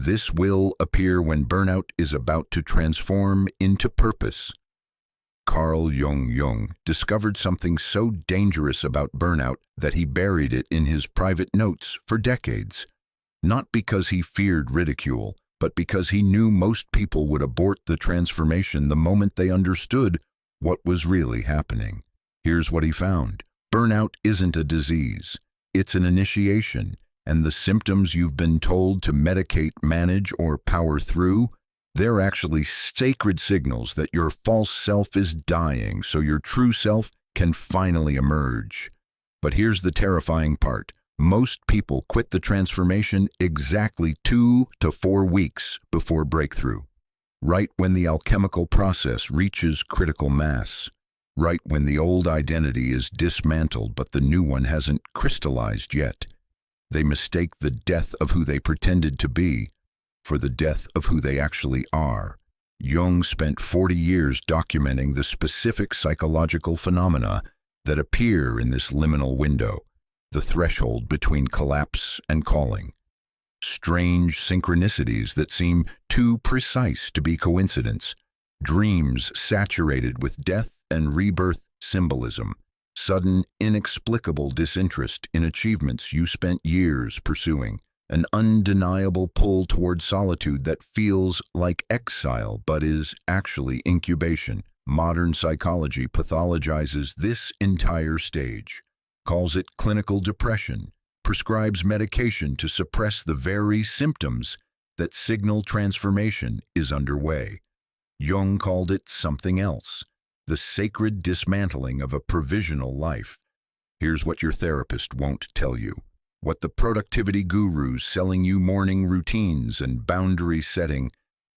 This will appear when burnout is about to transform into purpose. Carl Jung discovered something so dangerous about burnout that he buried it in his private notes for decades. Not because he feared ridicule, but because he knew most people would abort the transformation the moment they understood what was really happening. Here's what he found. Burnout isn't a disease. It's an initiation, and the symptoms you've been told to medicate, manage, or power through, they're actually sacred signals that your false self is dying so your true self can finally emerge. But here's the terrifying part. Most people quit the transformation exactly 2 to 4 weeks before breakthrough. Right when the alchemical process reaches critical mass. Right when the old identity is dismantled but the new one hasn't crystallized yet. They mistake the death of who they pretended to be for the death of who they actually are. Jung spent 40 years documenting the specific psychological phenomena that appear in this liminal window, the threshold between collapse and calling. Strange synchronicities that seem too precise to be coincidence, dreams saturated with death and rebirth symbolism, sudden inexplicable disinterest in achievements you spent years pursuing, an undeniable pull toward solitude that feels like exile but is actually incubation. Modern psychology pathologizes this entire stage, calls it clinical depression, prescribes medication to suppress the very symptoms that signal transformation is underway. Jung called it something else, the sacred dismantling of a provisional life. Here's what your therapist won't tell you. What the productivity gurus selling you morning routines and boundary setting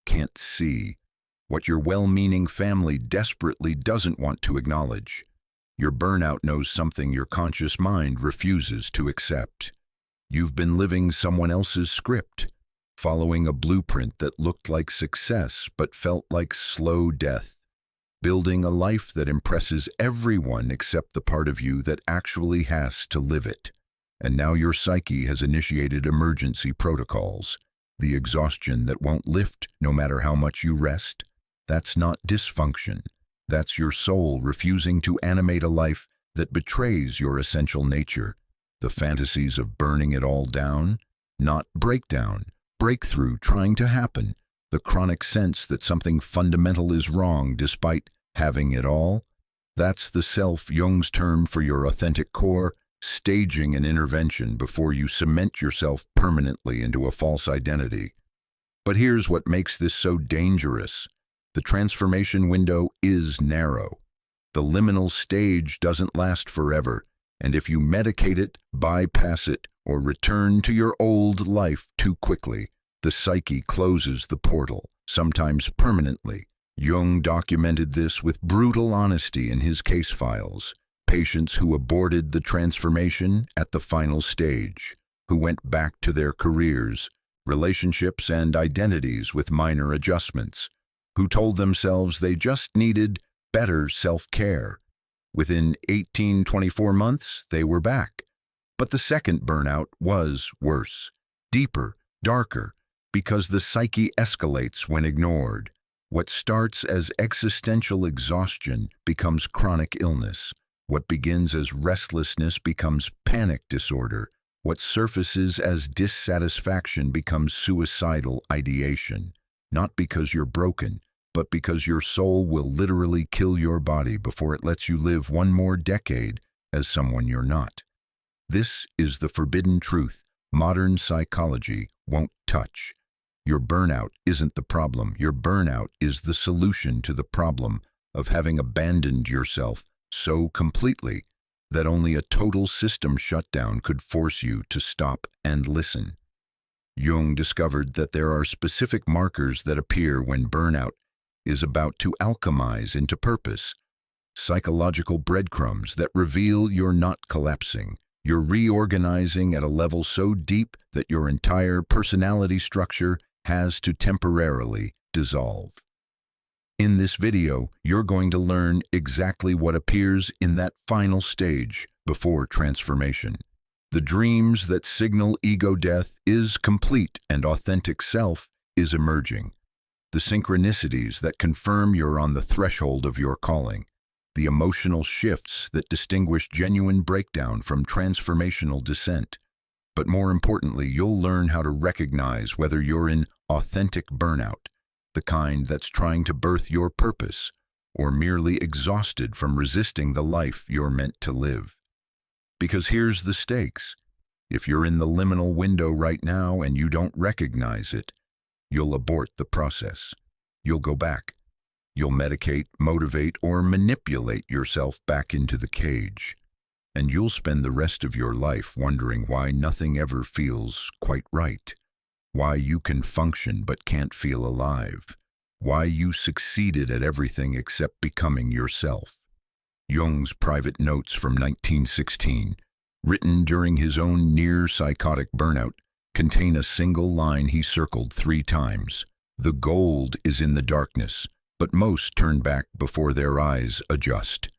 can't see. What your well-meaning family desperately doesn't want to acknowledge. Your burnout knows something your conscious mind refuses to accept. You've been living someone else's script, following a blueprint that looked like success but felt like slow death, building a life that impresses everyone except the part of you that actually has to live it. And now your psyche has initiated emergency protocols, the exhaustion that won't lift no matter how much you rest. That's not dysfunction. That's your soul refusing to animate a life that betrays your essential nature. The fantasies of burning it all down, not breakdown, breakthrough trying to happen. The chronic sense that something fundamental is wrong despite having it all. That's the self, Jung's term for your authentic core, staging an intervention before you cement yourself permanently into a false identity. But here's what makes this so dangerous. The transformation window is narrow. The liminal stage doesn't last forever, and if you medicate it, bypass it, or return to your old life too quickly, the psyche closes the portal, sometimes permanently. Jung documented this with brutal honesty in his case files. Patients who aborted the transformation at the final stage, who went back to their careers, relationships, and identities with minor adjustments, who told themselves they just needed better self-care. Within 18-24 months, they were back. But the second burnout was worse, deeper, darker, because the psyche escalates when ignored. What starts as existential exhaustion becomes chronic illness. What begins as restlessness becomes panic disorder. What surfaces as dissatisfaction becomes suicidal ideation. Not because you're broken, but because your soul will literally kill your body before it lets you live one more decade as someone you're not. This is the forbidden truth modern psychology won't touch. Your burnout isn't the problem. Your burnout is the solution to the problem of having abandoned yourself so completely that only a total system shutdown could force you to stop and listen. Jung discovered that there are specific markers that appear when burnout is about to alchemize into purpose, psychological breadcrumbs that reveal you're not collapsing. You're reorganizing at a level so deep that your entire personality structure has to temporarily dissolve. In this video, you're going to learn exactly what appears in that final stage before transformation. The dreams that signal ego death is complete and authentic self is emerging. The synchronicities that confirm you're on the threshold of your calling. The emotional shifts that distinguish genuine breakdown from transformational descent. But more importantly, you'll learn how to recognize whether you're in authentic burnout, the kind that's trying to birth your purpose, or merely exhausted from resisting the life you're meant to live. Because here's the stakes. If you're in the liminal window right now and you don't recognize it, you'll abort the process. You'll go back. You'll medicate, motivate, or manipulate yourself back into the cage. And you'll spend the rest of your life wondering why nothing ever feels quite right. Why you can function but can't feel alive. Why you succeeded at everything except becoming yourself. Jung's private notes from 1916, written during his own near-psychotic burnout, contain a single line he circled 3 times. The gold is in the darkness, but most turn back before their eyes adjust.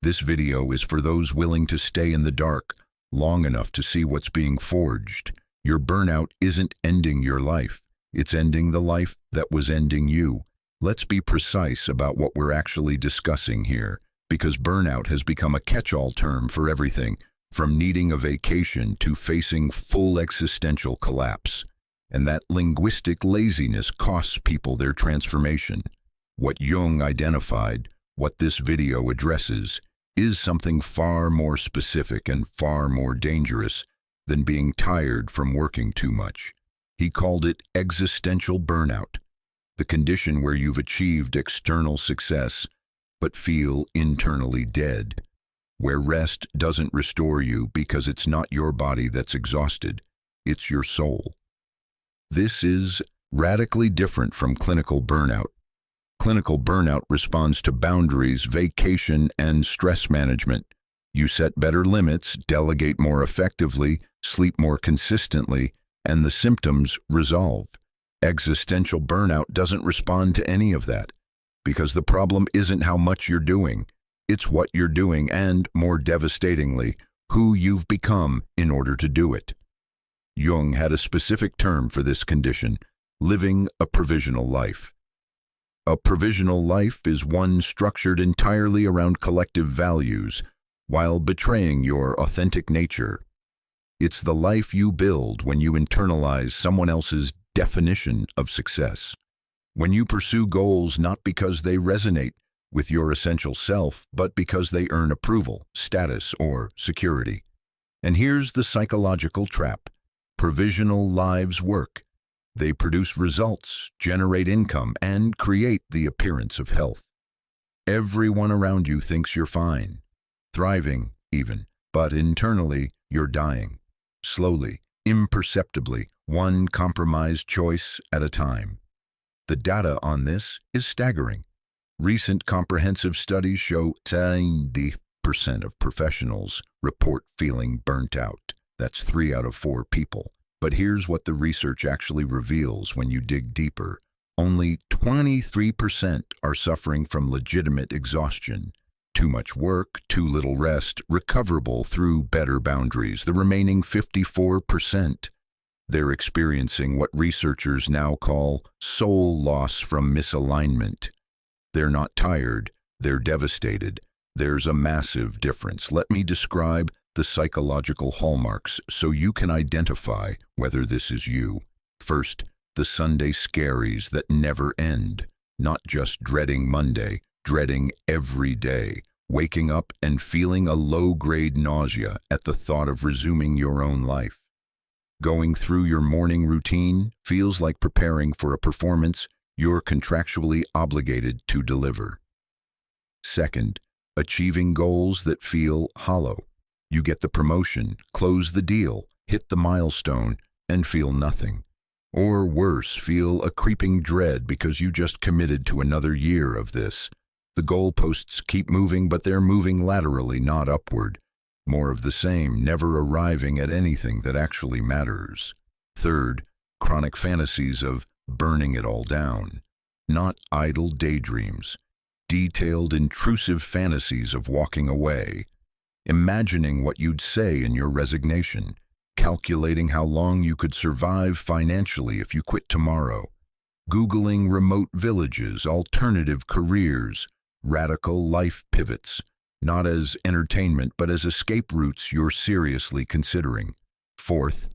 This video is for those willing to stay in the dark long enough to see what's being forged. Your burnout isn't ending your life. It's ending the life that was ending you. Let's be precise about what we're actually discussing here, because burnout has become a catch-all term for everything, from needing a vacation to facing full existential collapse. And that linguistic laziness costs people their transformation. What Jung identified, what this video addresses, is something far more specific and far more dangerous than being tired from working too much. He called it existential burnout, the condition where you've achieved external success but feel internally dead, where rest doesn't restore you because it's not your body that's exhausted, it's your soul. This is radically different from clinical burnout. Clinical burnout responds to boundaries, vacation, and stress management. You set better limits, delegate more effectively, sleep more consistently, and the symptoms resolve. Existential burnout doesn't respond to any of that, because the problem isn't how much you're doing, it's what you're doing and, more devastatingly, who you've become in order to do it. Jung had a specific term for this condition: living a provisional life. A provisional life is one structured entirely around collective values, while betraying your authentic nature. It's the life you build when you internalize someone else's definition of success. When you pursue goals not because they resonate with your essential self, but because they earn approval, status, or security. And here's the psychological trap. Provisional lives work. They produce results, generate income, and create the appearance of health. Everyone around you thinks you're fine, thriving even, but internally you're dying. Slowly, imperceptibly, one compromised choice at a time. The data on this is staggering. Recent comprehensive studies show 70% of professionals report feeling burnt out. That's 3 out of 4 people. But here's what the research actually reveals when you dig deeper. Only 23% are suffering from legitimate exhaustion. Too much work, too little rest, recoverable through better boundaries. The remaining 54%, they're experiencing what researchers now call soul loss from misalignment. They're not tired, they're devastated. There's a massive difference. Let me describe the psychological hallmarks so you can identify whether this is you. First, the Sunday scaries that never end. Not just dreading Monday, dreading every day. Waking up and feeling a low-grade nausea at the thought of resuming your own life. Going through your morning routine feels like preparing for a performance you're contractually obligated to deliver. Second, achieving goals that feel hollow. You get the promotion, close the deal, hit the milestone, and feel nothing. Or worse, feel a creeping dread because you just committed to another year of this. The goalposts keep moving, but they're moving laterally, not upward. More of the same, never arriving at anything that actually matters. Third, chronic fantasies of burning it all down. Not idle daydreams. Detailed, intrusive fantasies of walking away. imagining what you'd say in your resignation, calculating how long you could survive financially if you quit tomorrow, Googling remote villages, alternative careers, radical life pivots, not as entertainment but as escape routes you're seriously considering. Fourth,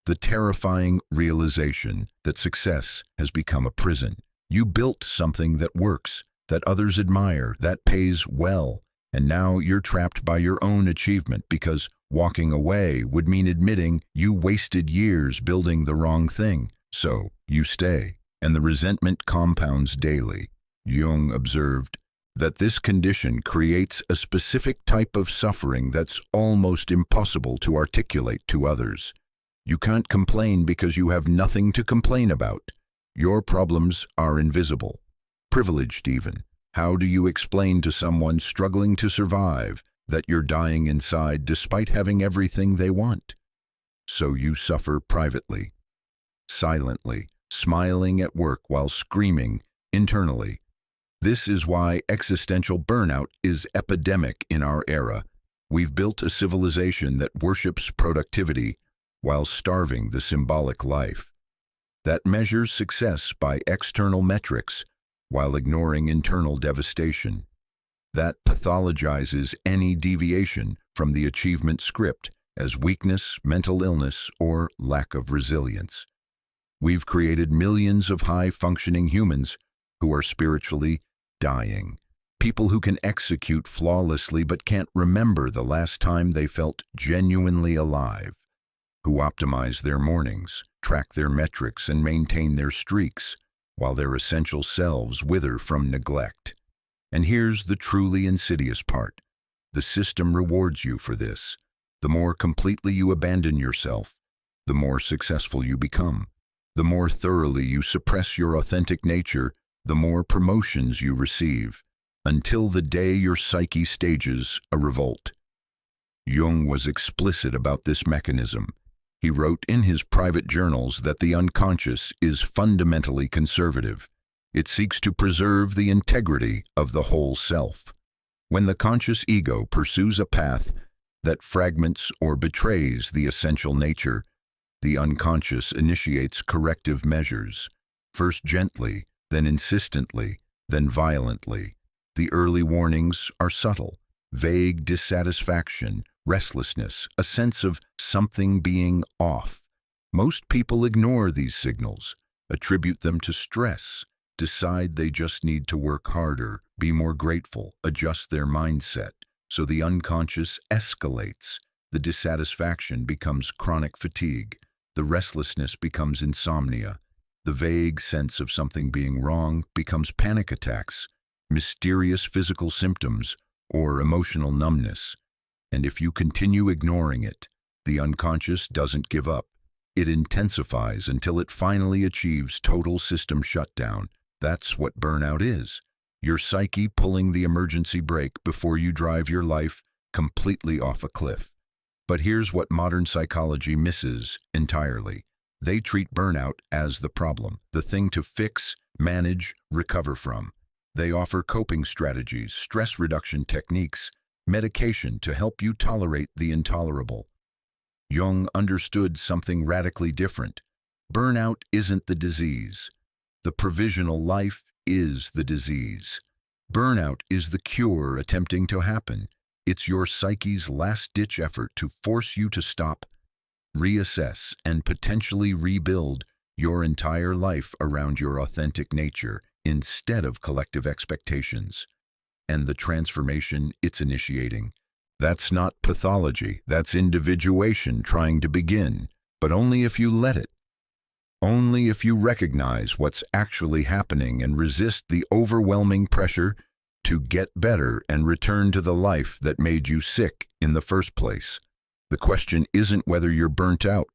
the terrifying realization that success has become a prison. You built something that works, that others admire, that pays well, and now you're trapped by your own achievement because walking away would mean admitting you wasted years building the wrong thing. So you stay, and the resentment compounds daily. Jung observed that this condition creates a specific type of suffering that's almost impossible to articulate to others. You can't complain because you have nothing to complain about. Your problems are invisible, privileged even. How do you explain to someone struggling to survive that you're dying inside despite having everything they want? So you suffer privately, silently, smiling at work while screaming internally. This is why existential burnout is epidemic in our era. We've built a civilization that worships productivity while starving the symbolic life, that measures success by external metrics while ignoring internal devastation, that pathologizes any deviation from the achievement script as weakness, mental illness, or lack of resilience. We've created millions of high-functioning humans who are spiritually dying, people who can execute flawlessly but can't remember the last time they felt genuinely alive, who optimize their mornings, track their metrics, and maintain their streaks, while their essential selves wither from neglect. And here's the truly insidious part. The system rewards you for this. The more completely you abandon yourself, the more successful you become. The more thoroughly you suppress your authentic nature, the more promotions you receive, until the day your psyche stages a revolt. Jung was explicit about this mechanism. He wrote in his private journals that the unconscious is fundamentally conservative. It seeks to preserve the integrity of the whole self. When the conscious ego pursues a path that fragments or betrays the essential nature, the unconscious initiates corrective measures, first gently, then insistently, then violently. The early warnings are subtle: vague dissatisfaction, restlessness, a sense of something being off. Most people ignore these signals, attribute them to stress, decide they just need to work harder, be more grateful, adjust their mindset. So the unconscious escalates. The dissatisfaction becomes chronic fatigue. The restlessness becomes insomnia. The vague sense of something being wrong becomes panic attacks, mysterious physical symptoms, or emotional numbness. And if you continue ignoring it, the unconscious doesn't give up. It intensifies until it finally achieves total system shutdown. That's what burnout is. Your psyche pulling the emergency brake before you drive your life completely off a cliff. But here's what modern psychology misses entirely. They treat burnout as the problem, the thing to fix, manage, recover from. They offer coping strategies, stress reduction techniques, medication to help you tolerate the intolerable. Jung understood something radically different. Burnout isn't the disease. The provisional life is the disease. Burnout is the cure attempting to happen. It's your psyche's last-ditch effort to force you to stop, reassess, and potentially rebuild your entire life around your authentic nature instead of collective expectations. And the transformation it's initiating, that's not pathology, that's individuation trying to begin, but only if you let it. Only if you recognize what's actually happening and resist the overwhelming pressure to get better and return to the life that made you sick in the first place. The question isn't whether you're burnt out.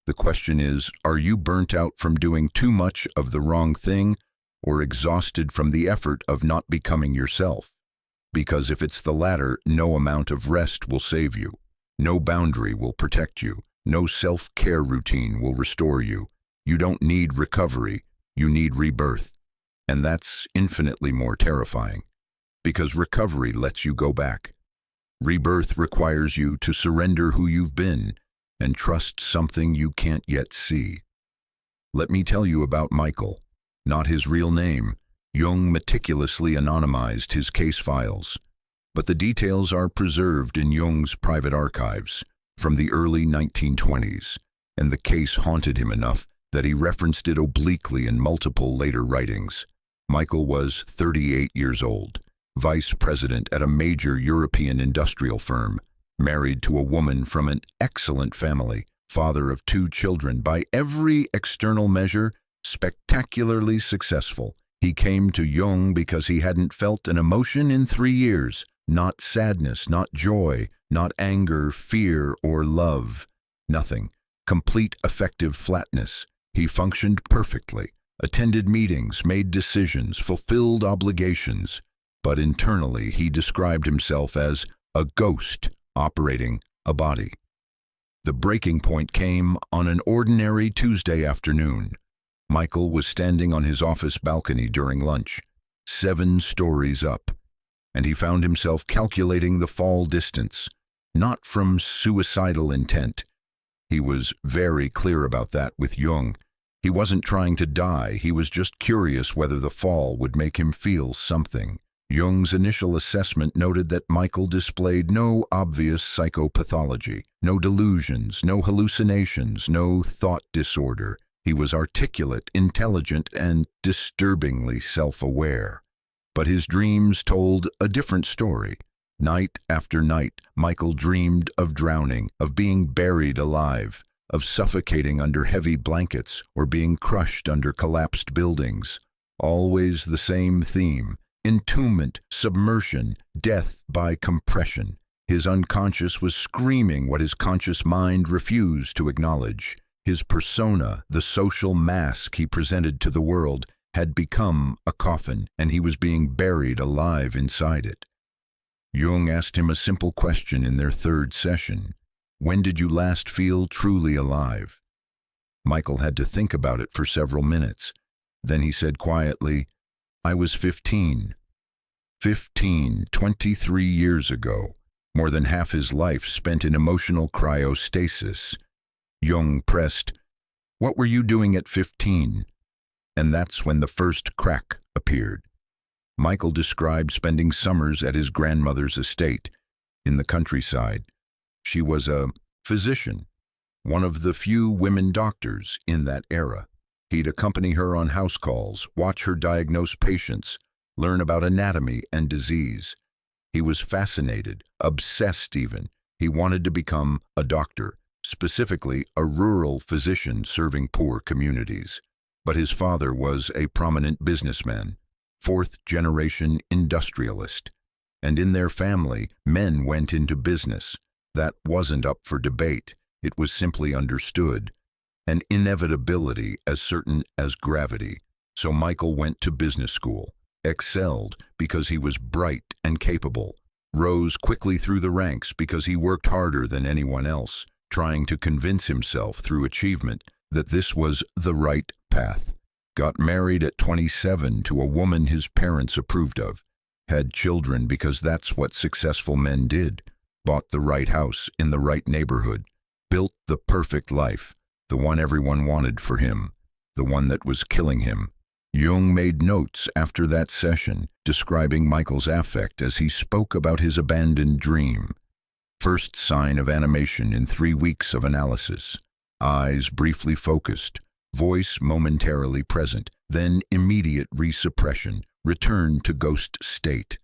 The question is, are you burnt out from doing too much of the wrong thing or exhausted from the effort of not becoming yourself? Because if it's the latter, no amount of rest will save you. No boundary will protect you. No self-care routine will restore you. You don't need recovery. You need rebirth. And that's infinitely more terrifying. Because recovery lets you go back. Rebirth requires you to surrender who you've been and trust something you can't yet see. Let me tell you about Michael, not his real name. Jung meticulously anonymized his case files, but the details are preserved in Jung's private archives from the early 1920s, and the case haunted him enough that he referenced it obliquely in multiple later writings. Michael was 38 years old, vice president at a major European industrial firm, married to a woman from an excellent family, father of 2 children, by every external measure, spectacularly successful. He came to Jung because he hadn't felt an emotion in 3 years, not sadness, not joy, not anger, fear, or love. Nothing. Complete affective flatness. He functioned perfectly, attended meetings, made decisions, fulfilled obligations, but internally he described himself as a ghost operating a body. The breaking point came on an ordinary Tuesday afternoon. Michael was standing on his office balcony during lunch, 7 stories up, and he found himself calculating the fall distance, not from suicidal intent. He was very clear about that with Jung. He wasn't trying to die, he was just curious whether the fall would make him feel something. Jung's initial assessment noted that Michael displayed no obvious psychopathology, no delusions, no hallucinations, no thought disorder. He was articulate, intelligent, and disturbingly self-aware. But his dreams told a different story. Night after night, Michael dreamed of drowning, of being buried alive, of suffocating under heavy blankets or being crushed under collapsed buildings. Always the same theme: entombment, submersion, death by compression. His unconscious was screaming what his conscious mind refused to acknowledge. His persona, the social mask he presented to the world, had become a coffin, and he was being buried alive inside it. Jung asked him a simple question in their 3rd session. When did you last feel truly alive? Michael had to think about it for several minutes. Then he said quietly, I was 15. 23 years ago. More than half his life spent in emotional cryostasis. Jung pressed, what were you doing at 15? And that's when the first crack appeared. Michael described spending summers at his grandmother's estate in the countryside. She was a physician, one of the few women doctors in that era. He'd accompany her on house calls, watch her diagnose patients, learn about anatomy and disease. He was fascinated, obsessed even. He wanted to become a doctor, specifically a rural physician serving poor communities. But his father was a prominent businessman, 4th-generation industrialist. And in their family, men went into business. That wasn't up for debate. It was simply understood. An inevitability as certain as gravity. So Michael went to business school, excelled because he was bright and capable, rose quickly through the ranks because he worked harder than anyone else, trying to convince himself through achievement that this was the right path. Got married at 27 to a woman his parents approved of. Had children because that's what successful men did. Bought the right house in the right neighborhood. Built the perfect life, the one everyone wanted for him, the one that was killing him. Jung made notes after that session, describing Michael's affect as he spoke about his abandoned dream. First sign of animation in 3 weeks of analysis. Eyes briefly focused, voice momentarily present, then immediate resuppression, return to ghost state.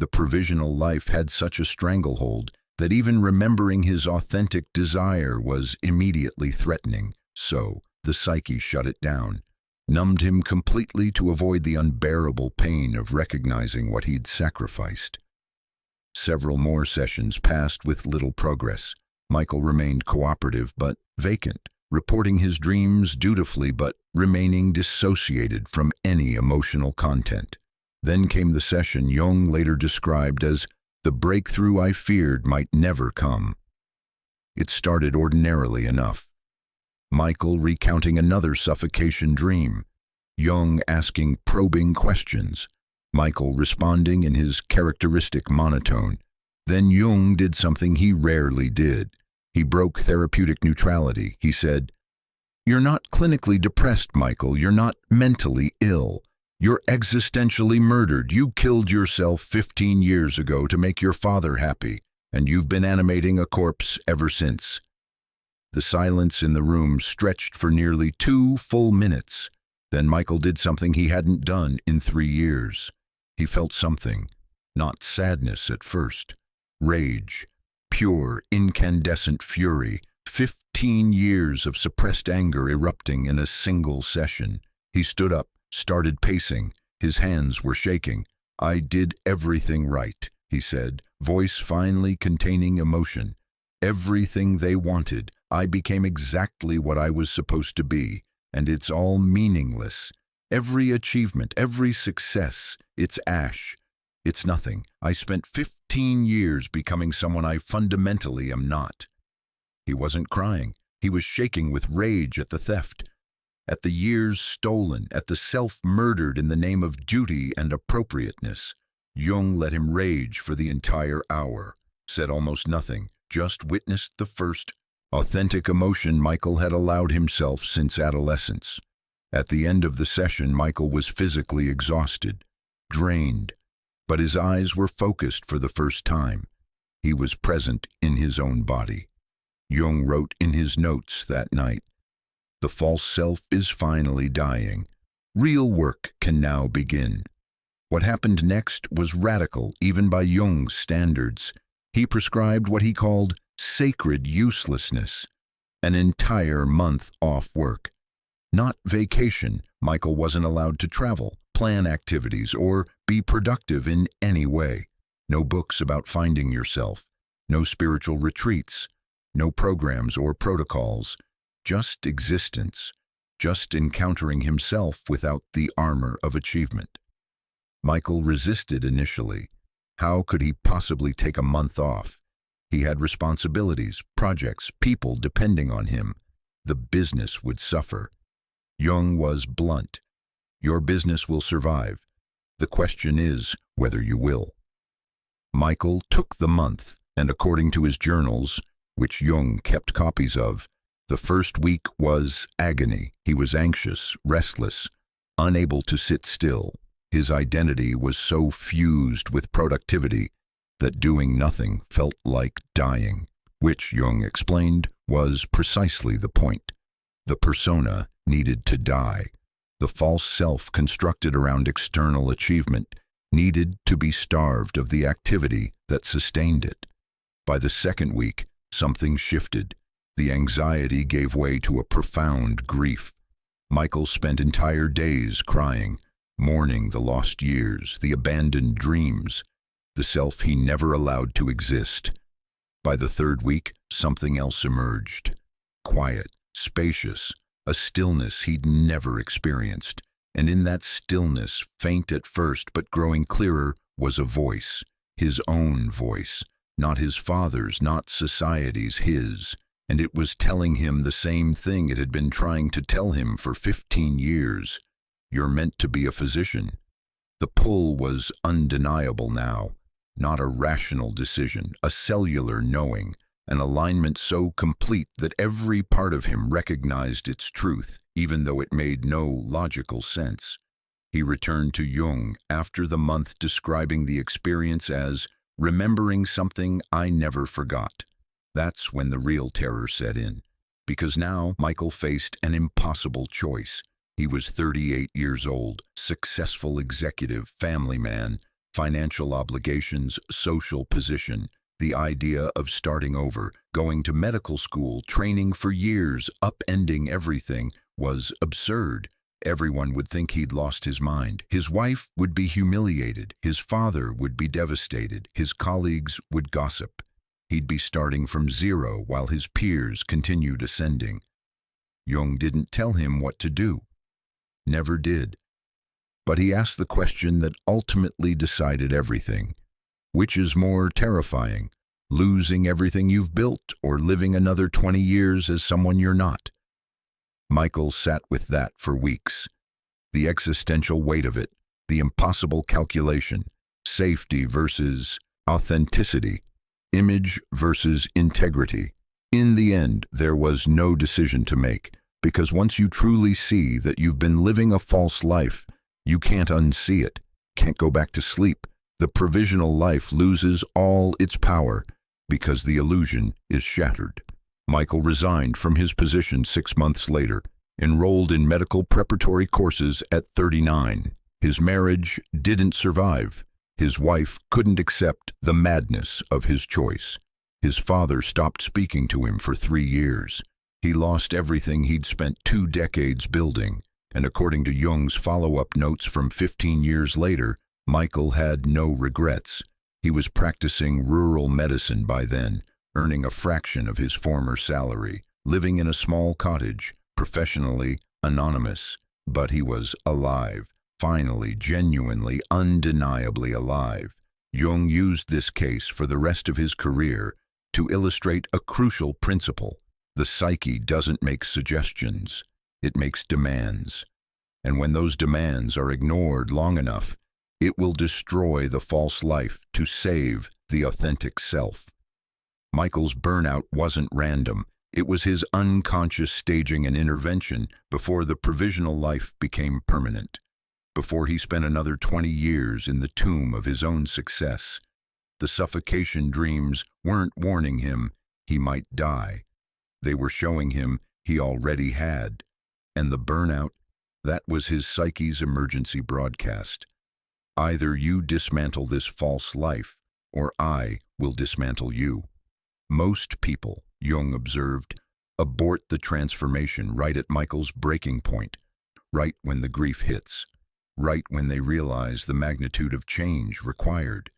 The provisional life had such a stranglehold that even remembering his authentic desire was immediately threatening, so the psyche shut it down, numbed him completely to avoid the unbearable pain of recognizing what he'd sacrificed. Several more sessions passed with little progress. Michael remained cooperative but vacant, reporting his dreams dutifully but remaining dissociated from any emotional content. Then came the session Jung later described as the breakthrough I feared might never come. It started ordinarily enough. Michael recounting another suffocation dream, Jung asking probing questions, Michael responding in his characteristic monotone, Then Jung did something he rarely did. He broke therapeutic neutrality. He said, "You're not clinically depressed, Michael. You're not mentally ill. You're existentially murdered. You killed yourself 15 years ago to make your father happy, and you've been animating a corpse ever since." The silence in the room stretched for nearly 2 full minutes. Then Michael did something he hadn't done in 3 years. He felt something, not sadness at first, rage, pure, incandescent fury, 15 years of suppressed anger erupting in a single session. He stood up, started pacing. His hands were shaking. "I did everything right," he said, voice finally containing emotion. "Everything they wanted. I became exactly what I was supposed to be, and it's all meaningless. Every achievement, every success, it's ash. It's nothing. I spent 15 years becoming someone I fundamentally am not." He wasn't crying. He was shaking with rage at the theft, at the years stolen, at the self murdered in the name of duty and appropriateness. Jung let him rage for the entire hour, said almost nothing, just witnessed the first authentic emotion Michael had allowed himself since adolescence. At the end of the session, Michael was physically exhausted, drained, but his eyes were focused for the first time. He was present in his own body. Jung wrote in his notes that night, "The false self is finally dying. Real work can now begin." What happened next was radical, even by Jung's standards. He prescribed what he called sacred uselessness, an entire month off work. Not vacation. Michael wasn't allowed to travel, plan activities, or be productive in any way. No books about finding yourself, no spiritual retreats, no programs or protocols, just existence, just encountering himself without the armor of achievement. Michael resisted initially. How could he possibly take a month off? He had responsibilities, projects, people depending on him. The business would suffer. Jung was blunt. "Your business will survive. The question is whether you will." Michael took the month, and according to his journals, which Jung kept copies of, the first week was agony. He was anxious, restless, unable to sit still. His identity was so fused with productivity that doing nothing felt like dying, which, Jung explained, was precisely the point. The persona needed to die. The false self constructed around external achievement needed to be starved of the activity that sustained it. By the second week, something shifted. The anxiety gave way to a profound grief. Michael spent entire days crying, mourning the lost years, the abandoned dreams, the self he never allowed to exist. By the third week, something else emerged. Quiet, spacious, a stillness he'd never experienced. And in that stillness, faint at first but growing clearer, was a voice, his own voice, not his father's, not society's, his. And it was telling him the same thing it had been trying to tell him for 15 years. "You're meant to be a physician." The pull was undeniable now, not a rational decision, a cellular knowing, an alignment so complete that every part of him recognized its truth, even though it made no logical sense. He returned to Jung after the month, describing the experience as remembering something I never forgot. That's when the real terror set in, because now Michael faced an impossible choice. He was 38 years old, successful executive, family man, financial obligations, social position. The idea of starting over, going to medical school, training for years, upending everything, was absurd. Everyone would think he'd lost his mind. His wife would be humiliated. His father would be devastated. His colleagues would gossip. He'd be starting from zero while his peers continued ascending. Jung didn't tell him what to do. Never did. But he asked the question that ultimately decided everything. Which is more terrifying, losing everything you've built or living another 20 years as someone you're not? Michael sat with that for weeks. The existential weight of it, the impossible calculation, safety versus authenticity. image versus integrity. In the end, there was no decision to make, because once you truly see that you've been living a false life, you can't unsee it, can't go back to sleep. The provisional life loses all its power because the illusion is shattered. Michael resigned from his position 6 months later, enrolled in medical preparatory courses at 39. His marriage didn't survive. His wife couldn't accept the madness of his choice. His father stopped speaking to him for 3 years. He lost everything he'd spent 2 decades building, and according to Jung's follow-up notes from 15 years later, Michael had no regrets. He was practicing rural medicine by then, earning a fraction of his former salary, living in a small cottage, professionally anonymous. But he was alive, finally, genuinely, undeniably alive. Jung used this case for the rest of his career to illustrate a crucial principle. The psyche doesn't make suggestions, it makes demands. And when those demands are ignored long enough, it will destroy the false life to save the authentic self. Michael's burnout wasn't random. It was his unconscious staging and intervention before the provisional life became permanent, before he spent another 20 years in the tomb of his own success. The suffocation dreams weren't warning him he might die. They were showing him he already had. And the burnout, that was his psyche's emergency broadcast. Either you dismantle this false life, or I will dismantle you. Most people, Jung observed, abort the transformation right at Michael's breaking point, right when the grief hits, right when they realize the magnitude of change required.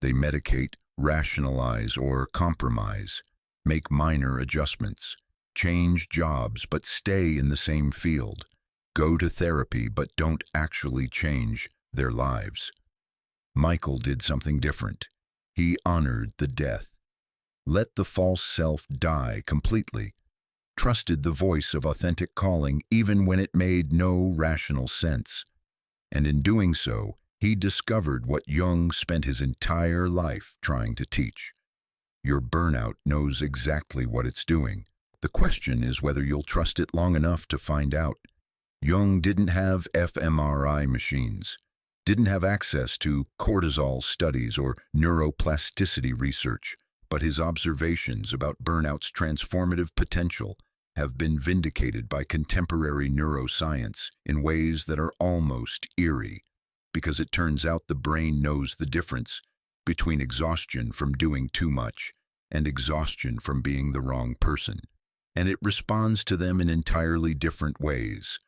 They medicate, rationalize, or compromise, make minor adjustments, change jobs but stay in the same field, go to therapy but don't actually change their lives. Michael did something different. He honored the death. Let the false self die completely. Trusted the voice of authentic calling even when it made no rational sense. And in doing so, he discovered what Jung spent his entire life trying to teach. Your burnout knows exactly what it's doing. The question is whether you'll trust it long enough to find out. Jung didn't have fMRI machines, didn't have access to cortisol studies or neuroplasticity research, but his observations about burnout's transformative potential have been vindicated by contemporary neuroscience in ways that are almost eerie, because it turns out the brain knows the difference between exhaustion from doing too much and exhaustion from being the wrong person, and it responds to them in entirely different ways.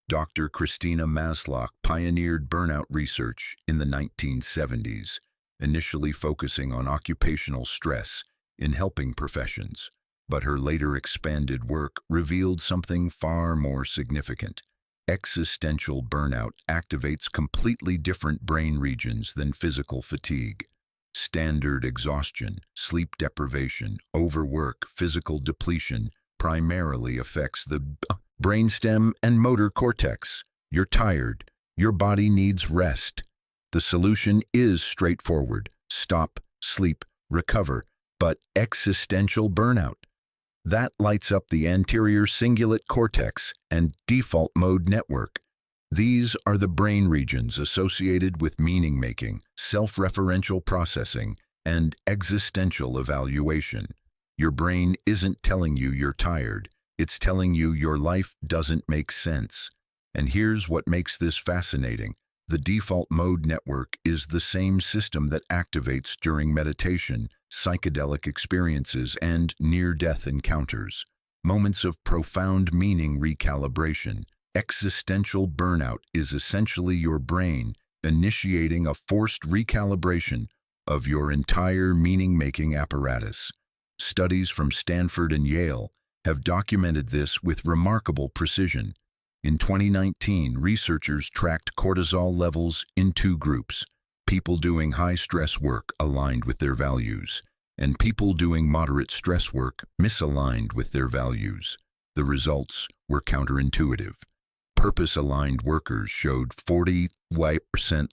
Dr. Christina Maslach pioneered burnout research in the 1970s, initially focusing on occupational stress in helping professions, but her later expanded work revealed something far more significant. Existential burnout activates completely different brain regions than physical fatigue. Standard exhaustion, sleep deprivation, overwork, physical depletion primarily affects the brainstem and motor cortex. You're tired. Your body needs rest. The solution is straightforward. Stop, sleep, recover. But existential burnout, that lights up the anterior cingulate cortex and default mode network. These are the brain regions associated with meaning-making, self-referential processing, and existential evaluation. Your brain isn't telling you you're tired. It's telling you your life doesn't make sense. And here's what makes this fascinating. The default mode network is the same system that activates during meditation, psychedelic experiences, and near-death encounters. Moments of profound meaning recalibration. Existential burnout is essentially your brain initiating a forced recalibration of your entire meaning-making apparatus. Studies from Stanford and Yale have documented this with remarkable precision. In 2019, researchers tracked cortisol levels in 2 groups: people doing high-stress work aligned with their values, and people doing moderate stress work misaligned with their values. The results were counterintuitive. Purpose-aligned workers showed 40%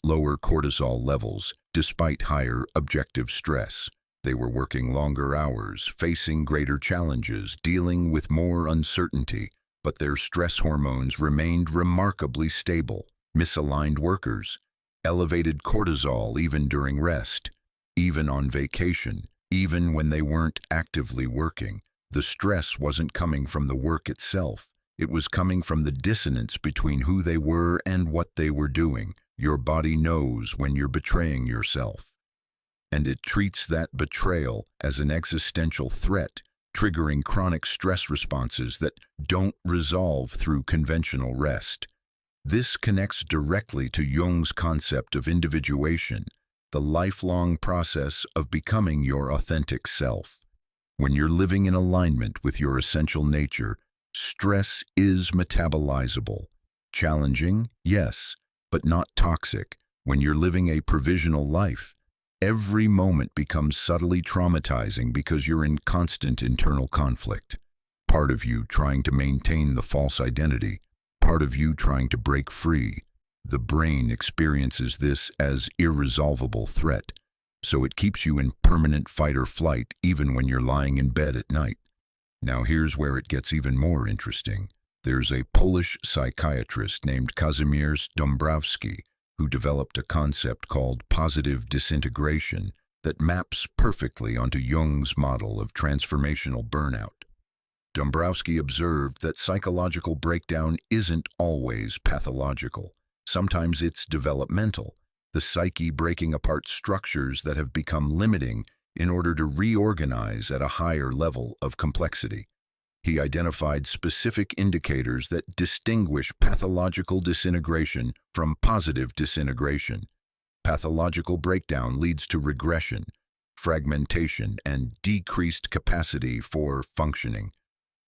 lower cortisol levels despite higher objective stress. They were working longer hours, facing greater challenges, dealing with more uncertainty, but their stress hormones remained remarkably stable. Misaligned workers, elevated cortisol even during rest, even on vacation, even when they weren't actively working. The stress wasn't coming from the work itself. It was coming from the dissonance between who they were and what they were doing. Your body knows when you're betraying yourself, and it treats that betrayal as an existential threat, triggering chronic stress responses that don't resolve through conventional rest. This connects directly to Jung's concept of individuation, the lifelong process of becoming your authentic self. When you're living in alignment with your essential nature, stress is metabolizable. Challenging, yes, but not toxic. When you're living a provisional life, every moment becomes subtly traumatizing because you're in constant internal conflict. Part of you trying to maintain the false identity, part of you trying to break free. The brain experiences this as irresolvable threat, so it keeps you in permanent fight or flight even when you're lying in bed at night. Now here's where it gets even more interesting. There's a Polish psychiatrist named Kazimierz Dąbrowski who developed a concept called positive disintegration that maps perfectly onto Jung's model of transformational burnout. Dąbrowski observed that psychological breakdown isn't always pathological. Sometimes it's developmental, the psyche breaking apart structures that have become limiting in order to reorganize at a higher level of complexity. He identified specific indicators that distinguish pathological disintegration from positive disintegration. Pathological breakdown leads to regression, fragmentation, and decreased capacity for functioning.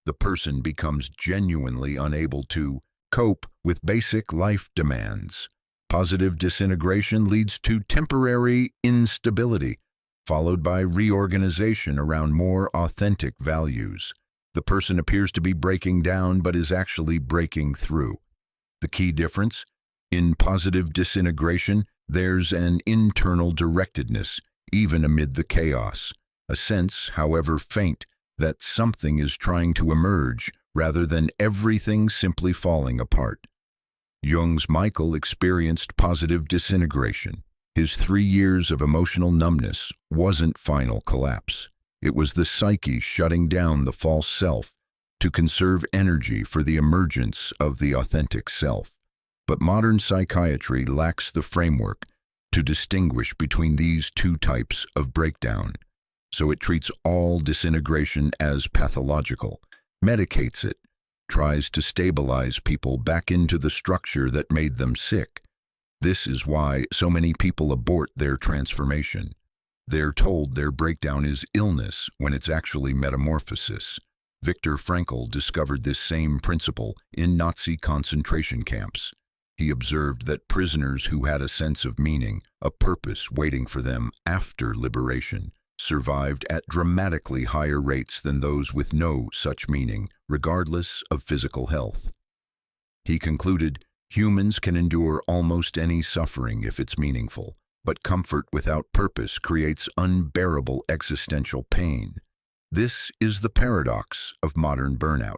The person becomes genuinely unable to cope with basic life demands. Positive disintegration leads to temporary instability, followed by reorganization around more authentic values. The person appears to be breaking down but is actually breaking through. The key difference? In positive disintegration, there's an internal directedness, even amid the chaos. A sense, however faint, that something is trying to emerge rather than everything simply falling apart. Jung's Michael experienced positive disintegration. His 3 years of emotional numbness wasn't final collapse. It was the psyche shutting down the false self to conserve energy for the emergence of the authentic self. But modern psychiatry lacks the framework to distinguish between these two types of breakdown. So it treats all disintegration as pathological, medicates it, tries to stabilize people back into the structure that made them sick. This is why so many people abort their transformation. They're told their breakdown is illness when it's actually metamorphosis. Viktor Frankl discovered this same principle in Nazi concentration camps. He observed that prisoners who had a sense of meaning, a purpose waiting for them after liberation, survived at dramatically higher rates than those with no such meaning, regardless of physical health. He concluded, humans can endure almost any suffering if it's meaningful, but comfort without purpose creates unbearable existential pain. This is the paradox of modern burnout.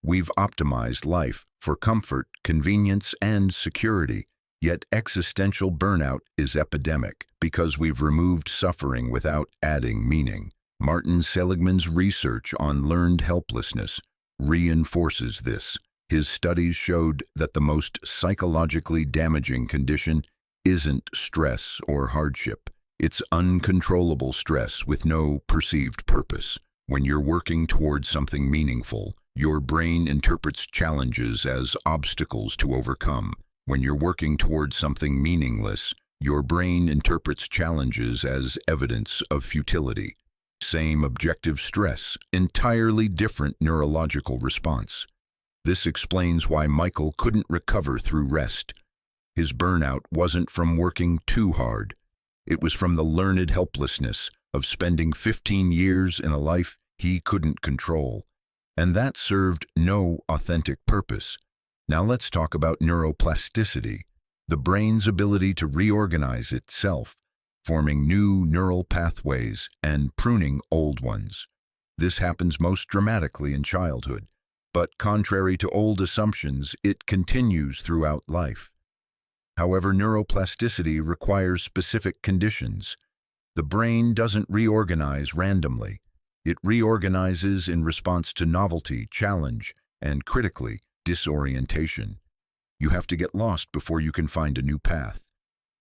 We've optimized life for comfort, convenience, and security, yet existential burnout is epidemic because we've removed suffering without adding meaning. Martin Seligman's research on learned helplessness reinforces this. His studies showed that the most psychologically damaging condition isn't stress or hardship. It's uncontrollable stress with no perceived purpose. When you're working towards something meaningful, your brain interprets challenges as obstacles to overcome. When you're working towards something meaningless, your brain interprets challenges as evidence of futility. Same objective stress, entirely different neurological response. This explains why Michael couldn't recover through rest. His burnout wasn't from working too hard. It was from the learned helplessness of spending 15 years in a life he couldn't control. And that served no authentic purpose. Now let's talk about neuroplasticity, the brain's ability to reorganize itself forming new neural pathways and pruning old ones. This happens most dramatically in childhood, but contrary to old assumptions, it continues throughout life. However, neuroplasticity requires specific conditions. The brain doesn't reorganize randomly. It reorganizes in response to novelty, challenge, and critically, disorientation. You have to get lost before you can find a new path.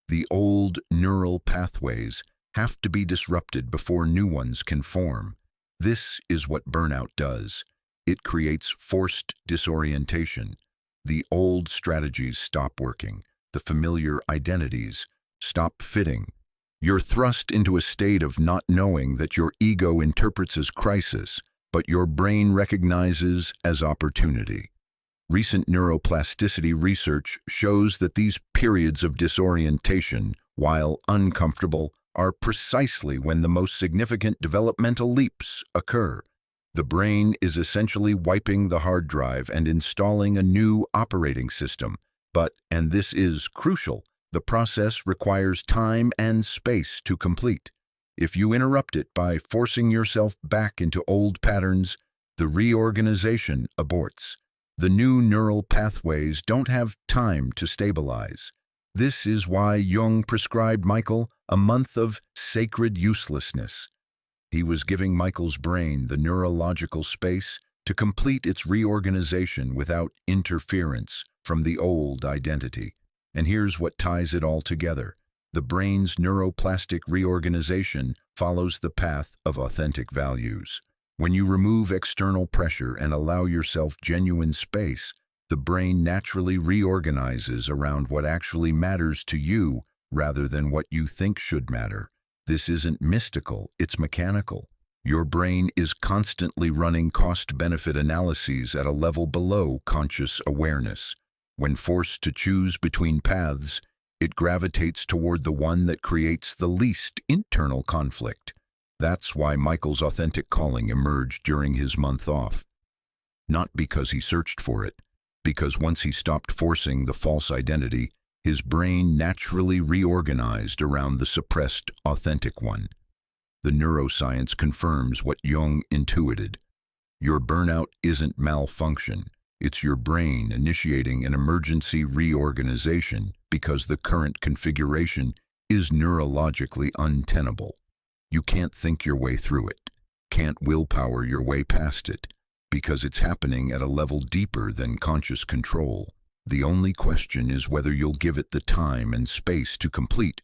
The old neural pathways have to be disrupted before new ones can form. This is what burnout does. It creates forced disorientation. The old strategies stop working. The familiar identities stop fitting. You're thrust into a state of not knowing that your ego interprets as crisis, but your brain recognizes as opportunity. Recent neuroplasticity research shows that these periods of disorientation, while uncomfortable, are precisely when the most significant developmental leaps occur. The brain is essentially wiping the hard drive and installing a new operating system. But, and this is crucial, the process requires time and space to complete. If you interrupt it by forcing yourself back into old patterns, the reorganization aborts. The new neural pathways don't have time to stabilize. This is why Jung prescribed Michael a month of sacred uselessness. He was giving Michael's brain the neurological space to complete its reorganization without interference from the old identity. And here's what ties it all together. The brain's neuroplastic reorganization follows the path of authentic values. When you remove external pressure and allow yourself genuine space, the brain naturally reorganizes around what actually matters to you rather than what you think should matter. This isn't mystical, it's mechanical. Your brain is constantly running cost-benefit analyses at a level below conscious awareness. When forced to choose between paths, it gravitates toward the one that creates the least internal conflict. That's why Michael's authentic calling emerged during his month off. Not because he searched for it, because once he stopped forcing the false identity, his brain naturally reorganized around the suppressed, authentic one. The neuroscience confirms what Jung intuited. Your burnout isn't malfunction. It's your brain initiating an emergency reorganization because the current configuration is neurologically untenable. You can't think your way through it, can't willpower your way past it, because it's happening at a level deeper than conscious control. The only question is whether you'll give it the time and space to complete,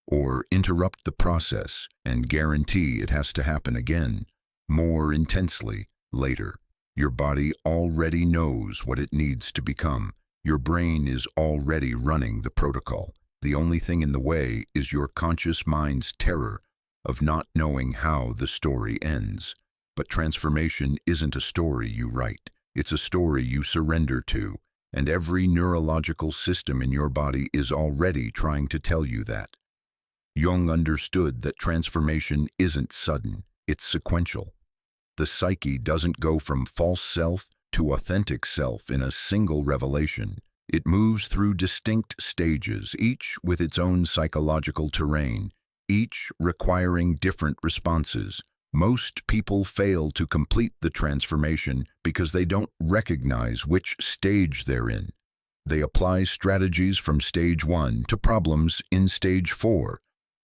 or interrupt the process and guarantee it has to happen again, more intensely, later. Your body already knows what it needs to become. Your brain is already running the protocol. The only thing in the way is your conscious mind's terror of not knowing how the story ends. But transformation isn't a story you write. It's a story you surrender to. And every neurological system in your body is already trying to tell you that. Jung understood that transformation isn't sudden, it's sequential. The psyche doesn't go from false self to authentic self in a single revelation. It moves through distinct stages, each with its own psychological terrain, each requiring different responses. Most people fail to complete the transformation because they don't recognize which stage they're in. They apply strategies from stage 1 to problems in stage 4,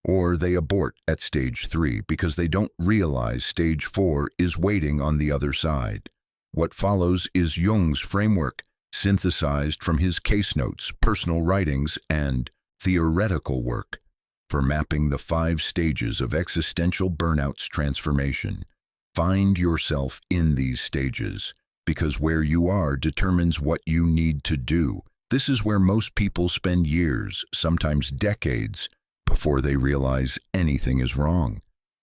or they abort at stage 3 because they don't realize stage 4 is waiting on the other side. What follows is Jung's framework, synthesized from his case notes, personal writings, and theoretical work, for mapping the 5 stages of existential burnout's transformation. Find yourself in these stages, because where you are determines what you need to do. This is where most people spend years, sometimes decades, before they realize anything is wrong.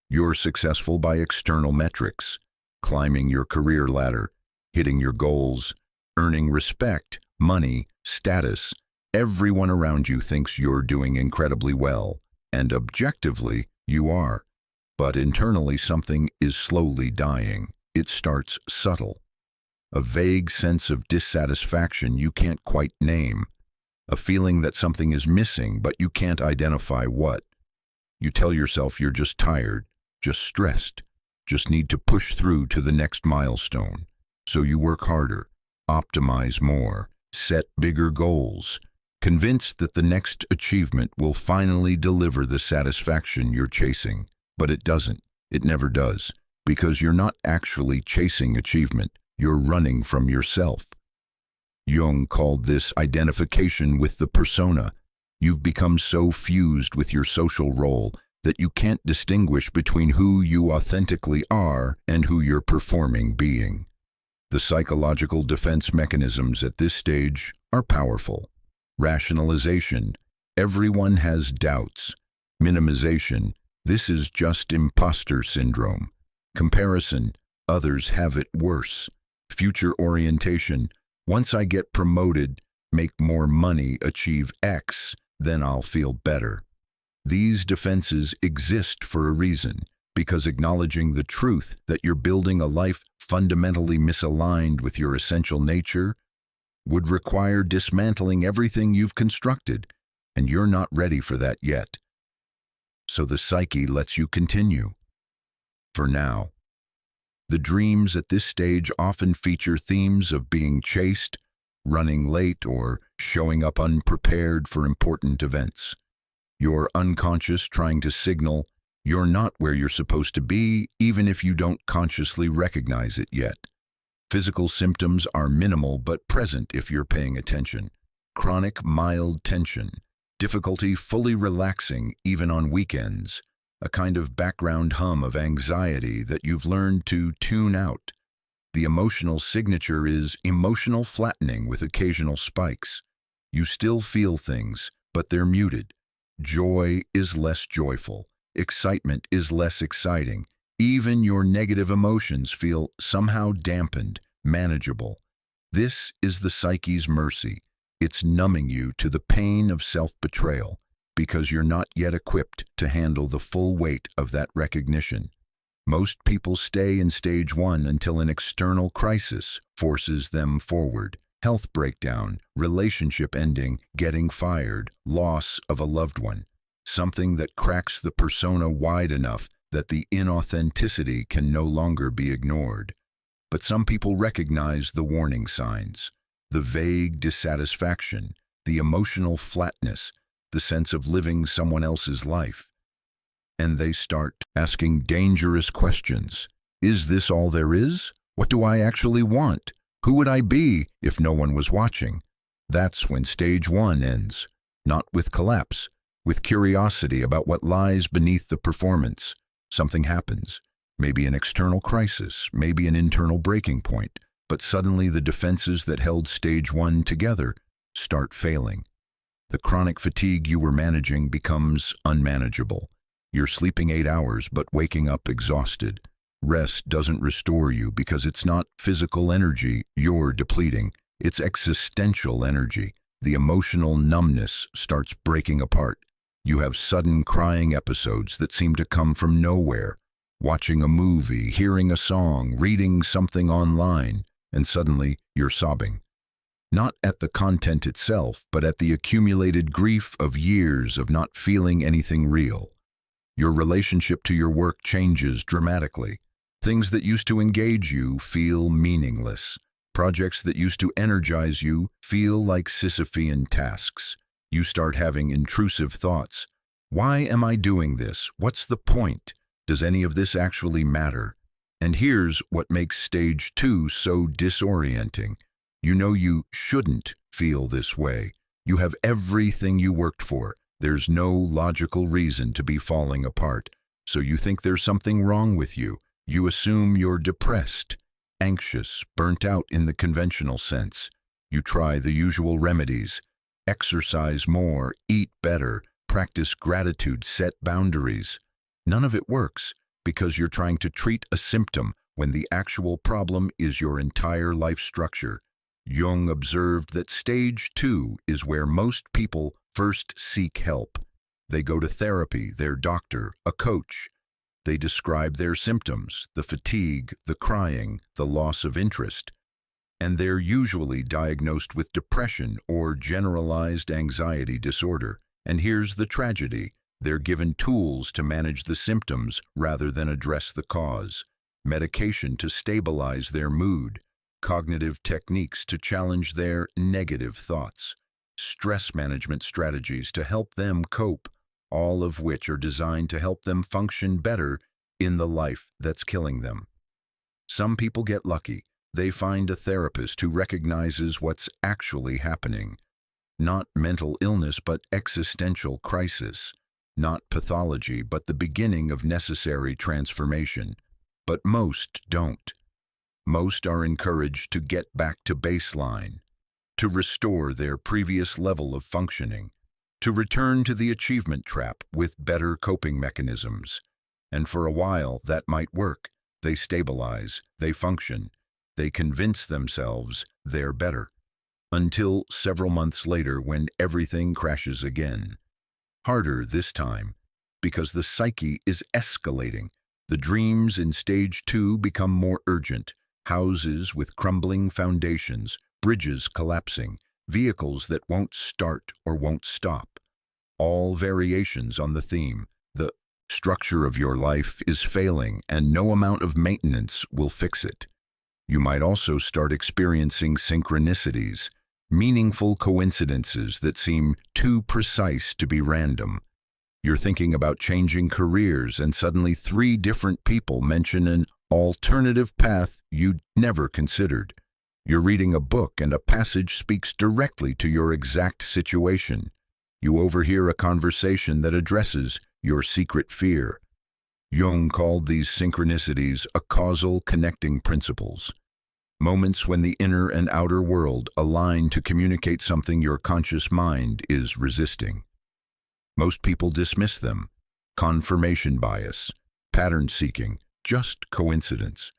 You're successful by external metrics, climbing your career ladder, hitting your goals, earning respect, money, status. Everyone around you thinks you're doing incredibly well, and objectively, you are. But internally, something is slowly dying. It starts subtle. A vague sense of dissatisfaction you can't quite name. A feeling that something is missing, but you can't identify what. You tell yourself you're just tired, just stressed, just need to push through to the next milestone. So you work harder, optimize more, set bigger goals, convinced that the next achievement will finally deliver the satisfaction you're chasing. But it doesn't. It never does. Because you're not actually chasing achievement. You're running from yourself. Jung called this identification with the persona. You've become so fused with your social role that you can't distinguish between who you authentically are and who you're performing being. The psychological defense mechanisms at this stage are powerful. Rationalization, everyone has doubts. Minimization, this is just imposter syndrome. Comparison, others have it worse. Future orientation, once I get promoted, make more money, achieve X, then I'll feel better. These defenses exist for a reason, because acknowledging the truth that you're building a life fundamentally misaligned with your essential nature would require dismantling everything you've constructed, and you're not ready for that yet. So the psyche lets you continue. For now. The dreams at this stage often feature themes of being chased, running late, or showing up unprepared for important events. You're unconscious trying to signal you're not where you're supposed to be, even if you don't consciously recognize it yet. Physical symptoms are minimal but present if you're paying attention. Chronic mild tension, difficulty fully relaxing even on weekends, a kind of background hum of anxiety that you've learned to tune out. The emotional signature is emotional flattening with occasional spikes. You still feel things, but they're muted. Joy is less joyful. Excitement is less exciting. Even your negative emotions feel somehow dampened, manageable. This is the psyche's mercy. It's numbing you to the pain of self-betrayal because you're not yet equipped to handle the full weight of that recognition. Most people stay in stage 1 until an external crisis forces them forward. Health breakdown, relationship ending, getting fired, loss of a loved one. Something that cracks the persona wide enough that the inauthenticity can no longer be ignored. But some people recognize the warning signs, the vague dissatisfaction, the emotional flatness, the sense of living someone else's life. And they start asking dangerous questions. Is this all there is? What do I actually want? Who would I be if no one was watching? That's when stage 1 ends, not with collapse, with curiosity about what lies beneath the performance. Something happens, maybe an external crisis, maybe an internal breaking point, but suddenly the defenses that held stage 1 together start failing. The chronic fatigue you were managing becomes unmanageable. You're sleeping 8 hours but waking up exhausted. Rest doesn't restore you because it's not physical energy you're depleting, it's existential energy. The emotional numbness starts breaking apart. You have sudden crying episodes that seem to come from nowhere. Watching a movie, hearing a song, reading something online, and suddenly you're sobbing. Not at the content itself, but at the accumulated grief of years of not feeling anything real. Your relationship to your work changes dramatically. Things that used to engage you feel meaningless. Projects that used to energize you feel like Sisyphean tasks. You start having intrusive thoughts. Why am I doing this? What's the point? Does any of this actually matter? And here's what makes stage 2 so disorienting. You know you shouldn't feel this way. You have everything you worked for. There's no logical reason to be falling apart. So you think there's something wrong with you. You assume you're depressed, anxious, burnt out in the conventional sense. You try the usual remedies. Exercise more, eat better, practice gratitude, set boundaries. None of it works because you're trying to treat a symptom when the actual problem is your entire life structure. Jung observed that stage 2 is where most people first seek help. They go to therapy, their doctor, a coach. They describe their symptoms, the fatigue, the crying, the loss of interest. And they're usually diagnosed with depression or generalized anxiety disorder. And here's the tragedy. They're given tools to manage the symptoms rather than address the cause, medication to stabilize their mood, cognitive techniques to challenge their negative thoughts, stress management strategies to help them cope, all of which are designed to help them function better in the life that's killing them. Some people get lucky. They find a therapist who recognizes what's actually happening. Not mental illness, but existential crisis. Not pathology, but the beginning of necessary transformation. But most don't. Most are encouraged to get back to baseline, to restore their previous level of functioning, to return to the achievement trap with better coping mechanisms. And for a while, that might work. They stabilize, they function, they convince themselves they're better. Until several months later when everything crashes again. Harder this time, because the psyche is escalating. The dreams in stage 2 become more urgent. Houses with crumbling foundations, bridges collapsing, vehicles that won't start or won't stop. All variations on the theme. The structure of your life is failing and no amount of maintenance will fix it. You might also start experiencing synchronicities, meaningful coincidences that seem too precise to be random. You're thinking about changing careers and suddenly 3 different people mention an alternative path you'd never considered. You're reading a book and a passage speaks directly to your exact situation. You overhear a conversation that addresses your secret fear. Jung called these synchronicities a causal connecting principles. Moments when the inner and outer world align to communicate something your conscious mind is resisting. Most people dismiss them. Confirmation bias, pattern seeking, just coincidence.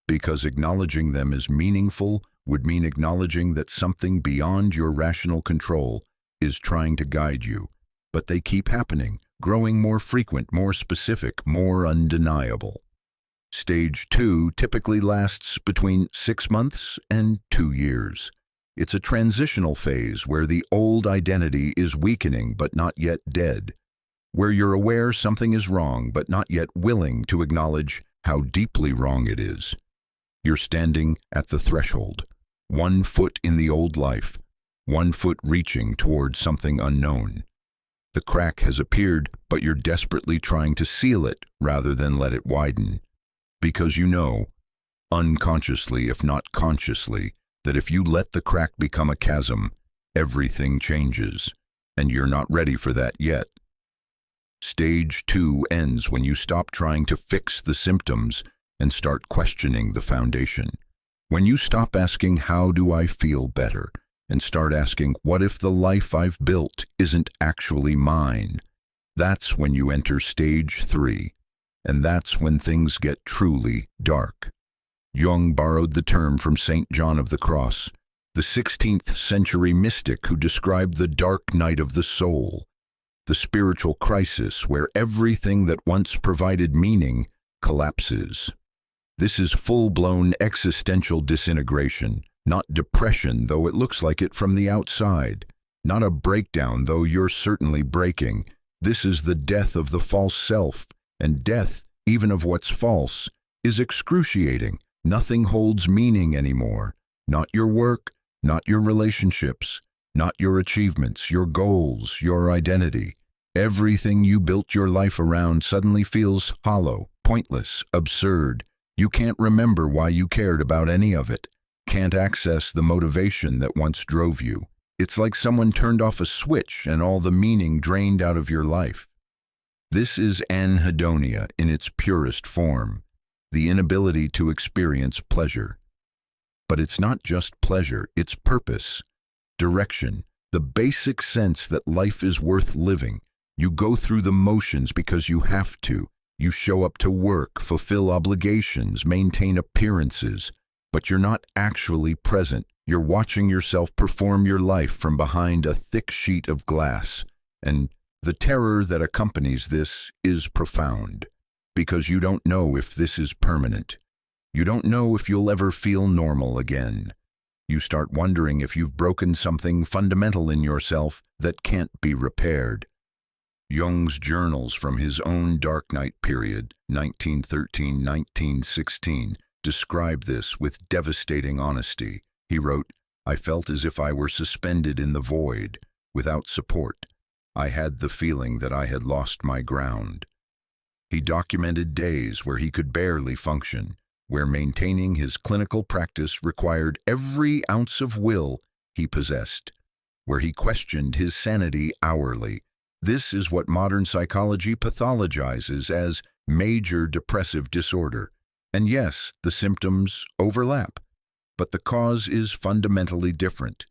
Because acknowledging them as meaningful would mean acknowledging that something beyond your rational control is trying to guide you. But they keep happening, growing more frequent, more specific, more undeniable. Stage 2 typically lasts between 6 months and 2 years. It's a transitional phase where the old identity is weakening but not yet dead, where you're aware something is wrong but not yet willing to acknowledge how deeply wrong it is. You're standing at the threshold, 1 foot in the old life, 1 foot reaching toward something unknown. The crack has appeared, but you're desperately trying to seal it rather than let it widen. Because you know, unconsciously if not consciously, that if you let the crack become a chasm, everything changes, and you're not ready for that yet. Stage 2 ends when you stop trying to fix the symptoms and start questioning the foundation. When you stop asking, how do I feel better, and start asking, what if the life I've built isn't actually mine? That's when you enter stage 3, and that's when things get truly dark. Jung borrowed the term from St. John of the Cross, the 16th century mystic who described the dark night of the soul, the spiritual crisis where everything that once provided meaning collapses. This is full-blown existential disintegration, not depression, though it looks like it from the outside. Not a breakdown, though you're certainly breaking. This is the death of the false self, and death, even of what's false, is excruciating. Nothing holds meaning anymore. Not your work, not your relationships, not your achievements, your goals, your identity. Everything you built your life around suddenly feels hollow, pointless, absurd. You can't remember why you cared about any of it. Can't access the motivation that once drove you. It's like someone turned off a switch and all the meaning drained out of your life. This is anhedonia in its purest form, the inability to experience pleasure. But it's not just pleasure, it's purpose, direction, the basic sense that life is worth living. You go through the motions because you have to. You show up to work, fulfill obligations, maintain appearances, but you're not actually present. You're watching yourself perform your life from behind a thick sheet of glass. And the terror that accompanies this is profound, because you don't know if this is permanent. You don't know if you'll ever feel normal again. You start wondering if you've broken something fundamental in yourself that can't be repaired. Jung's journals from his own dark night period, 1913–1916, describe this with devastating honesty. He wrote, "I felt as if I were suspended in the void, without support. I had the feeling that I had lost my ground." He documented days where he could barely function, where maintaining his clinical practice required every ounce of will he possessed, where he questioned his sanity hourly. This is what modern psychology pathologizes as major depressive disorder. And yes, the symptoms overlap, but the cause is fundamentally different.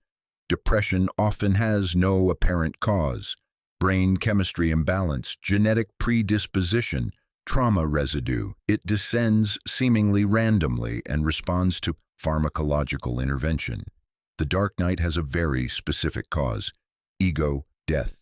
Depression often has no apparent cause. Brain chemistry imbalance, genetic predisposition, trauma residue. It descends seemingly randomly and responds to pharmacological intervention. The dark night has a very specific cause: ego death,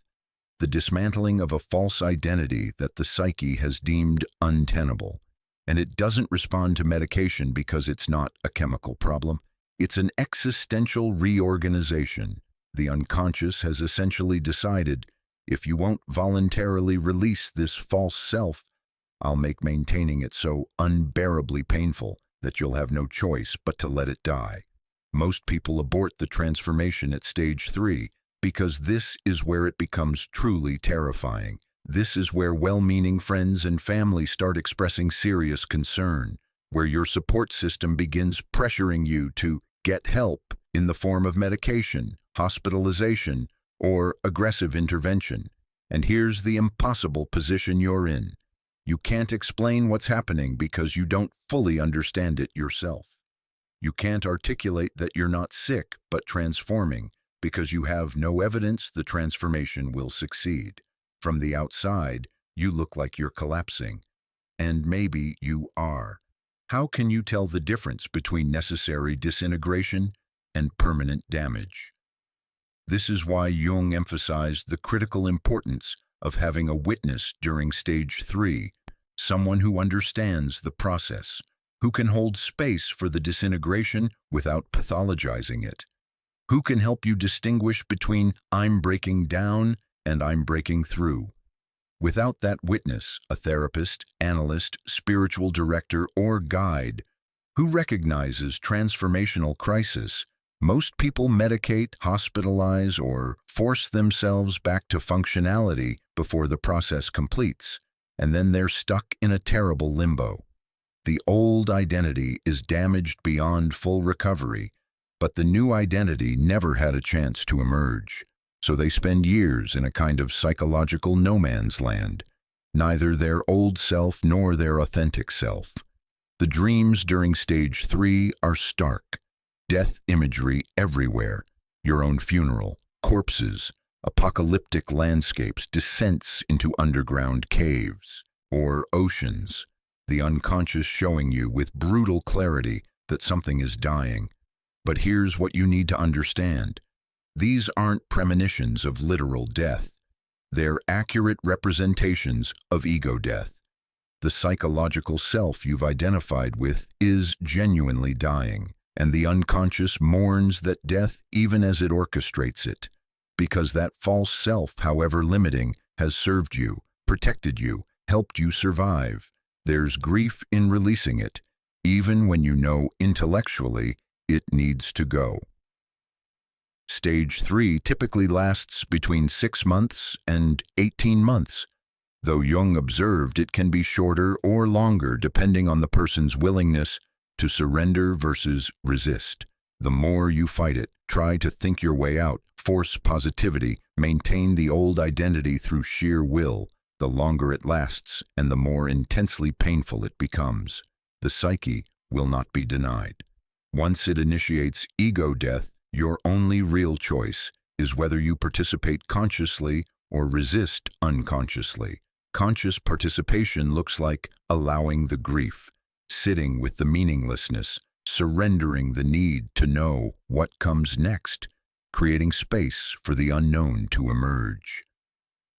the dismantling of a false identity that the psyche has deemed untenable. And it doesn't respond to medication because it's not a chemical problem. It's an existential reorganization. The unconscious has essentially decided, if you won't voluntarily release this false self, I'll make maintaining it so unbearably painful that you'll have no choice but to let it die. Most people abort the transformation at stage 3 because this is where it becomes truly terrifying. This is where well-meaning friends and family start expressing serious concern, where your support system begins pressuring you to get help in the form of medication, hospitalization, or aggressive intervention. And here's the impossible position you're in. You can't explain what's happening because you don't fully understand it yourself. You can't articulate that you're not sick but transforming because you have no evidence the transformation will succeed. From the outside, you look like you're collapsing. And maybe you are. How can you tell the difference between necessary disintegration and permanent damage? This is why Jung emphasized the critical importance of having a witness during stage 3, someone who understands the process, who can hold space for the disintegration without pathologizing it, who can help you distinguish between "I'm breaking down" and "I'm breaking through." Without that witness, a therapist, analyst, spiritual director, or guide who recognizes transformational crisis, most people medicate, hospitalize, or force themselves back to functionality before the process completes, and then they're stuck in a terrible limbo. The old identity is damaged beyond full recovery, but the new identity never had a chance to emerge. So they spend years in a kind of psychological no man's land, neither their old self nor their authentic self. The dreams during stage 3 are stark. Death imagery everywhere, your own funeral, corpses, apocalyptic landscapes, descents into underground caves, or oceans, the unconscious showing you with brutal clarity that something is dying. But here's what you need to understand. These aren't premonitions of literal death. They're accurate representations of ego death. The psychological self you've identified with is genuinely dying, and the unconscious mourns that death even as it orchestrates it, because that false self, however limiting, has served you, protected you, helped you survive. There's grief in releasing it, even when you know intellectually it needs to go. Stage 3 typically lasts between 6 months and 18 months, though Jung observed it can be shorter or longer depending on the person's willingness to surrender versus resist. The more you fight it, try to think your way out, force positivity, maintain the old identity through sheer will, the longer it lasts and the more intensely painful it becomes. The psyche will not be denied. Once it initiates ego death, your only real choice is whether you participate consciously or resist unconsciously. Conscious participation looks like allowing the grief, sitting with the meaninglessness, surrendering the need to know what comes next, creating space for the unknown to emerge.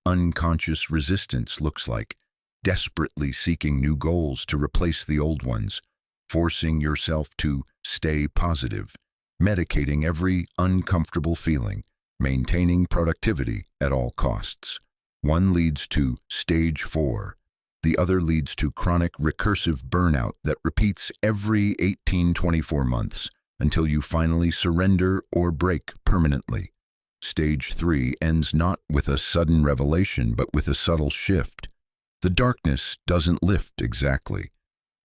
Unconscious resistance looks like desperately seeking new goals to replace the old ones, forcing yourself to stay positive, medicating every uncomfortable feeling, maintaining productivity at all costs. One leads to stage 4. The other leads to chronic recursive burnout that repeats every 18-24 months until you finally surrender or break permanently. Stage 3 ends not with a sudden revelation, but with a subtle shift. The darkness doesn't lift exactly,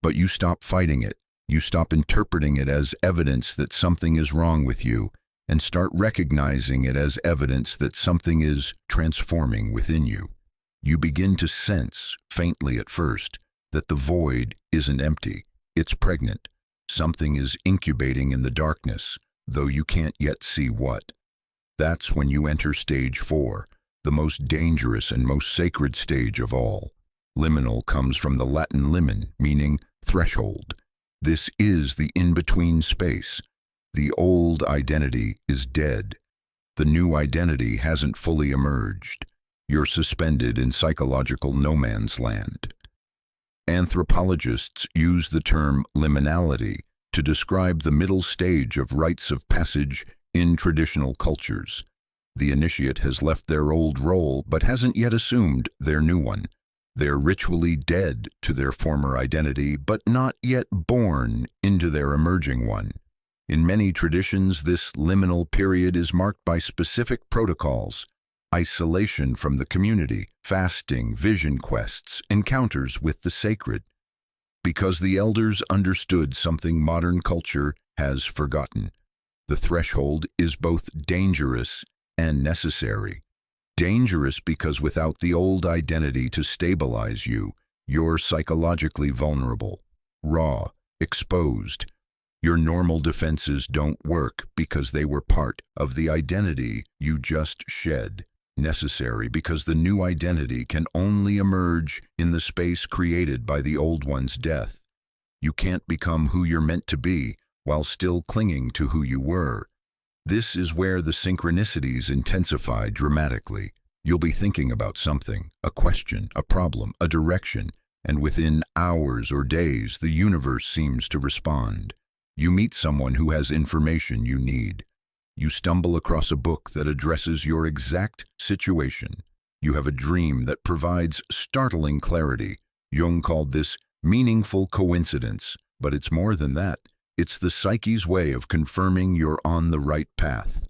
but you stop fighting it. You stop interpreting it as evidence that something is wrong with you and start recognizing it as evidence that something is transforming within you. You begin to sense, faintly at first, that the void isn't empty, it's pregnant. Something is incubating in the darkness, though you can't yet see what. That's when you enter stage 4, the most dangerous and most sacred stage of all. Liminal comes from the Latin limen, meaning threshold. This is the in-between space. The old identity is dead. The new identity hasn't fully emerged. You're suspended in psychological no man's land. Anthropologists use the term liminality to describe the middle stage of rites of passage in traditional cultures. The initiate has left their old role but hasn't yet assumed their new one. They're ritually dead to their former identity but not yet born into their emerging one. In many traditions, this liminal period is marked by specific protocols: isolation from the community, fasting, vision quests, encounters with the sacred. Because the elders understood something modern culture has forgotten. The threshold is both dangerous and necessary. Dangerous because without the old identity to stabilize you, you're psychologically vulnerable, raw, exposed. Your normal defenses don't work because they were part of the identity you just shed. Necessary because the new identity can only emerge in the space created by the old one's death. You can't become who you're meant to be while still clinging to who you were. This is where the synchronicities intensify dramatically. You'll be thinking about something, a question, a problem, a direction, and within hours or days the universe seems to respond. You meet someone who has information you need. You stumble across a book that addresses your exact situation. You have a dream that provides startling clarity. Jung called this meaningful coincidence, but it's more than that. It's the psyche's way of confirming you're on the right path.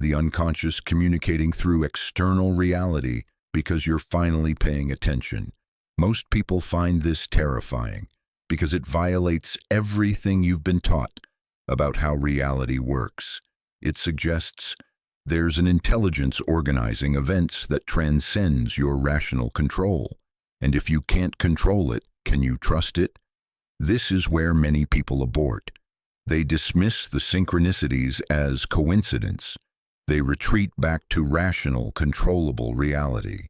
The unconscious communicating through external reality because you're finally paying attention. Most people find this terrifying because it violates everything you've been taught about how reality works. It suggests there's an intelligence organizing events that transcends your rational control. And if you can't control it, can you trust it? This is where many people abort. They dismiss the synchronicities as coincidence. They retreat back to rational, controllable reality.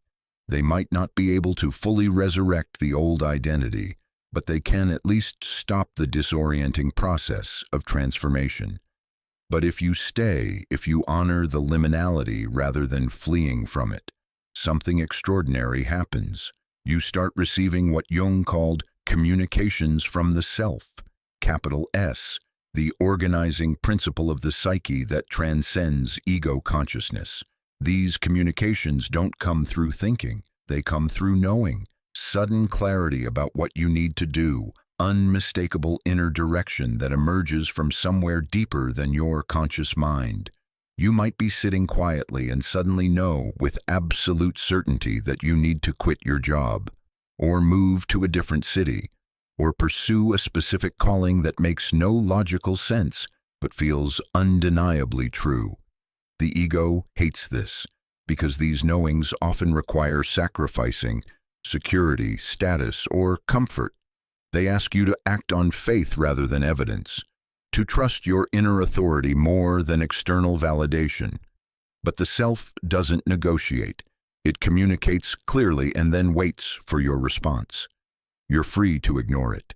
They might not be able to fully resurrect the old identity, but they can at least stop the disorienting process of transformation. But if you stay, if you honor the liminality rather than fleeing from it, something extraordinary happens. You start receiving what Jung called communications from the self, capital S, the organizing principle of the psyche that transcends ego consciousness. These communications don't come through thinking, they come through knowing. Sudden clarity about what you need to do, unmistakable inner direction that emerges from somewhere deeper than your conscious mind. You might be sitting quietly and suddenly know with absolute certainty that you need to quit your job, or move to a different city, or pursue a specific calling that makes no logical sense but feels undeniably true. The ego hates this because these knowings often require sacrificing security, status, or comfort. They ask you to act on faith rather than evidence, to trust your inner authority more than external validation. But the self doesn't negotiate. It communicates clearly and then waits for your response. You're free to ignore it.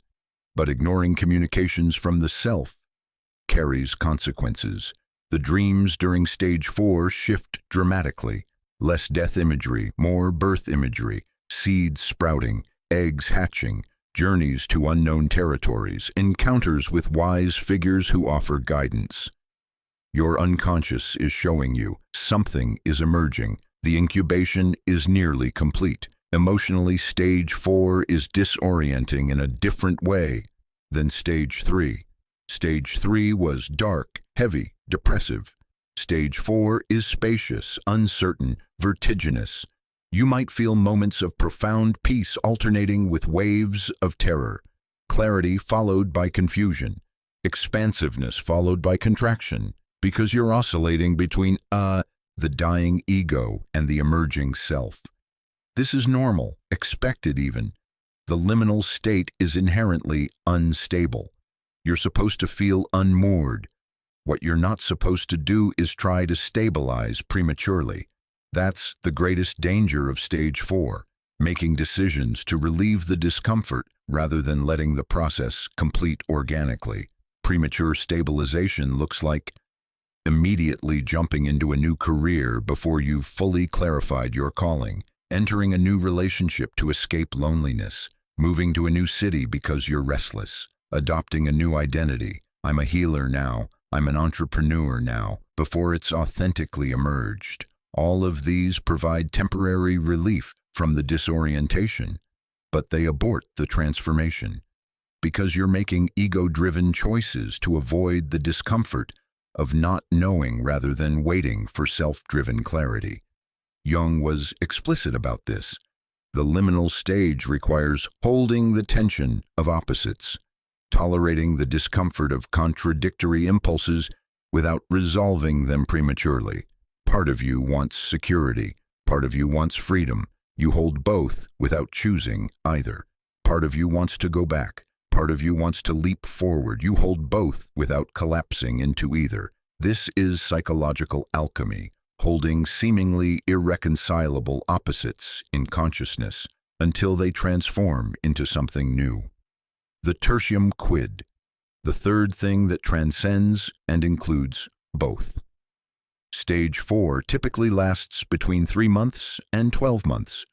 But ignoring communications from the self carries consequences. The dreams during stage 4 shift dramatically. Less death imagery, more birth imagery, seeds sprouting, eggs hatching, journeys to unknown territories, encounters with wise figures who offer guidance. Your unconscious is showing you something is emerging, The incubation is nearly complete. Emotionally, stage 4 is disorienting in a different way than stage 3. Stage 3 was dark, heavy, depressive. Stage 4 is spacious, uncertain, vertiginous. You might feel moments of profound peace alternating with waves of terror, clarity followed by confusion, expansiveness followed by contraction, because you're oscillating between the dying ego and the emerging self. This is normal, expected even. The liminal state is inherently unstable. You're supposed to feel unmoored. What you're not supposed to do is try to stabilize prematurely. That's the greatest danger of stage 4, making decisions to relieve the discomfort rather than letting the process complete organically. Premature stabilization looks like immediately jumping into a new career before you've fully clarified your calling, entering a new relationship to escape loneliness, moving to a new city because you're restless, adopting a new identity. I'm a healer now, I'm an entrepreneur now, before it's authentically emerged. All of these provide temporary relief from the disorientation, but they abort the transformation, because you're making ego-driven choices to avoid the discomfort of not knowing rather than waiting for self-driven clarity. Jung was explicit about this. The liminal stage requires holding the tension of opposites, tolerating the discomfort of contradictory impulses without resolving them prematurely. Part of you wants security, part of you wants freedom. You hold both without choosing either. Part of you wants to go back, part of you wants to leap forward. You hold both without collapsing into either. This is psychological alchemy, holding seemingly irreconcilable opposites in consciousness until they transform into something new. The tertium quid, the third thing that transcends and includes both. Stage 4 typically lasts between 3 months and 12 months,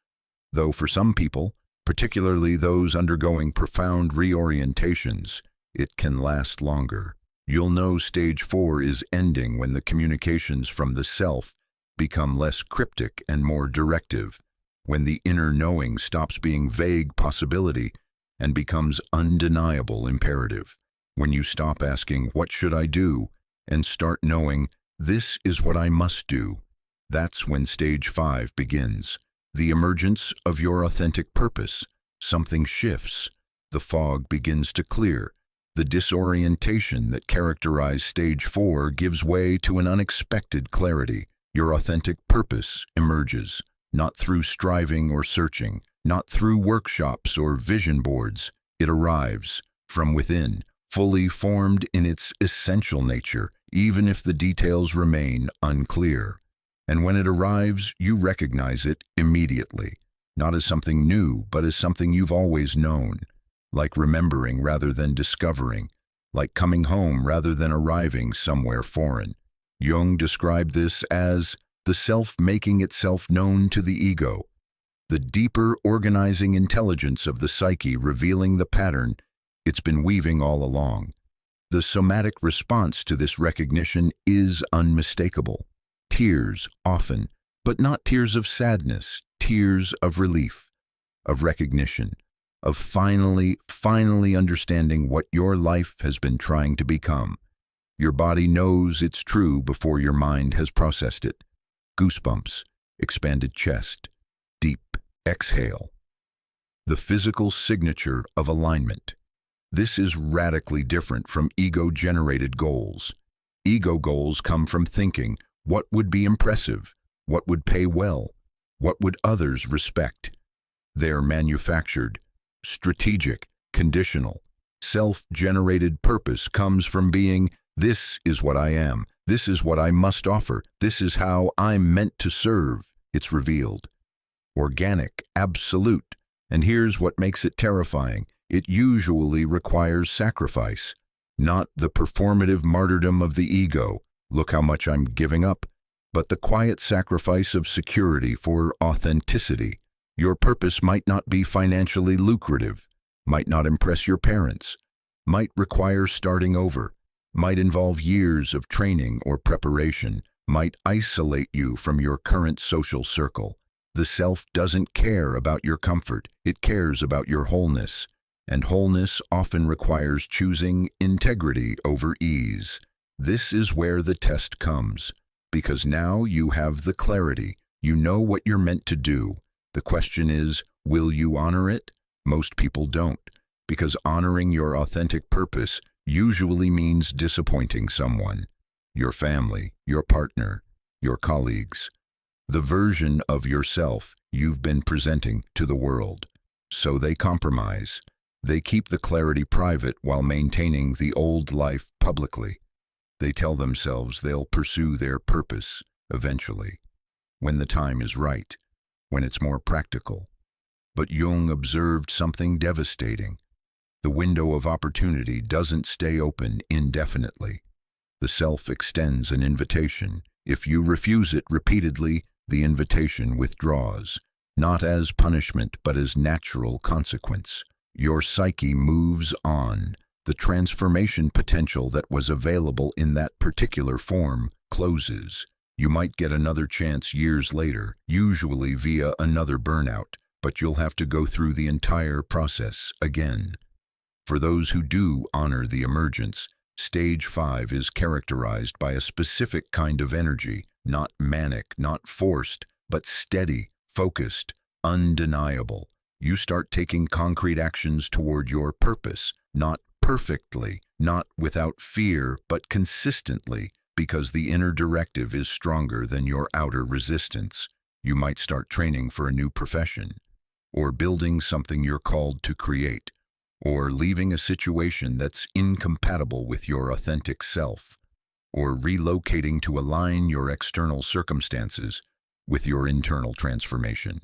though for some people, particularly those undergoing profound reorientations, it can last longer. You'll know stage 4 is ending when the communications from the self become less cryptic and more directive, when the inner knowing stops being vague possibility and becomes undeniable imperative, when you stop asking, "What should I do?" and start knowing, "This is what I must do." That's when stage 5 begins. The emergence of your authentic purpose. Something shifts. The fog begins to clear. The disorientation that characterized stage 4 gives way to an unexpected clarity. Your authentic purpose emerges, not through striving or searching, not through workshops or vision boards. It arrives from within, fully formed in its essential nature, even if the details remain unclear. And when it arrives, you recognize it immediately, not as something new, but as something you've always known, like remembering rather than discovering, like coming home rather than arriving somewhere foreign. Jung described this as the self making itself known to the ego, the deeper organizing intelligence of the psyche revealing the pattern it's been weaving all along. The somatic response to this recognition is unmistakable. Tears, often, but not tears of sadness, tears of relief, of recognition, of finally understanding what your life has been trying to become. Your body knows it's true before your mind has processed it. Goosebumps, expanded chest, deep exhale. The physical signature of alignment. This is radically different from ego-generated goals. Ego goals come from thinking, what would be impressive? What would pay well? What would others respect? They're manufactured, strategic, conditional. Self-generated purpose comes from being, this is what I am, this is what I must offer, this is how I'm meant to serve. It's revealed. Organic, absolute. And here's what makes it terrifying. It usually requires sacrifice, not the performative martyrdom of the ego, look how much I'm giving up, but the quiet sacrifice of security for authenticity. Your purpose might not be financially lucrative, might not impress your parents, might require starting over, might involve years of training or preparation, might isolate you from your current social circle. The self doesn't care about your comfort, it cares about your wholeness. And wholeness often requires choosing integrity over ease. This is where the test comes, because now you have the clarity, you know what you're meant to do. The question is, will you honor it? Most people don't, because honoring your authentic purpose usually means disappointing someone, your family, your partner, your colleagues, the version of yourself you've been presenting to the world. So they compromise. They keep the clarity private while maintaining the old life publicly. They tell themselves they'll pursue their purpose eventually, when the time is right, when it's more practical. But Jung observed something devastating. The window of opportunity doesn't stay open indefinitely. The self extends an invitation. If you refuse it repeatedly, the invitation withdraws, not as punishment but as natural consequence. Your psyche moves on. The transformation potential that was available in that particular form closes. You might get another chance years later, usually via another burnout, but you'll have to go through the entire process again. For those who do honor the emergence, Stage 5 is characterized by a specific kind of energy, not manic, not forced, but steady, focused, undeniable. You start taking concrete actions toward your purpose, not perfectly, not without fear, but consistently, because the inner directive is stronger than your outer resistance. You might start training for a new profession, or building something you're called to create, or leaving a situation that's incompatible with your authentic self, or relocating to align your external circumstances with your internal transformation.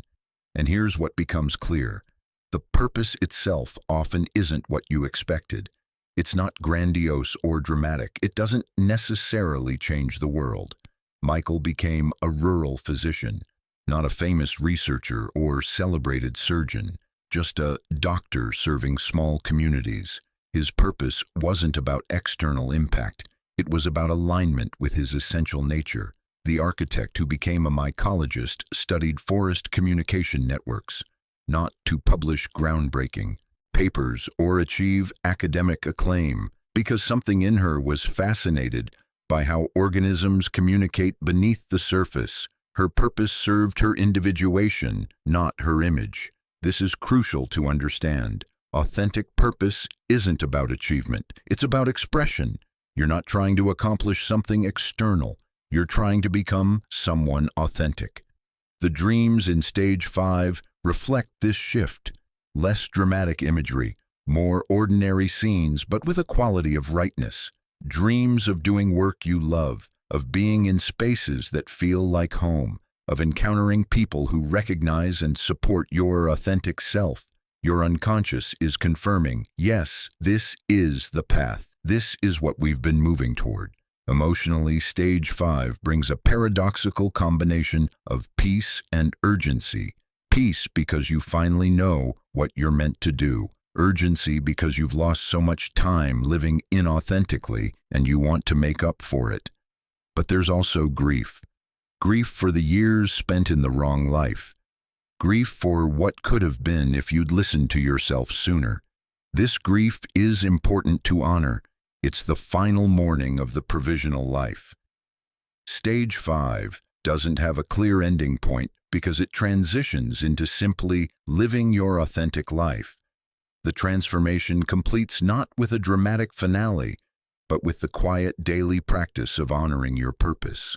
And here's what becomes clear. The purpose itself often isn't what you expected. It's not grandiose or dramatic. It doesn't necessarily change the world. Michael became a rural physician, not a famous researcher or celebrated surgeon, just a doctor serving small communities. His purpose wasn't about external impact. It was about alignment with his essential nature. The architect who became a mycologist studied forest communication networks, not to publish groundbreaking papers or achieve academic acclaim, because something in her was fascinated by how organisms communicate beneath the surface. Her purpose served her individuation, not her image. This is crucial to understand. Authentic purpose isn't about achievement. It's about expression. You're not trying to accomplish something external. You're trying to become someone authentic. The dreams in Stage 5 reflect this shift. Less dramatic imagery, more ordinary scenes, but with a quality of rightness. Dreams of doing work you love, of being in spaces that feel like home, of encountering people who recognize and support your authentic self. Your unconscious is confirming, yes, this is the path. This is what we've been moving toward. Emotionally, Stage 5 brings a paradoxical combination of peace and urgency. Peace because you finally know what you're meant to do. Urgency because you've lost so much time living inauthentically and you want to make up for it. But there's also grief. Grief for the years spent in the wrong life. Grief for what could have been if you'd listened to yourself sooner. This grief is important to honor. It's the final morning of the provisional life. Stage 5 doesn't have a clear ending point because it transitions into simply living your authentic life. The transformation completes not with a dramatic finale, but with the quiet daily practice of honoring your purpose.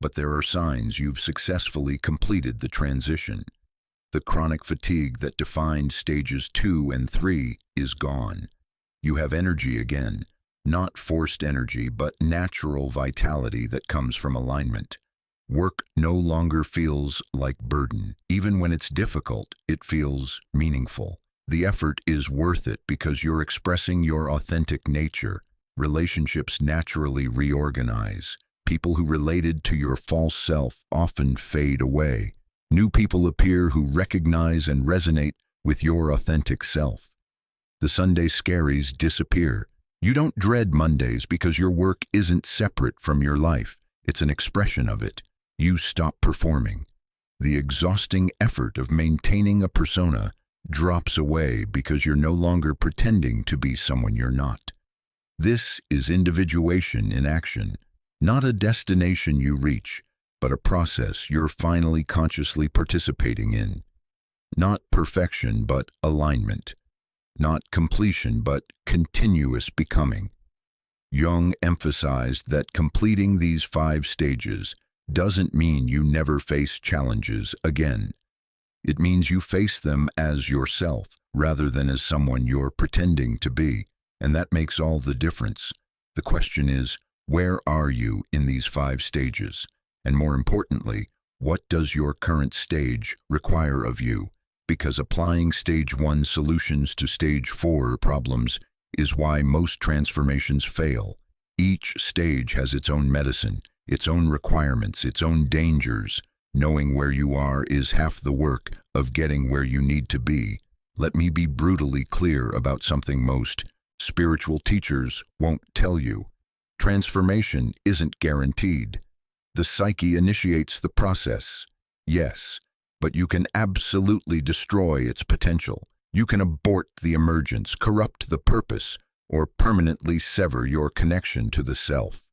But there are signs you've successfully completed the transition. The chronic fatigue that defined Stages 2 and 3 is gone. You have energy again. Not forced energy, but natural vitality that comes from alignment. Work no longer feels like burden. Even when it's difficult, it feels meaningful. The effort is worth it because you're expressing your authentic nature. Relationships naturally reorganize. People who related to your false self often fade away. New people appear who recognize and resonate with your authentic self. The Sunday scaries disappear. You don't dread Mondays because your work isn't separate from your life. It's an expression of it. You stop performing. The exhausting effort of maintaining a persona drops away because you're no longer pretending to be someone you're not. This is individuation in action, not a destination you reach, but a process you're finally consciously participating in. Not perfection, but alignment. Not completion, but continuous becoming. Jung emphasized that completing these 5 stages doesn't mean you never face challenges again. It means you face them as yourself, rather than as someone you're pretending to be, and that makes all the difference. The question is, where are you in these 5 stages? And more importantly, what does your current stage require of you? Because applying stage 1 solutions to stage 4 problems is why most transformations fail. Each stage has its own medicine, its own requirements, its own dangers. Knowing where you are is half the work of getting where you need to be. Let me be brutally clear about something most spiritual teachers won't tell you. Transformation isn't guaranteed. The psyche initiates the process, yes, but you can absolutely destroy its potential. You can abort the emergence, corrupt the purpose, or permanently sever your connection to the self.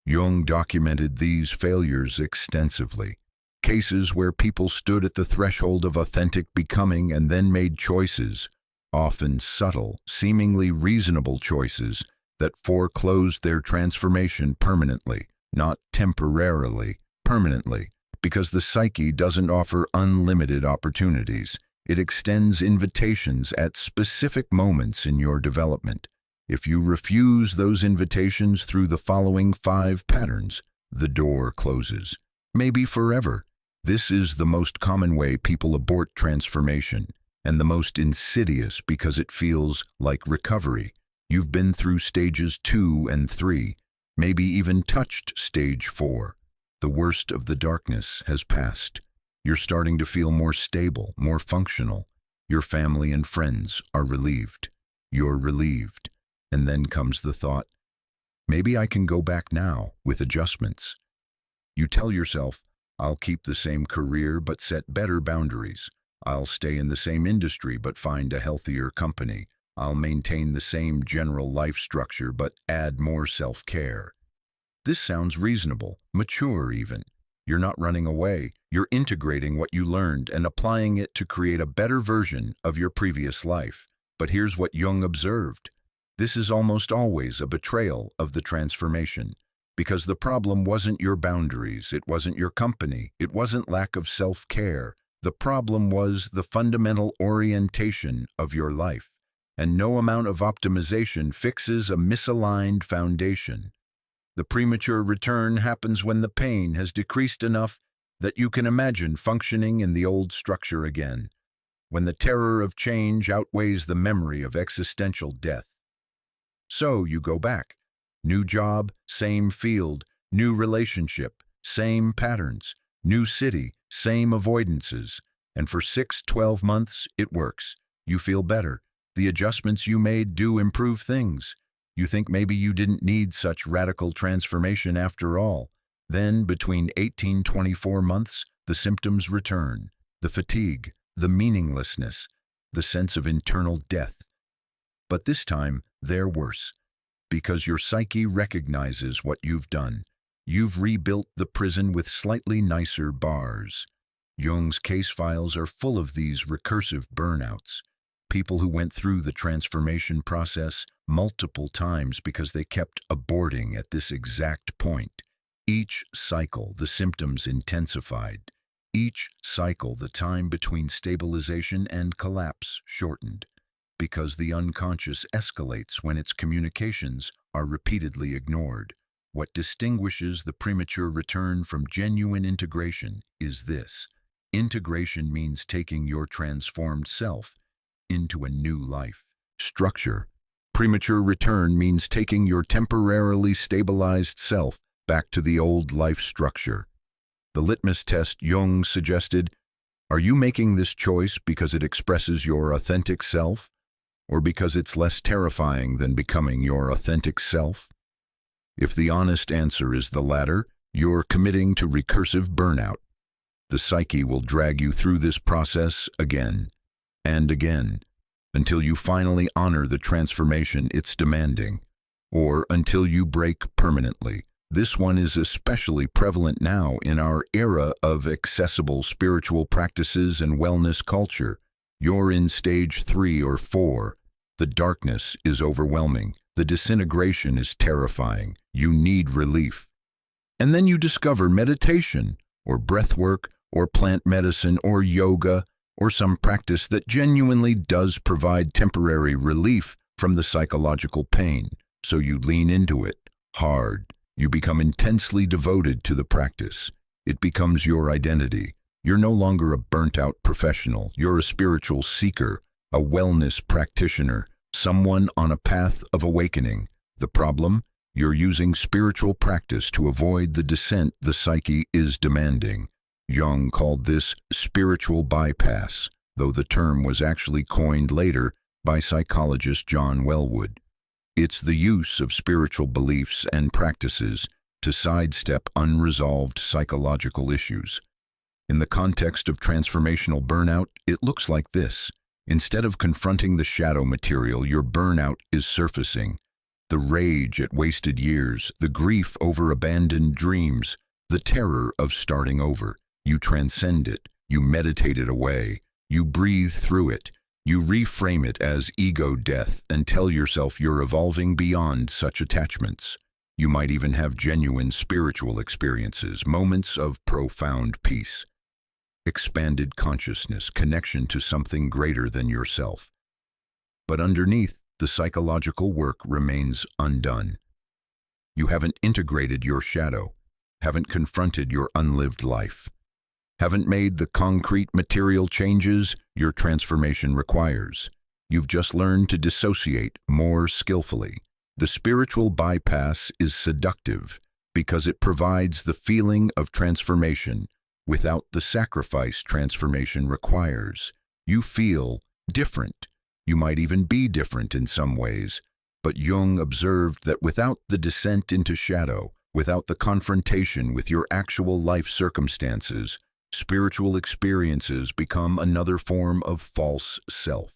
Jung documented these failures extensively. Cases where people stood at the threshold of authentic becoming and then made choices, often subtle, seemingly reasonable choices, that foreclosed their transformation permanently, not temporarily, permanently, because the psyche doesn't offer unlimited opportunities. It extends invitations at specific moments in your development. If you refuse those invitations through the following 5 patterns, the door closes, maybe forever. This is the most common way people abort transformation, and the most insidious because it feels like recovery. You've been through stages 2 and 3, maybe even touched stage 4. The worst of the darkness has passed. You're starting to feel more stable, more functional. Your family and friends are relieved. You're relieved. And then comes the thought, maybe I can go back now with adjustments. You tell yourself, I'll keep the same career but set better boundaries. I'll stay in the same industry but find a healthier company. I'll maintain the same general life structure but add more self-care. This sounds reasonable, mature even. You're not running away. You're integrating what you learned and applying it to create a better version of your previous life. But here's what Jung observed. This is almost always a betrayal of the transformation, because the problem wasn't your boundaries, it wasn't your company, it wasn't lack of self-care. The problem was the fundamental orientation of your life, and no amount of optimization fixes a misaligned foundation. The premature return happens when the pain has decreased enough that you can imagine functioning in the old structure again, when the terror of change outweighs the memory of existential death. So you go back. New job, same field, new relationship, same patterns, new city, same avoidances. And for 6-12 months, it works. You feel better. The adjustments you made do improve things. You think maybe you didn't need such radical transformation after all. Then, between 18-24 months, the symptoms return. The fatigue, the meaninglessness, the sense of internal death. But this time, they're worse, because your psyche recognizes what you've done. You've rebuilt the prison with slightly nicer bars. Jung's case files are full of these recursive burnouts, people who went through the transformation process multiple times because they kept aborting at this exact point. Each cycle, the symptoms intensified. Each cycle, the time between stabilization and collapse shortened, because the unconscious escalates when its communications are repeatedly ignored. What distinguishes the premature return from genuine integration is this. Integration means taking your transformed self into a new life structure. Premature return means taking your temporarily stabilized self back to the old life structure. The litmus test Jung suggested, are you making this choice because it expresses your authentic self, or because it's less terrifying than becoming your authentic self? If the honest answer is the latter, You're committing to recursive burnout. The psyche will drag you through this process again and again until you finally honor the transformation it's demanding, or until you break permanently. This one is especially prevalent now in our era of accessible spiritual practices and wellness culture. You're in stage 3 or 4. The darkness is overwhelming. The disintegration is terrifying. You need relief. And then you discover meditation, or breath work, or plant medicine, or yoga, or some practice that genuinely does provide temporary relief from the psychological pain. So you lean into it hard. You become intensely devoted to the practice. It becomes your identity. You're no longer a burnt-out professional. You're a spiritual seeker, a wellness practitioner, someone on a path of awakening. The problem? You're using spiritual practice to avoid the descent the psyche is demanding. Jung called this spiritual bypass, though the term was actually coined later by psychologist John Wellwood. It's the use of spiritual beliefs and practices to sidestep unresolved psychological issues. In the context of transformational burnout, it looks like this. Instead of confronting the shadow material, your burnout is surfacing. The rage at wasted years, the grief over abandoned dreams, the terror of starting over. You transcend it, you meditate it away, you breathe through it, you reframe it as ego death and tell yourself you're evolving beyond such attachments. You might even have genuine spiritual experiences, moments of profound peace, expanded consciousness, connection to something greater than yourself. But underneath, the psychological work remains undone. You haven't integrated your shadow, haven't confronted your unlived life, haven't made the concrete material changes your transformation requires. You've just learned to dissociate more skillfully. The spiritual bypass is seductive because it provides the feeling of transformation without the sacrifice transformation requires. You feel different. You might even be different in some ways, but Jung observed that without the descent into shadow, without the confrontation with your actual life circumstances, spiritual experiences become another form of false self,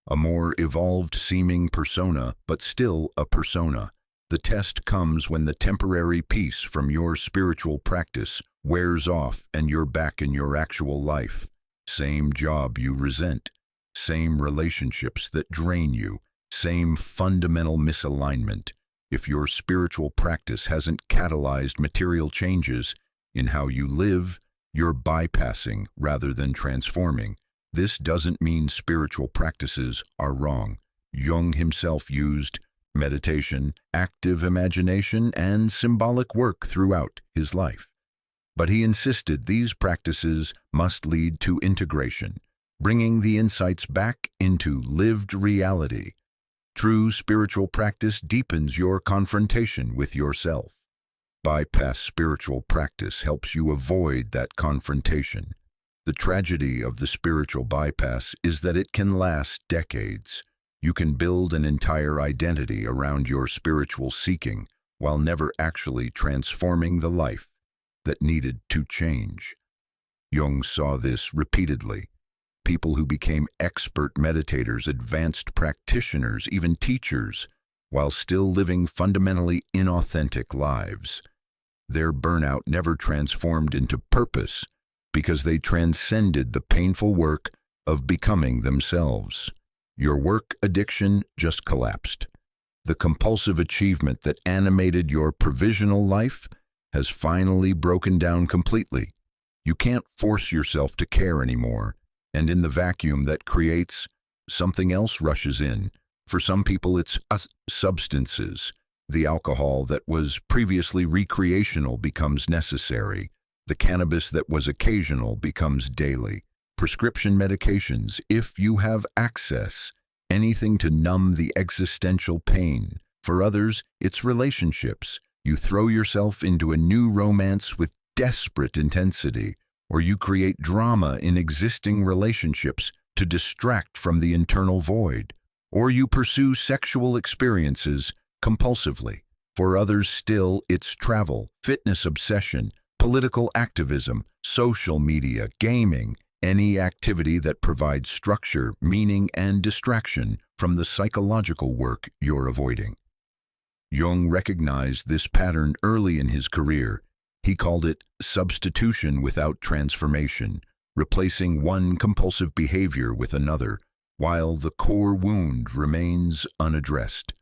a more evolved-seeming persona, but still a persona. The test comes when the temporary peace from your spiritual practice wears off and you're back in your actual life. Same job you resent, same relationships that drain you, same fundamental misalignment. If your spiritual practice hasn't catalyzed material changes in how you live, you're bypassing rather than transforming. This doesn't mean spiritual practices are wrong. Jung himself used meditation, active imagination, and symbolic work throughout his life. But he insisted these practices must lead to integration, bringing the insights back into lived reality. True spiritual practice deepens your confrontation with yourself. Bypass spiritual practice helps you avoid that confrontation. The tragedy of the spiritual bypass is that it can last decades. You can build an entire identity around your spiritual seeking while never actually transforming the life that needed to change. Jung saw this repeatedly. People who became expert meditators, advanced practitioners, even teachers, while still living fundamentally inauthentic lives. Their burnout never transformed into purpose because they transcended the painful work of becoming themselves. Your work addiction just collapsed. The compulsive achievement that animated your provisional life has finally broken down completely. You can't force yourself to care anymore, and in the vacuum that creates, something else rushes in. For some people, it's substances. The alcohol that was previously recreational becomes necessary. The cannabis that was occasional becomes daily. Prescription medications, if you have access. Anything to numb the existential pain. For others, it's relationships. You throw yourself into a new romance with desperate intensity, or you create drama in existing relationships to distract from the internal void, or you pursue sexual experiences compulsively. For others still, it's travel, fitness obsession, political activism, social media, gaming, any activity that provides structure, meaning, and distraction from the psychological work you're avoiding. Jung recognized this pattern early in his career. He called it substitution without transformation, replacing one compulsive behavior with another, while the core wound remains unaddressed.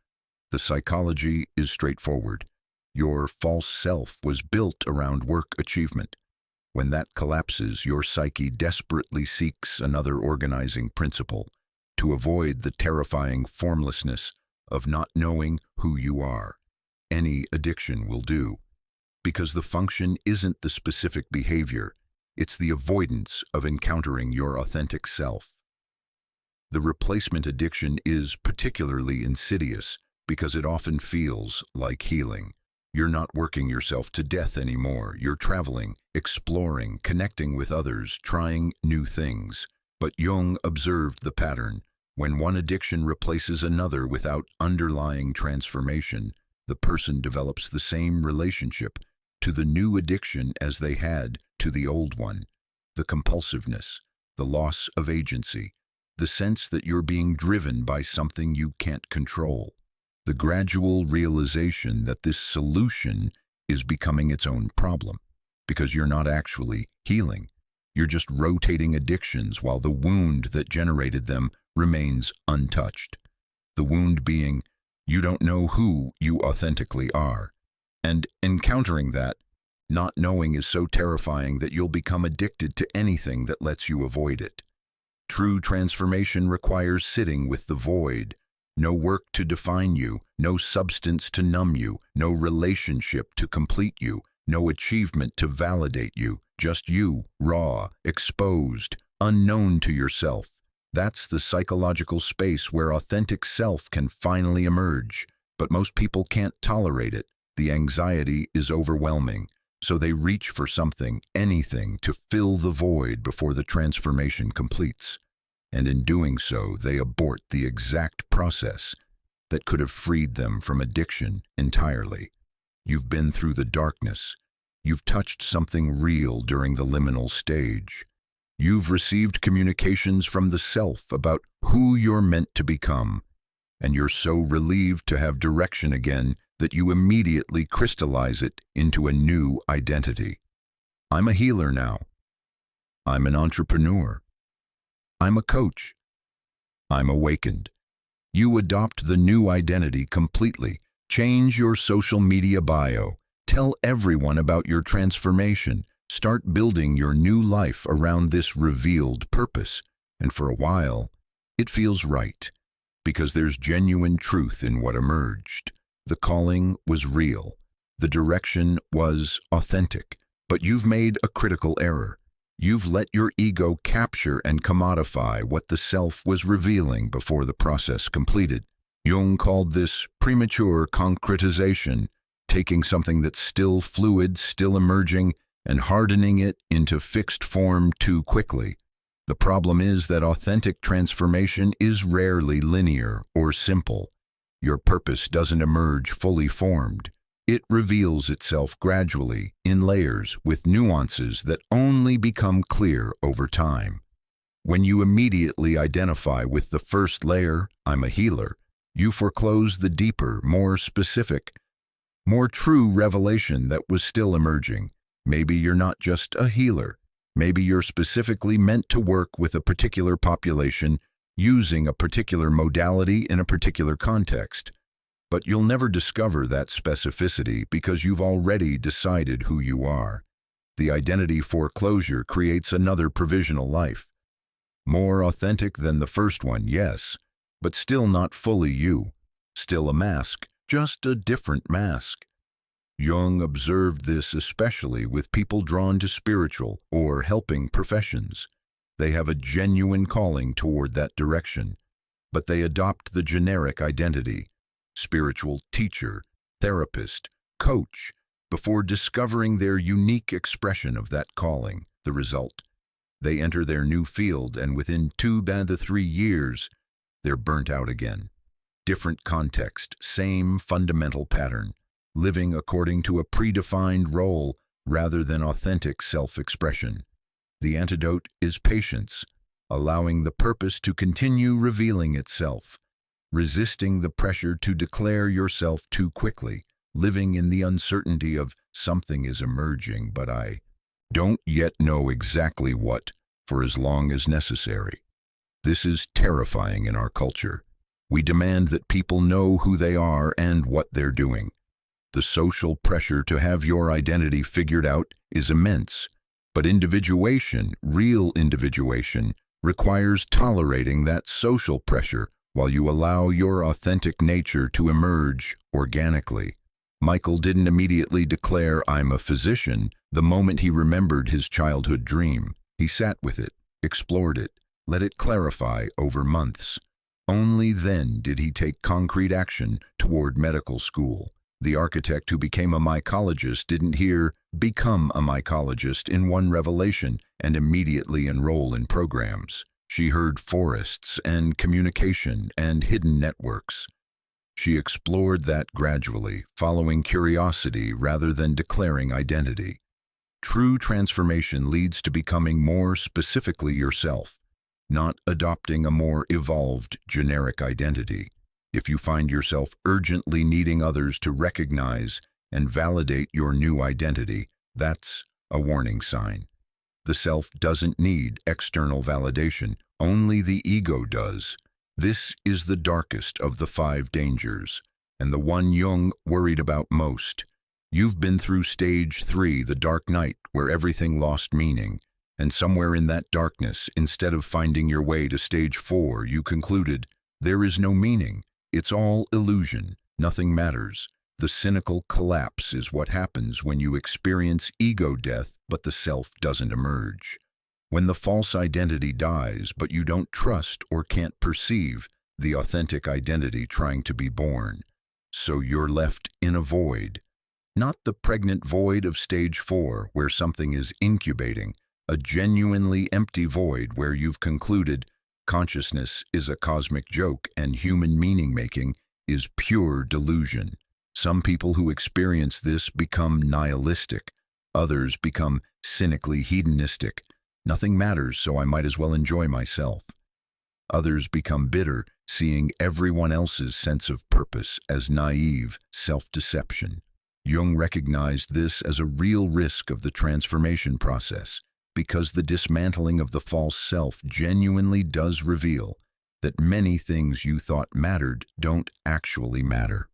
The psychology is straightforward. Your false self was built around work achievement. When that collapses, your psyche desperately seeks another organizing principle to avoid the terrifying formlessness of not knowing who you are. Any addiction will do, because the function isn't the specific behavior, it's the avoidance of encountering your authentic self. The replacement addiction is particularly insidious because it often feels like healing. You're not working yourself to death anymore. You're traveling, exploring, connecting with others, trying new things. But Jung observed the pattern. When one addiction replaces another without underlying transformation, the person develops the same relationship to the new addiction as they had to the old one. The compulsiveness, the loss of agency, the sense that you're being driven by something you can't control. The gradual realization that this solution is becoming its own problem, because you're not actually healing. You're just rotating addictions while the wound that generated them remains untouched. The wound being, you don't know who you authentically are. And encountering that, not knowing is so terrifying that you'll become addicted to anything that lets you avoid it. True transformation requires sitting with the void. No work to define you, no substance to numb you, no relationship to complete you, no achievement to validate you, just you, raw, exposed, unknown to yourself. That's the psychological space where authentic self can finally emerge. But most people can't tolerate it. The anxiety is overwhelming, so they reach for something, anything, to fill the void before the transformation completes. And in doing so, they abort the exact process that could have freed them from addiction entirely. You've been through the darkness. You've touched something real during the liminal stage. You've received communications from the self about who you're meant to become, and you're so relieved to have direction again that you immediately crystallize it into a new identity. I'm a healer now. I'm an entrepreneur. I'm a coach. I'm awakened. You adopt the new identity completely. Change your social media bio. Tell everyone about your transformation. Start building your new life around this revealed purpose. And for a while, it feels right, because there's genuine truth in what emerged. The calling was real. The direction was authentic. But you've made a critical error. You've let your ego capture and commodify what the self was revealing before the process completed. Jung called this premature concretization, taking something that's still fluid, still emerging, and hardening it into fixed form too quickly. The problem is that authentic transformation is rarely linear or simple. Your purpose doesn't emerge fully formed. It reveals itself gradually, in layers, with nuances that only become clear over time. When you immediately identify with the first layer, I'm a healer, you foreclose the deeper, more specific, more true revelation that was still emerging. Maybe you're not just a healer. Maybe you're specifically meant to work with a particular population, using a particular modality in a particular context. But you'll never discover that specificity because you've already decided who you are. The identity foreclosure creates another provisional life. More authentic than the first one, yes, but still not fully you. Still a mask, just a different mask. Jung observed this especially with people drawn to spiritual or helping professions. They have a genuine calling toward that direction, but they adopt the generic identity, spiritual teacher, therapist, coach, before discovering their unique expression of that calling. The result, they enter their new field, and within 2 to 3 years, they're burnt out again. Different context, same fundamental pattern. living according to a predefined role rather than authentic self-expression. The antidote is patience, allowing the purpose to continue revealing itself, resisting the pressure to declare yourself too quickly, living in the uncertainty of something is emerging, but I don't yet know exactly what, for as long as necessary. This is terrifying in our culture. We demand that people know who they are and what they're doing. The social pressure to have your identity figured out is immense, but individuation, real individuation, requires tolerating that social pressure while you allow your authentic nature to emerge organically. Michael didn't immediately declare, "I'm a physician," the moment he remembered his childhood dream. He sat with it, explored it, let it clarify over months. Only then did he take concrete action toward medical school. The architect who became a mycologist didn't hear "become a mycologist" in one revelation and immediately enroll in programs. She heard forests and communication and hidden networks. She explored that gradually, following curiosity rather than declaring identity. True transformation leads to becoming more specifically yourself, not adopting a more evolved generic identity. If you find yourself urgently needing others to recognize and validate your new identity, that's a warning sign. The self doesn't need external validation, only the ego does. This is the darkest of the 5 dangers, and the one Jung worried about most. You've been through stage 3, the dark night, where everything lost meaning, and somewhere in that darkness, instead of finding your way to stage 4, you concluded, there is no meaning. It's all illusion. Nothing matters. The cynical collapse is what happens when you experience ego death, but the self doesn't emerge. When the false identity dies, but you don't trust or can't perceive the authentic identity trying to be born. So you're left in a void. Not the pregnant void of stage 4, where something is incubating, a genuinely empty void where you've concluded consciousness is a cosmic joke and human meaning-making is pure delusion. Some people who experience this become nihilistic. Others become cynically hedonistic. Nothing matters, so I might as well enjoy myself. Others become bitter, seeing everyone else's sense of purpose as naive self-deception. Jung recognized this as a real risk of the transformation process, because the dismantling of the false self genuinely does reveal that many things you thought mattered don't actually matter.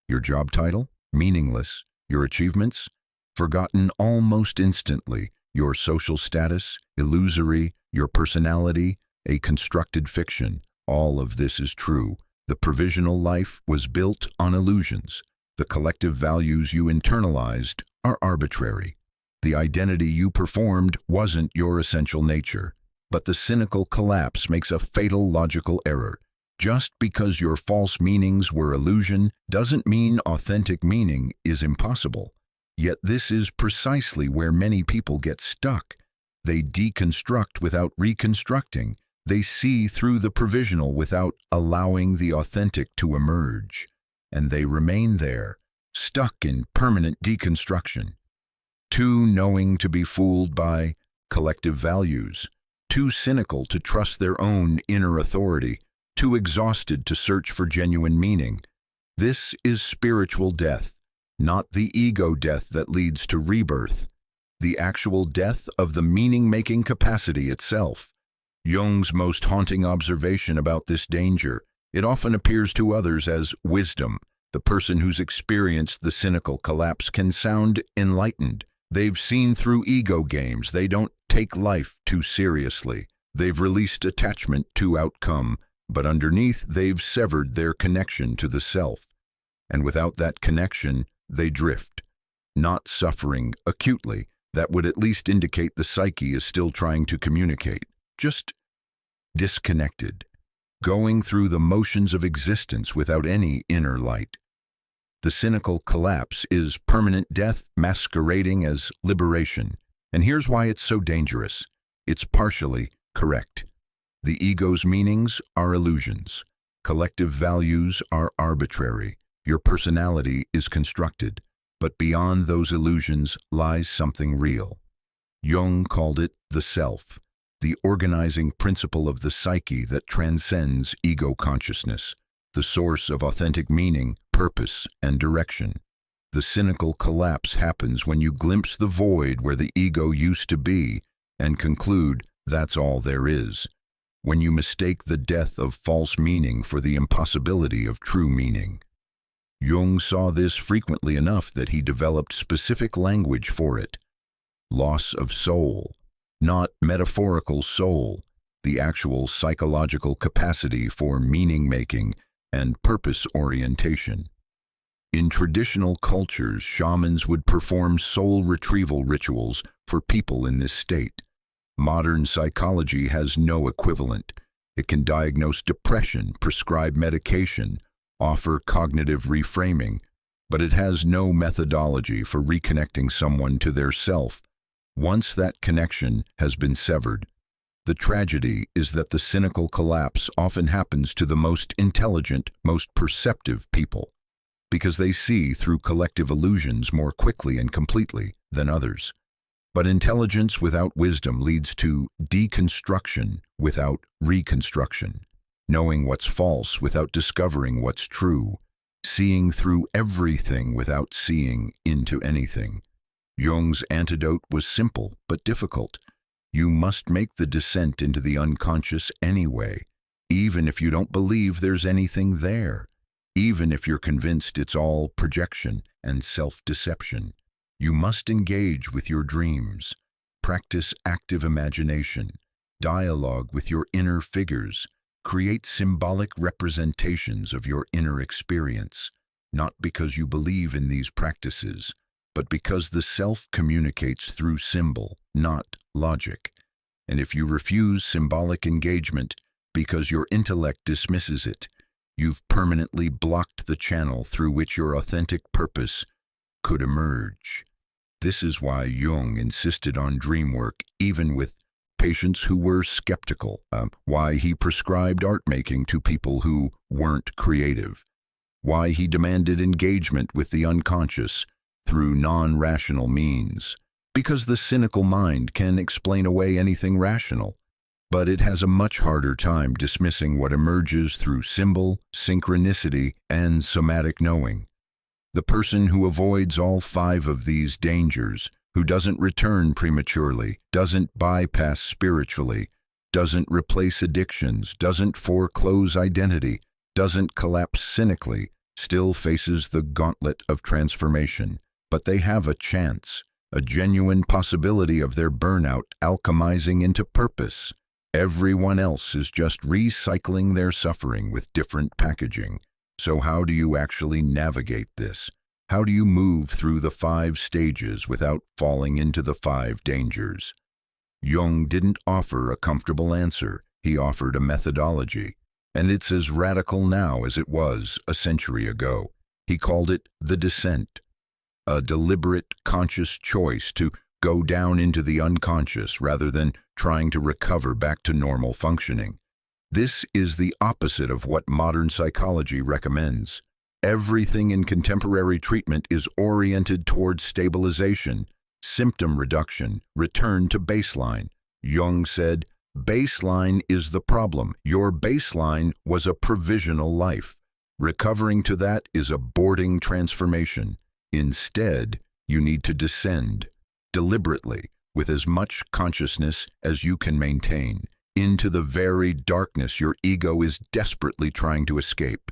Your job title? Meaningless. Your achievements? Forgotten almost instantly. Your social status? Illusory. Your personality? A constructed fiction. All of this is true. The provisional life was built on illusions. The collective values you internalized are arbitrary. The identity you performed wasn't your essential nature. But the cynical collapse makes a fatal logical error. Just because your false meanings were illusion doesn't mean authentic meaning is impossible. Yet this is precisely where many people get stuck. They deconstruct without reconstructing. They see through the provisional without allowing the authentic to emerge. And they remain there, stuck in permanent deconstruction. Too knowing to be fooled by collective values, too cynical to trust their own inner authority, too exhausted to search for genuine meaning. This is spiritual death, not the ego death that leads to rebirth, the actual death of the meaning-making capacity itself. Jung's most haunting observation about this danger, it often appears to others as wisdom. The person who's experienced the cynical collapse can sound enlightened. They've seen through ego games. They don't take life too seriously. They've released attachment to outcome, but underneath they've severed their connection to the self. And without that connection, they drift. Not suffering acutely. That would at least indicate the psyche is still trying to communicate. Just disconnected. Going through the motions of existence without any inner light. The cynical collapse is permanent death masquerading as liberation. And here's why it's so dangerous. It's partially correct. The ego's meanings are illusions. Collective values are arbitrary. Your personality is constructed, but beyond those illusions lies something real. Jung called it the self, the organizing principle of the psyche that transcends ego consciousness, the source of authentic meaning, purpose, and direction. The cynical collapse happens when you glimpse the void where the ego used to be and conclude that's all there is. When you mistake the death of false meaning for the impossibility of true meaning. Jung saw this frequently enough that he developed specific language for it. Loss of soul, not metaphorical soul, the actual psychological capacity for meaning-making and purpose orientation. In traditional cultures, shamans would perform soul retrieval rituals for people in this state. Modern psychology has no equivalent. It can diagnose depression, prescribe medication, offer cognitive reframing, but it has no methodology for reconnecting someone to their self once that connection has been severed. The tragedy is that the cynical collapse often happens to the most intelligent, most perceptive people, because they see through collective illusions more quickly and completely than others. But intelligence without wisdom leads to deconstruction without reconstruction, knowing what's false without discovering what's true, seeing through everything without seeing into anything. Jung's antidote was simple but difficult. You must make the descent into the unconscious anyway, even if you don't believe there's anything there, even if you're convinced it's all projection and self-deception. You must engage with your dreams, practice active imagination, dialogue with your inner figures, create symbolic representations of your inner experience, not because you believe in these practices, but because the self communicates through symbol, not logic. And if you refuse symbolic engagement because your intellect dismisses it, you've permanently blocked the channel through which your authentic purpose could emerge. This is why Jung insisted on dream work even with patients who were skeptical, why he prescribed art making to people who weren't creative, why he demanded engagement with the unconscious through non-rational means. Because the cynical mind can explain away anything rational, but it has a much harder time dismissing what emerges through symbol, synchronicity, and somatic knowing. The person who avoids all 5 of these dangers, who doesn't return prematurely, doesn't bypass spiritually, doesn't replace addictions, doesn't foreclose identity, doesn't collapse cynically, still faces the gauntlet of transformation. But they have a chance, a genuine possibility of their burnout alchemizing into purpose. Everyone else is just recycling their suffering with different packaging. So how do you actually navigate this? How do you move through the 5 stages without falling into the 5 dangers? Jung didn't offer a comfortable answer. He offered a methodology. And it's as radical now as it was a century ago. He called it the descent, a deliberate, conscious choice to go down into the unconscious rather than trying to recover back to normal functioning. This is the opposite of what modern psychology recommends. Everything in contemporary treatment is oriented towards stabilization, symptom reduction, return to baseline. Jung said, baseline is the problem. Your baseline was a provisional life. Recovering to that is a boarding transformation. Instead, you need to descend, deliberately, with as much consciousness as you can maintain, into the very darkness your ego is desperately trying to escape.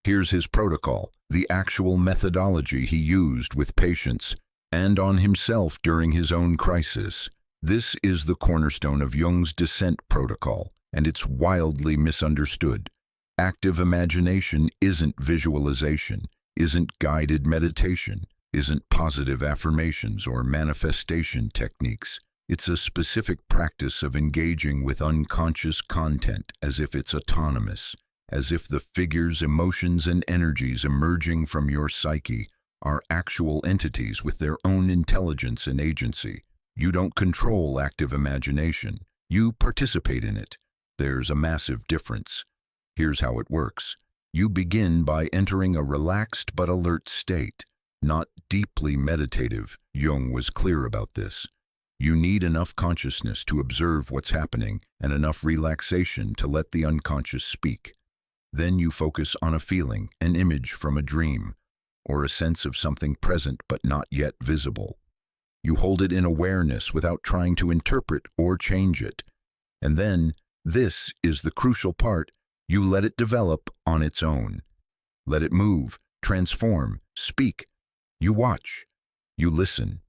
Here's his protocol, the actual methodology he used with patients and on himself during his own crisis. This is the cornerstone of Jung's descent protocol, and it's wildly misunderstood. Active imagination isn't visualization, isn't guided meditation, isn't positive affirmations or manifestation techniques. It's a specific practice of engaging with unconscious content as if it's autonomous, as if the figures, emotions, and energies emerging from your psyche are actual entities with their own intelligence and agency. You don't control active imagination. You participate in it. There's a massive difference. Here's how it works. You begin by entering a relaxed but alert state, not deeply meditative. Jung was clear about this. You need enough consciousness to observe what's happening and enough relaxation to let the unconscious speak. Then you focus on a feeling, an image from a dream, or a sense of something present but not yet visible. You hold it in awareness without trying to interpret or change it. And then, this is the crucial part, you let it develop on its own. Let it move, transform, speak. You watch. You listen.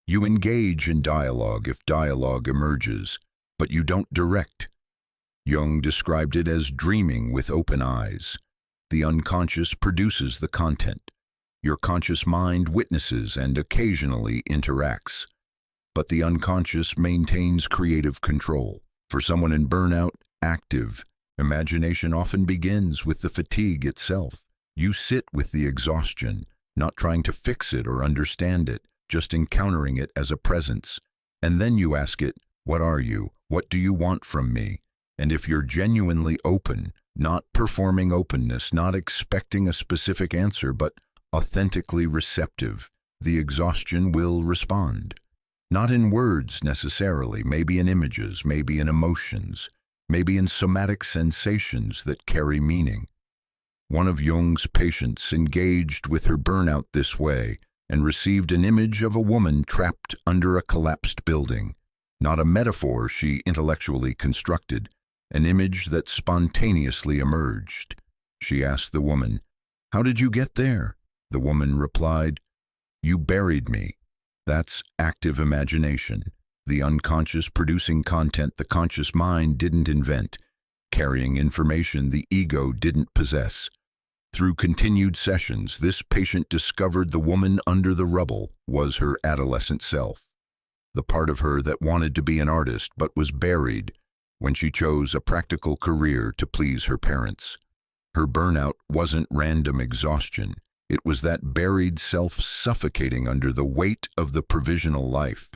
You engage in dialogue if dialogue emerges, but you don't direct. Jung described it as dreaming with open eyes. The unconscious produces the content. Your conscious mind witnesses and occasionally interacts. But the unconscious maintains creative control. For someone in burnout, active imagination often begins with the fatigue itself. You sit with the exhaustion, not trying to fix it or understand it, just encountering it as a presence. And then you ask it, what are you? What do you want from me? And if you're genuinely open, not performing openness, not expecting a specific answer, but authentically receptive, the exhaustion will respond. Not in words necessarily, maybe in images, maybe in emotions, maybe in somatic sensations that carry meaning. One of Jung's patients engaged with her burnout this way and received an image of a woman trapped under a collapsed building. Not a metaphor she intellectually constructed, an image that spontaneously emerged. She asked the woman, "How did you get there?" The woman replied, "You buried me." That's active imagination, the unconscious producing content the conscious mind didn't invent, carrying information the ego didn't possess. Through continued sessions, this patient discovered the woman under the rubble was her adolescent self, the part of her that wanted to be an artist but was buried when she chose a practical career to please her parents. Her burnout wasn't random exhaustion. It was that buried self suffocating under the weight of the provisional life.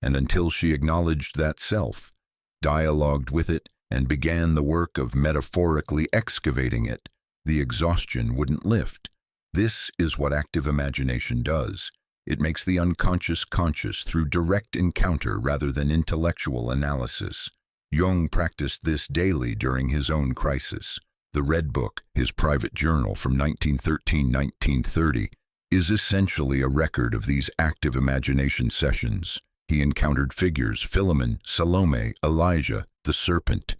And until she acknowledged that self, dialogued with it, and began the work of metaphorically excavating it, the exhaustion wouldn't lift. This is what active imagination does. It makes the unconscious conscious through direct encounter rather than intellectual analysis. Jung practiced this daily during his own crisis. The Red Book, his private journal from 1913-1930, is essentially a record of these active imagination sessions. He encountered figures, Philemon, Salome, Elijah, the serpent,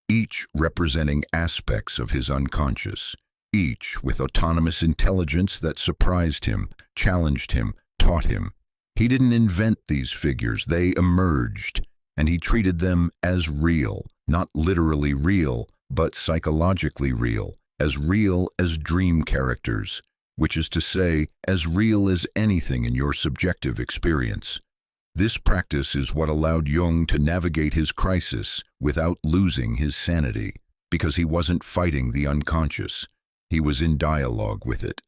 each representing aspects of his unconscious, each with autonomous intelligence that surprised him, challenged him, taught him. He didn't invent these figures, they emerged, and he treated them as real, not literally real, but psychologically real as dream characters, which is to say, as real as anything in your subjective experience. This practice is what allowed Jung to navigate his crisis without losing his sanity, because he wasn't fighting the unconscious, he was in dialogue with it.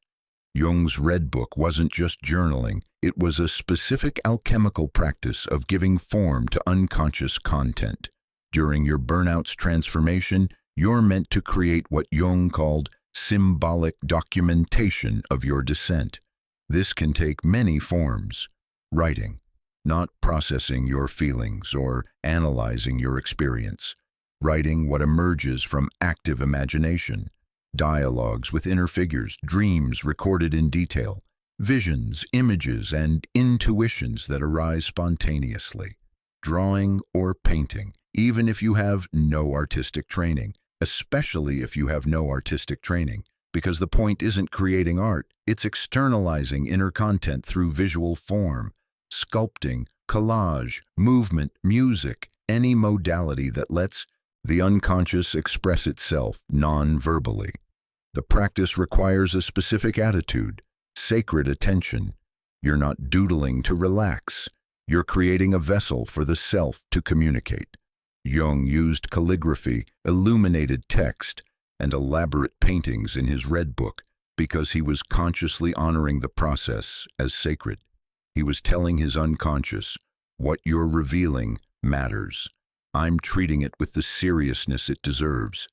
Jung's Red Book wasn't just journaling, it was a specific alchemical practice of giving form to unconscious content. During your burnout's transformation, you're meant to create what Jung called symbolic documentation of your descent. This can take many forms. Writing, not processing your feelings or analyzing your experience. Writing what emerges from active imagination. Dialogues with inner figures, dreams recorded in detail. Visions, images, and intuitions that arise spontaneously. Drawing or painting, even if you have no artistic training. Especially if you have no artistic training, because the point isn't creating art, it's externalizing inner content through visual form, sculpting, collage, movement, music, any modality that lets the unconscious express itself non-verbally. The practice requires a specific attitude, sacred attention. You're not doodling to relax, you're creating a vessel for the self to communicate. Jung used calligraphy, illuminated text, and elaborate paintings in his Red Book because he was consciously honoring the process as sacred. He was telling his unconscious, what you're revealing matters. I'm treating it with the seriousness it deserves.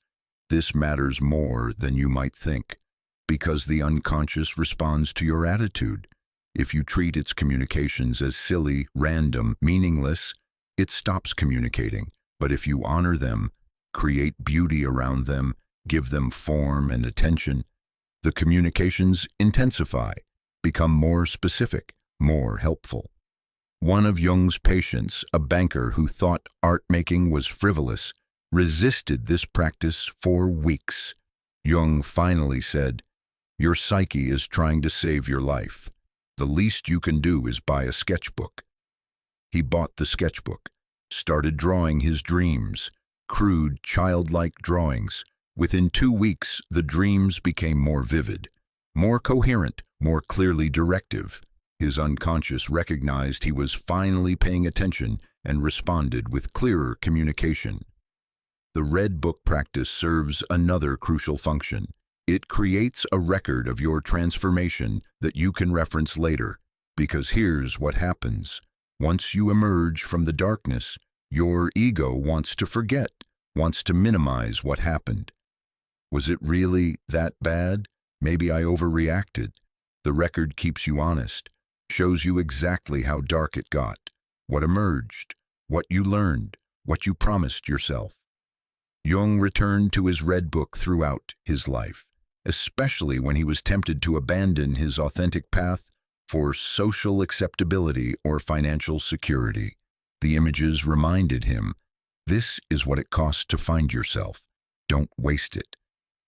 This matters more than you might think, because the unconscious responds to your attitude. If you treat its communications as silly, random, meaningless, it stops communicating. But if you honor them, create beauty around them, give them form and attention, the communications intensify, become more specific, more helpful. One of Jung's patients, a banker who thought art making was frivolous, resisted this practice for weeks. Jung finally said, "Your psyche is trying to save your life. The least you can do is buy a sketchbook." He bought the sketchbook, started drawing his dreams, crude, childlike drawings. Within 2 weeks, the dreams became more vivid, more coherent, more clearly directive. His unconscious recognized he was finally paying attention and responded with clearer communication. The Red Book practice serves another crucial function. It creates a record of your transformation that you can reference later, because here's what happens. Once you emerge from the darkness, your ego wants to forget, wants to minimize what happened. Was it really that bad? Maybe I overreacted. The record keeps you honest, shows you exactly how dark it got, what emerged, what you learned, what you promised yourself. Jung returned to his Red Book throughout his life, especially when he was tempted to abandon his authentic path for social acceptability or financial security. The images reminded him, this is what it costs to find yourself. Don't waste it.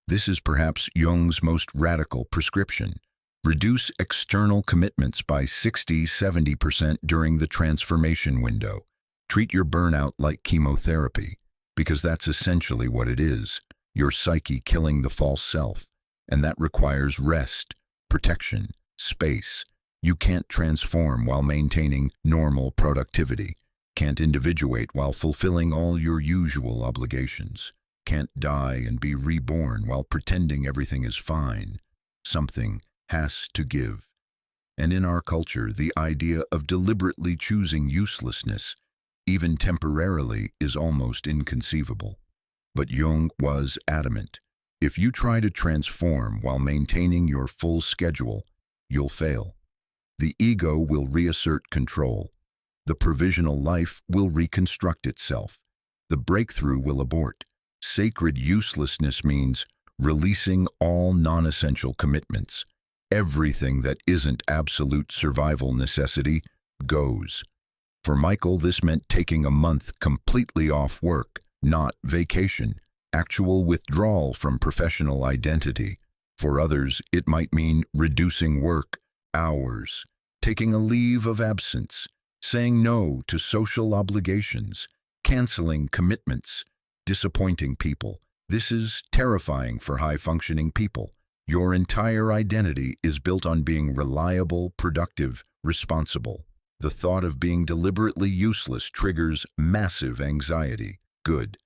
This is perhaps Jung's most radical prescription. Reduce external commitments by 60–70% during the transformation window. Treat your burnout like chemotherapy, because that's essentially what it is. Your psyche killing the false self, and that requires rest, protection, space. You can't transform while maintaining normal productivity, can't individuate while fulfilling all your usual obligations, can't die and be reborn while pretending everything is fine. Something has to give. And in our culture, the idea of deliberately choosing uselessness, even temporarily, is almost inconceivable. But Jung was adamant. If you try to transform while maintaining your full schedule, you'll fail. The ego will reassert control. The provisional life will reconstruct itself. The breakthrough will abort. Sacred uselessness means releasing all non-essential commitments. Everything that isn't absolute survival necessity goes. For Michael, this meant taking a month completely off work, not vacation, actual withdrawal from professional identity. For others, it might mean reducing work hours, taking a leave of absence, saying no to social obligations, canceling commitments, disappointing people. This is terrifying for high-functioning people. Your entire identity is built on being reliable, productive, responsible. The thought of being deliberately useless triggers massive anxiety. Good.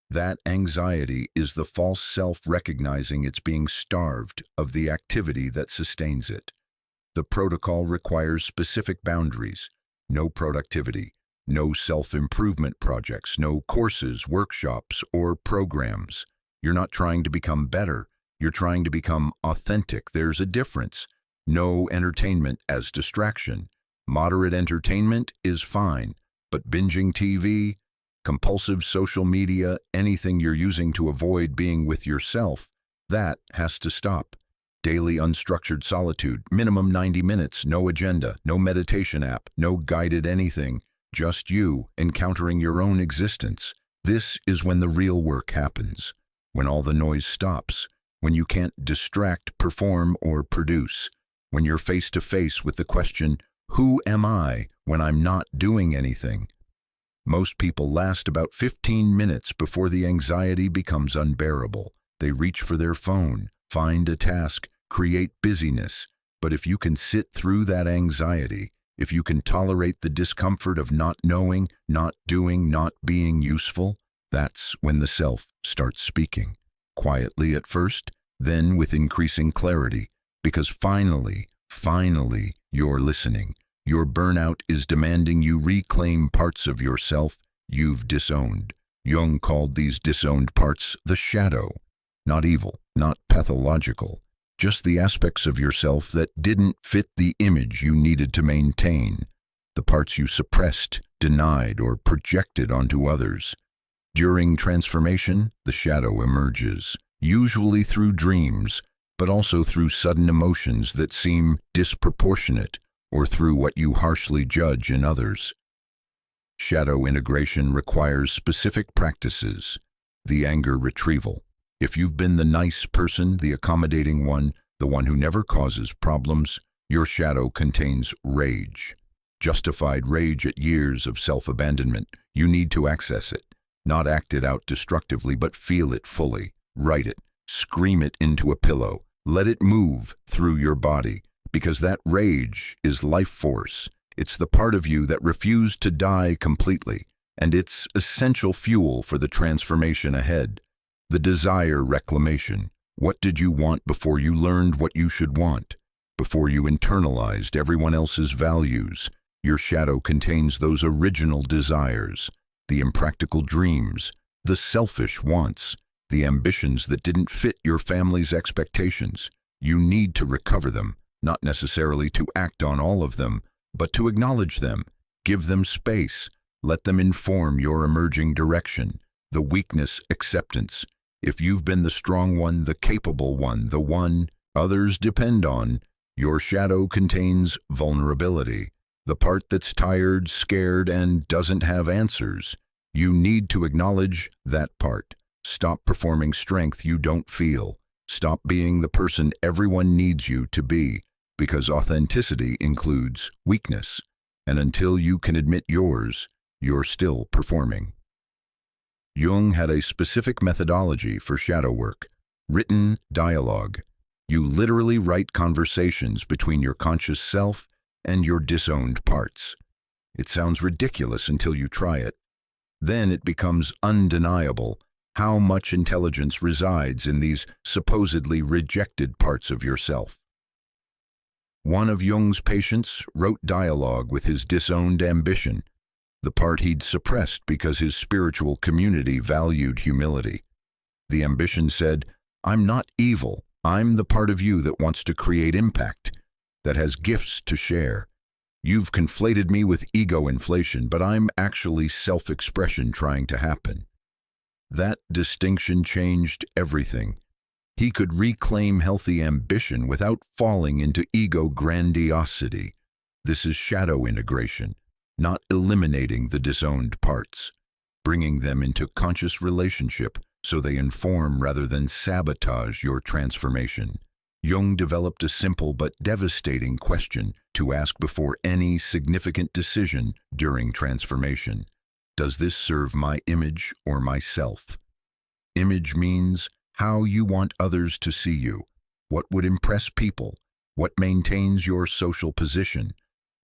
That anxiety is the false self recognizing it's being starved of the activity that sustains it. The protocol requires specific boundaries. No productivity, no self-improvement projects, no courses, workshops, or programs. You're not trying to become better. You're trying to become authentic. There's a difference. No entertainment as distraction. Moderate entertainment is fine, but binging TV, compulsive social media, anything you're using to avoid being with yourself, that has to stop. Daily unstructured solitude, minimum 90 minutes, no agenda, no meditation app, no guided anything, just you encountering your own existence. This is when the real work happens, when all the noise stops, when you can't distract, perform, or produce, when you're face to face with the question, who am I when I'm not doing anything? Most people last about 15 minutes before the anxiety becomes unbearable. They reach for their phone, find a task, create busyness. But if you can sit through that anxiety, if you can tolerate the discomfort of not knowing, not doing, not being useful, that's when the self starts speaking. Quietly at first, then with increasing clarity, because finally, you're listening. Your burnout is demanding you reclaim parts of yourself you've disowned. Jung called these disowned parts the shadow. Not evil, not pathological, just the aspects of yourself that didn't fit the image you needed to maintain, the parts you suppressed, denied, or projected onto others. During transformation, the shadow emerges, usually through dreams, but also through sudden emotions that seem disproportionate or through what you harshly judge in others. Shadow integration requires specific practices. The anger retrieval. If you've been the nice person, the accommodating one, the one who never causes problems, your shadow contains rage. Justified rage at years of self-abandonment. You need to access it. Not act it out destructively, but feel it fully. Write it. Scream it into a pillow. Let it move through your body, because that rage is life force. It's the part of you that refused to die completely, and it's essential fuel for the transformation ahead. The desire reclamation. What did you want before you learned what you should want? Before you internalized everyone else's values? Your shadow contains those original desires, the impractical dreams, the selfish wants, the ambitions that didn't fit your family's expectations. You need to recover them, not necessarily to act on all of them, but to acknowledge them, give them space, let them inform your emerging direction. The weakness acceptance. If you've been the strong one, the capable one, the one others depend on, your shadow contains vulnerability, the part that's tired, scared, and doesn't have answers. You need to acknowledge that part. Stop performing strength you don't feel. Stop being the person everyone needs you to be, because authenticity includes weakness. And until you can admit yours, you're still performing. Jung had a specific methodology for shadow work, written dialogue. You literally write conversations between your conscious self and your disowned parts. It sounds ridiculous until you try it. Then it becomes undeniable how much intelligence resides in these supposedly rejected parts of yourself. One of Jung's patients wrote dialogue with his disowned ambition, the part he'd suppressed because his spiritual community valued humility. The ambition said, "I'm not evil. I'm the part of you that wants to create impact, that has gifts to share. You've conflated me with ego inflation, but I'm actually self-expression trying to happen." That distinction changed everything. He could reclaim healthy ambition without falling into ego grandiosity. This is shadow integration, not eliminating the disowned parts, bringing them into conscious relationship so they inform rather than sabotage your transformation. Jung developed a simple but devastating question to ask before any significant decision during transformation. Does this serve my image or myself? Image means how you want others to see you, what would impress people, what maintains your social position,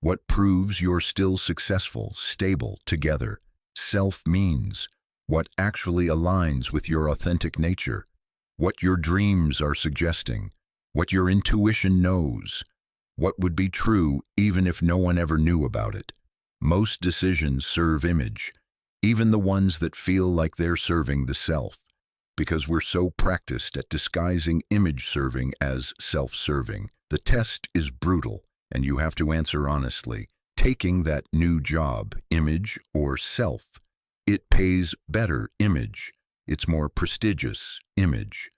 what proves you're still successful, stable, together. Self means what actually aligns with your authentic nature, what your dreams are suggesting, what your intuition knows, what would be true even if no one ever knew about it. Most decisions serve image, even the ones that feel like they're serving the self, because we're so practiced at disguising image serving as self-serving. The test is brutal, and you have to answer honestly. Taking that new job, image or self, it pays better, image. It's more prestigious, image.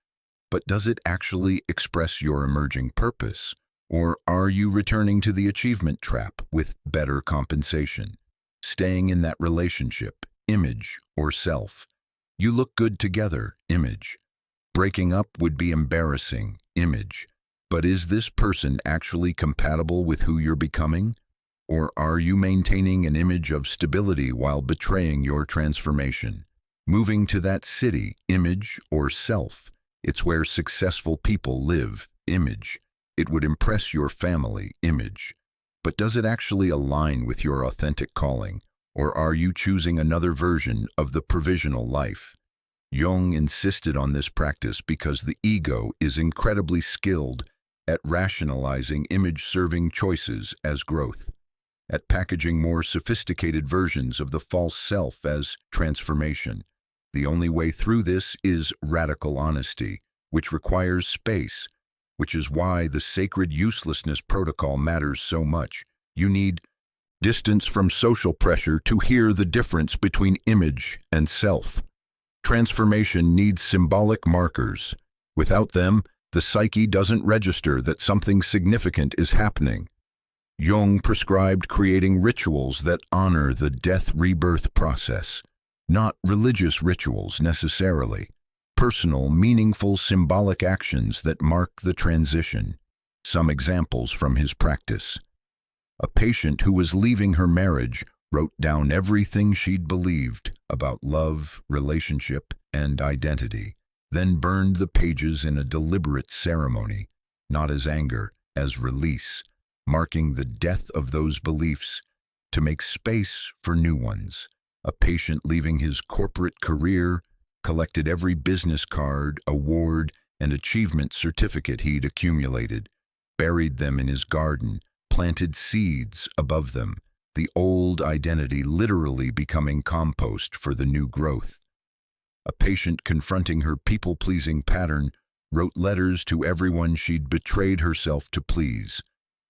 But does it actually express your emerging purpose? Or are you returning to the achievement trap with better compensation? Staying in that relationship, image or self. You look good together, image. Breaking up would be embarrassing, image. But is this person actually compatible with who you're becoming? Or are you maintaining an image of stability while betraying your transformation? Moving to that city, image or self. It's where successful people live, image. It would impress your family, image. But does it actually align with your authentic calling? Or are you choosing another version of the provisional life? Jung insisted on this practice because the ego is incredibly skilled at rationalizing image-serving choices as growth, at packaging more sophisticated versions of the false self as transformation. The only way through this is radical honesty, which requires space, which is why the sacred uselessness protocol matters so much. You need distance from social pressure to hear the difference between image and self. Transformation needs symbolic markers. Without them, the psyche doesn't register that something significant is happening. Jung prescribed creating rituals that honor the death-rebirth process, not religious rituals necessarily. Personal, meaningful, symbolic actions that mark the transition. Some examples from his practice. A patient who was leaving her marriage wrote down everything she'd believed about love, relationship, and identity, then burned the pages in a deliberate ceremony, not as anger, as release, marking the death of those beliefs to make space for new ones. A patient leaving his corporate career collected every business card, award, and achievement certificate he'd accumulated, buried them in his garden, planted seeds above them, the old identity literally becoming compost for the new growth. A patient confronting her people-pleasing pattern wrote letters to everyone she'd betrayed herself to please,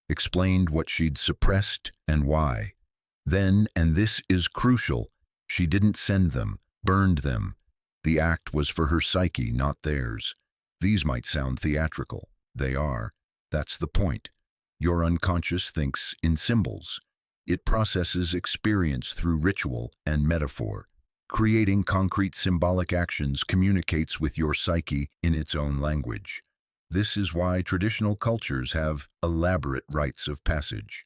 explained what she'd suppressed and why. Then, and this is crucial, she didn't send them, burned them. The act was for her psyche, not theirs. These might sound theatrical. They are. That's the point. Your unconscious thinks in symbols. It processes experience through ritual and metaphor. Creating concrete symbolic actions communicates with your psyche in its own language. This is why traditional cultures have elaborate rites of passage.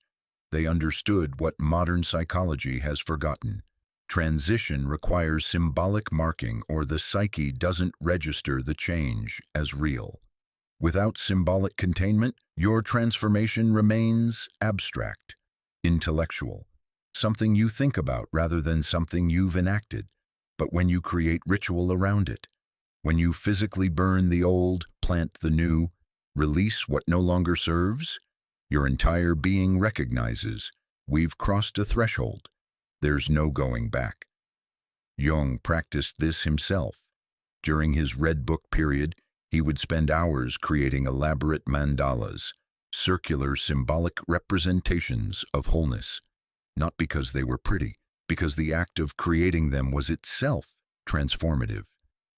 They understood what modern psychology has forgotten. Transition requires symbolic marking, or the psyche doesn't register the change as real. Without symbolic containment, your transformation remains abstract, intellectual, something you think about rather than something you've enacted. But when you create ritual around it, when you physically burn the old, plant the new, release what no longer serves, your entire being recognizes, we've crossed a threshold. There's no going back. Jung practiced this himself. During his Red Book period, he would spend hours creating elaborate mandalas, circular symbolic representations of wholeness, not because they were pretty, because the act of creating them was itself transformative.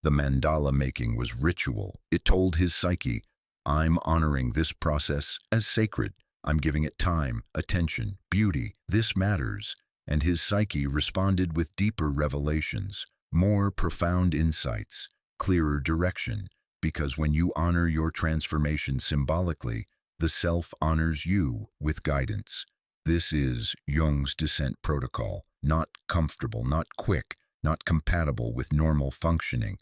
The mandala making was ritual. It told his psyche, I'm honoring this process as sacred. I'm giving it time, attention, beauty. This matters. And his psyche responded with deeper revelations, more profound insights, clearer direction, because when you honor your transformation symbolically, the self honors you with guidance. This is Jung's descent protocol, not comfortable, not quick, not compatible with normal functioning.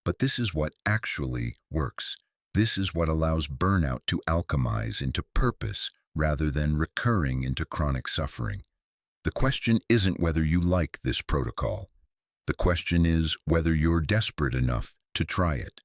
But this is what actually works. This is what allows burnout to alchemize into purpose rather than recurring into chronic suffering. The question isn't whether you like this protocol. The question is whether you're desperate enough to try it.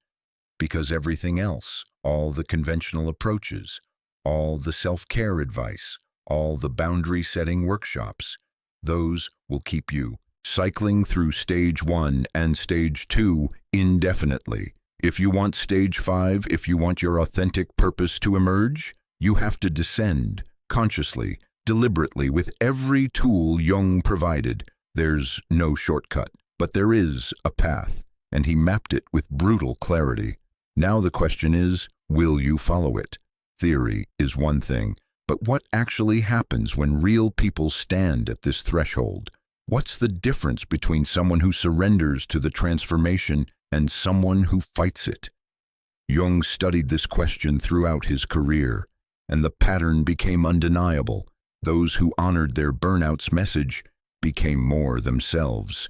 Because everything else, all the conventional approaches, all the self-care advice, all the boundary-setting workshops, those will keep you cycling through stage 1 and stage 2 indefinitely. If you want stage 5, if you want your authentic purpose to emerge, you have to descend consciously, deliberately, with every tool Jung provided. There's no shortcut, but there is a path, and he mapped it with brutal clarity. Now the question is, will you follow it? Theory is one thing, but what actually happens when real people stand at this threshold? What's the difference between someone who surrenders to the transformation and someone who fights it? Jung studied this question throughout his career, and the pattern became undeniable. Those who honored their burnout's message became more themselves.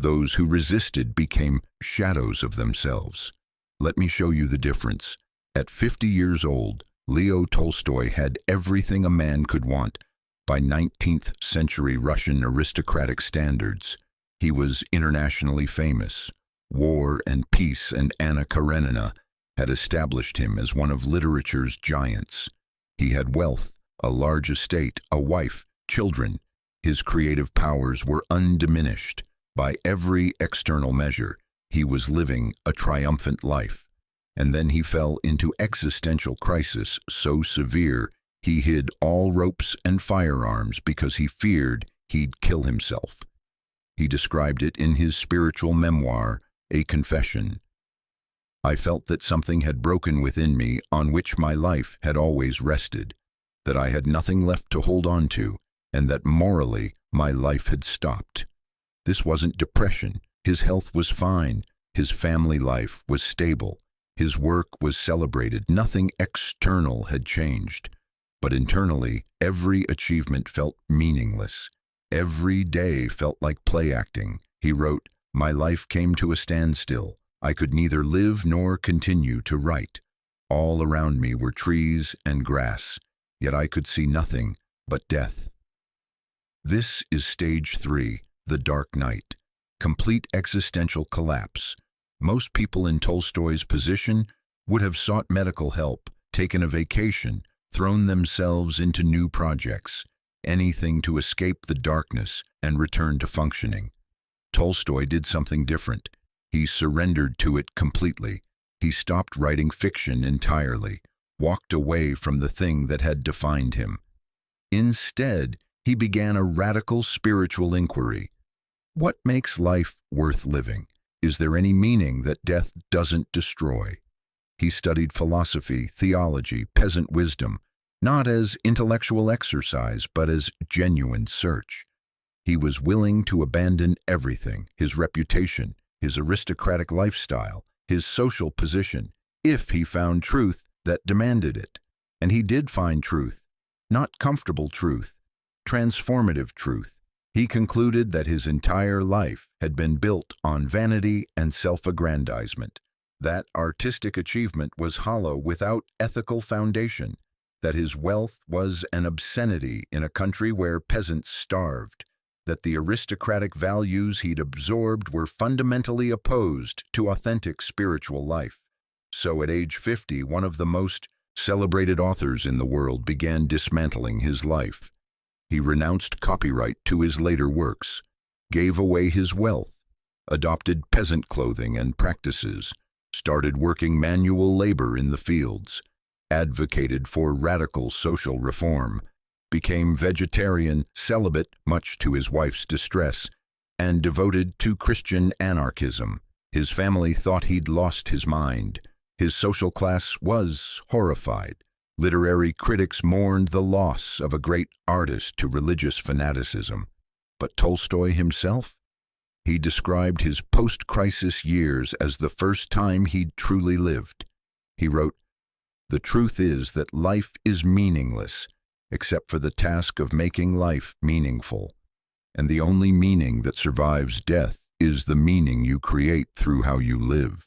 Those who resisted became shadows of themselves. Let me show you the difference. At 50 years old, Leo Tolstoy had everything a man could want. By 19th century Russian aristocratic standards, he was internationally famous. War and Peace and Anna Karenina had established him as one of literature's giants. He had wealth, a large estate, a wife, children. His creative powers were undiminished. By every external measure, he was living a triumphant life. And then he fell into existential crisis so severe he hid all ropes and firearms because he feared he'd kill himself. He described it in his spiritual memoir, A Confession. I felt that something had broken within me on which my life had always rested, that I had nothing left to hold on to, and that morally my life had stopped. This wasn't depression. His health was fine. His family life was stable. His work was celebrated. Nothing external had changed. But internally, every achievement felt meaningless. Every day felt like play acting. He wrote, "My life came to a standstill. I could neither live nor continue to write. All around me were trees and grass, yet I could see nothing but death." This is stage 3, the dark night. Complete existential collapse. Most people in Tolstoy's position would have sought medical help, taken a vacation, thrown themselves into new projects, anything to escape the darkness and return to functioning. Tolstoy did something different. He surrendered to it completely. He stopped writing fiction entirely, walked away from the thing that had defined him. Instead, he began a radical spiritual inquiry. What makes life worth living? Is there any meaning that death doesn't destroy? He studied philosophy, theology, peasant wisdom, not as intellectual exercise, but as genuine search. He was willing to abandon everything, his reputation, his aristocratic lifestyle, his social position, if he found truth that demanded it. And he did find truth, not comfortable truth, transformative truth. He concluded that his entire life had been built on vanity and self-aggrandizement, that artistic achievement was hollow without ethical foundation, that his wealth was an obscenity in a country where peasants starved, that the aristocratic values he'd absorbed were fundamentally opposed to authentic spiritual life. So at age 50, one of the most celebrated authors in the world began dismantling his life. He renounced copyright to his later works, gave away his wealth, adopted peasant clothing and practices, started working manual labor in the fields, advocated for radical social reform, became vegetarian, celibate, much to his wife's distress, and devoted to Christian anarchism. His family thought he'd lost his mind. His social class was horrified. Literary critics mourned the loss of a great artist to religious fanaticism. But Tolstoy himself? He described his post-crisis years as the first time he'd truly lived. He wrote, "The truth is that life is meaningless, except for the task of making life meaningful. And the only meaning that survives death is the meaning you create through how you live."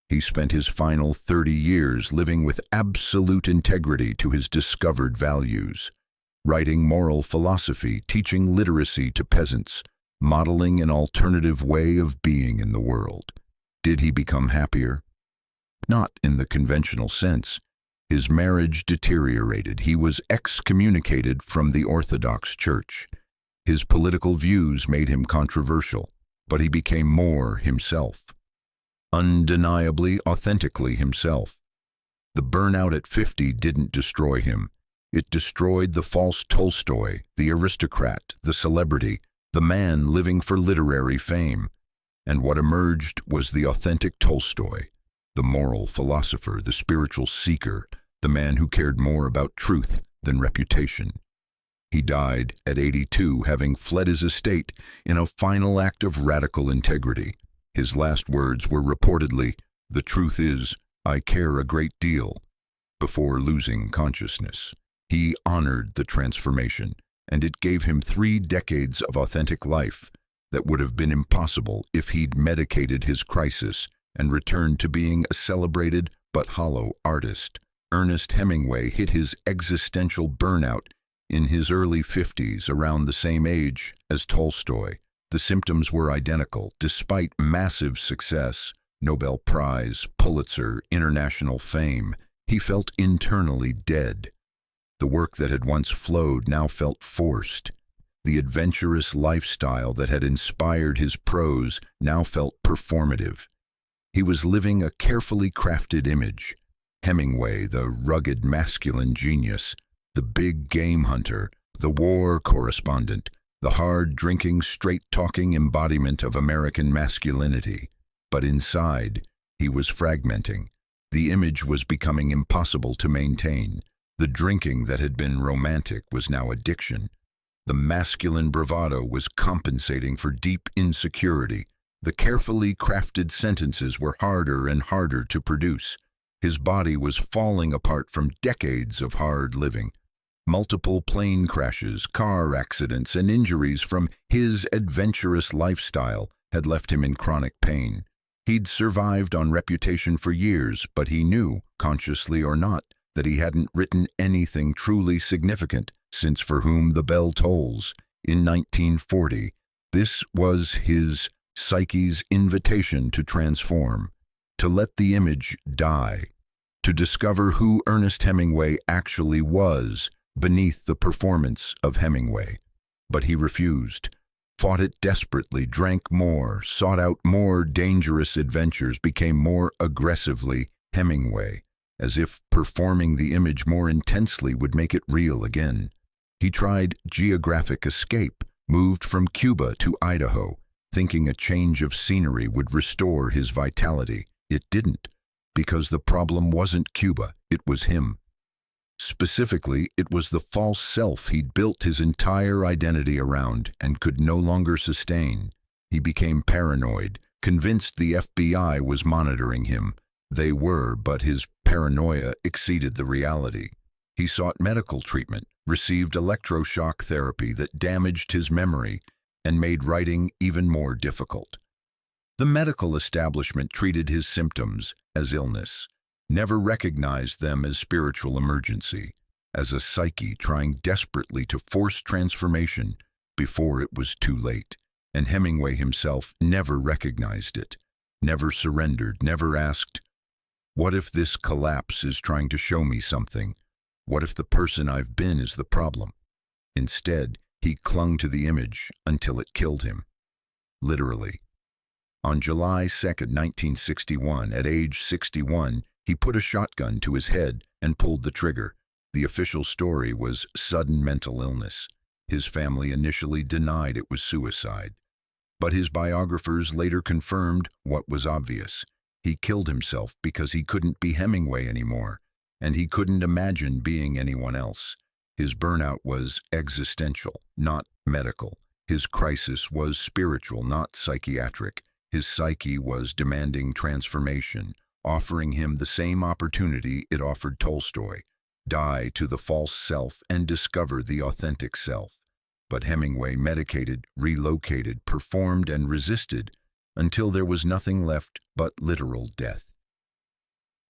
He spent his final 30 years living with absolute integrity to his discovered values, writing moral philosophy, teaching literacy to peasants, modeling an alternative way of being in the world. Did he become happier? Not in the conventional sense. His marriage deteriorated. He was excommunicated from the Orthodox Church. His political views made him controversial, but he became more himself. Undeniably, authentically himself. The burnout at 50 didn't destroy him. It destroyed the false Tolstoy, the aristocrat, the celebrity, the man living for literary fame. And what emerged was the authentic Tolstoy, the moral philosopher, the spiritual seeker, the man who cared more about truth than reputation. He died at 82, having fled his estate in a final act of radical integrity. His last words were reportedly, "The truth is, I care a great deal," before losing consciousness. He honored the transformation, and it gave him 3 decades of authentic life that would have been impossible if he'd medicated his crisis and returned to being a celebrated but hollow artist. Ernest Hemingway hit his existential burnout in his early 50s, around the same age as Tolstoy. The symptoms were identical. Despite massive success, Nobel Prize, Pulitzer, international fame, he felt internally dead. The work that had once flowed now felt forced. The adventurous lifestyle that had inspired his prose now felt performative. He was living a carefully crafted image. Hemingway, the rugged masculine genius, the big game hunter, the war correspondent, the hard-drinking, straight-talking embodiment of American masculinity. But inside, he was fragmenting. The image was becoming impossible to maintain. The drinking that had been romantic was now addiction. The masculine bravado was compensating for deep insecurity. The carefully crafted sentences were harder and harder to produce. His body was falling apart from decades of hard living. Multiple plane crashes, car accidents, and injuries from his adventurous lifestyle had left him in chronic pain. He'd survived on reputation for years, but he knew, consciously or not, that he hadn't written anything truly significant since For Whom the Bell Tolls in 1940. This was his psyche's invitation to transform, to let the image die, to discover who Ernest Hemingway actually was beneath the performance of Hemingway. But he refused, fought it desperately, drank more, sought out more dangerous adventures, became more aggressively Hemingway, as if performing the image more intensely would make it real again. He tried geographic escape, moved from Cuba to Idaho, thinking a change of scenery would restore his vitality. It didn't, because the problem wasn't Cuba, it was him. Specifically, it was the false self he'd built his entire identity around and could no longer sustain. He became paranoid, convinced the FBI was monitoring him. They were, but his paranoia exceeded the reality. He sought medical treatment, received electroshock therapy that damaged his memory and made writing even more difficult. The medical establishment treated his symptoms as illness, never recognized them as spiritual emergency, as a psyche trying desperately to force transformation before it was too late. And Hemingway himself never recognized it, never surrendered, never asked, what if this collapse is trying to show me something? What if the person I've been is the problem? Instead, he clung to the image until it killed him. Literally. On July 2, 1961, at age 61, he put a shotgun to his head and pulled the trigger. The official story was sudden mental illness. His family initially denied it was suicide, but his biographers later confirmed what was obvious. He killed himself because he couldn't be Hemingway anymore, and he couldn't imagine being anyone else. His burnout was existential, not medical. His crisis was spiritual, not psychiatric. His psyche was demanding transformation, offering him the same opportunity it offered Tolstoy: die to the false self and discover the authentic self. But Hemingway medicated, relocated, performed, and resisted until there was nothing left but literal death.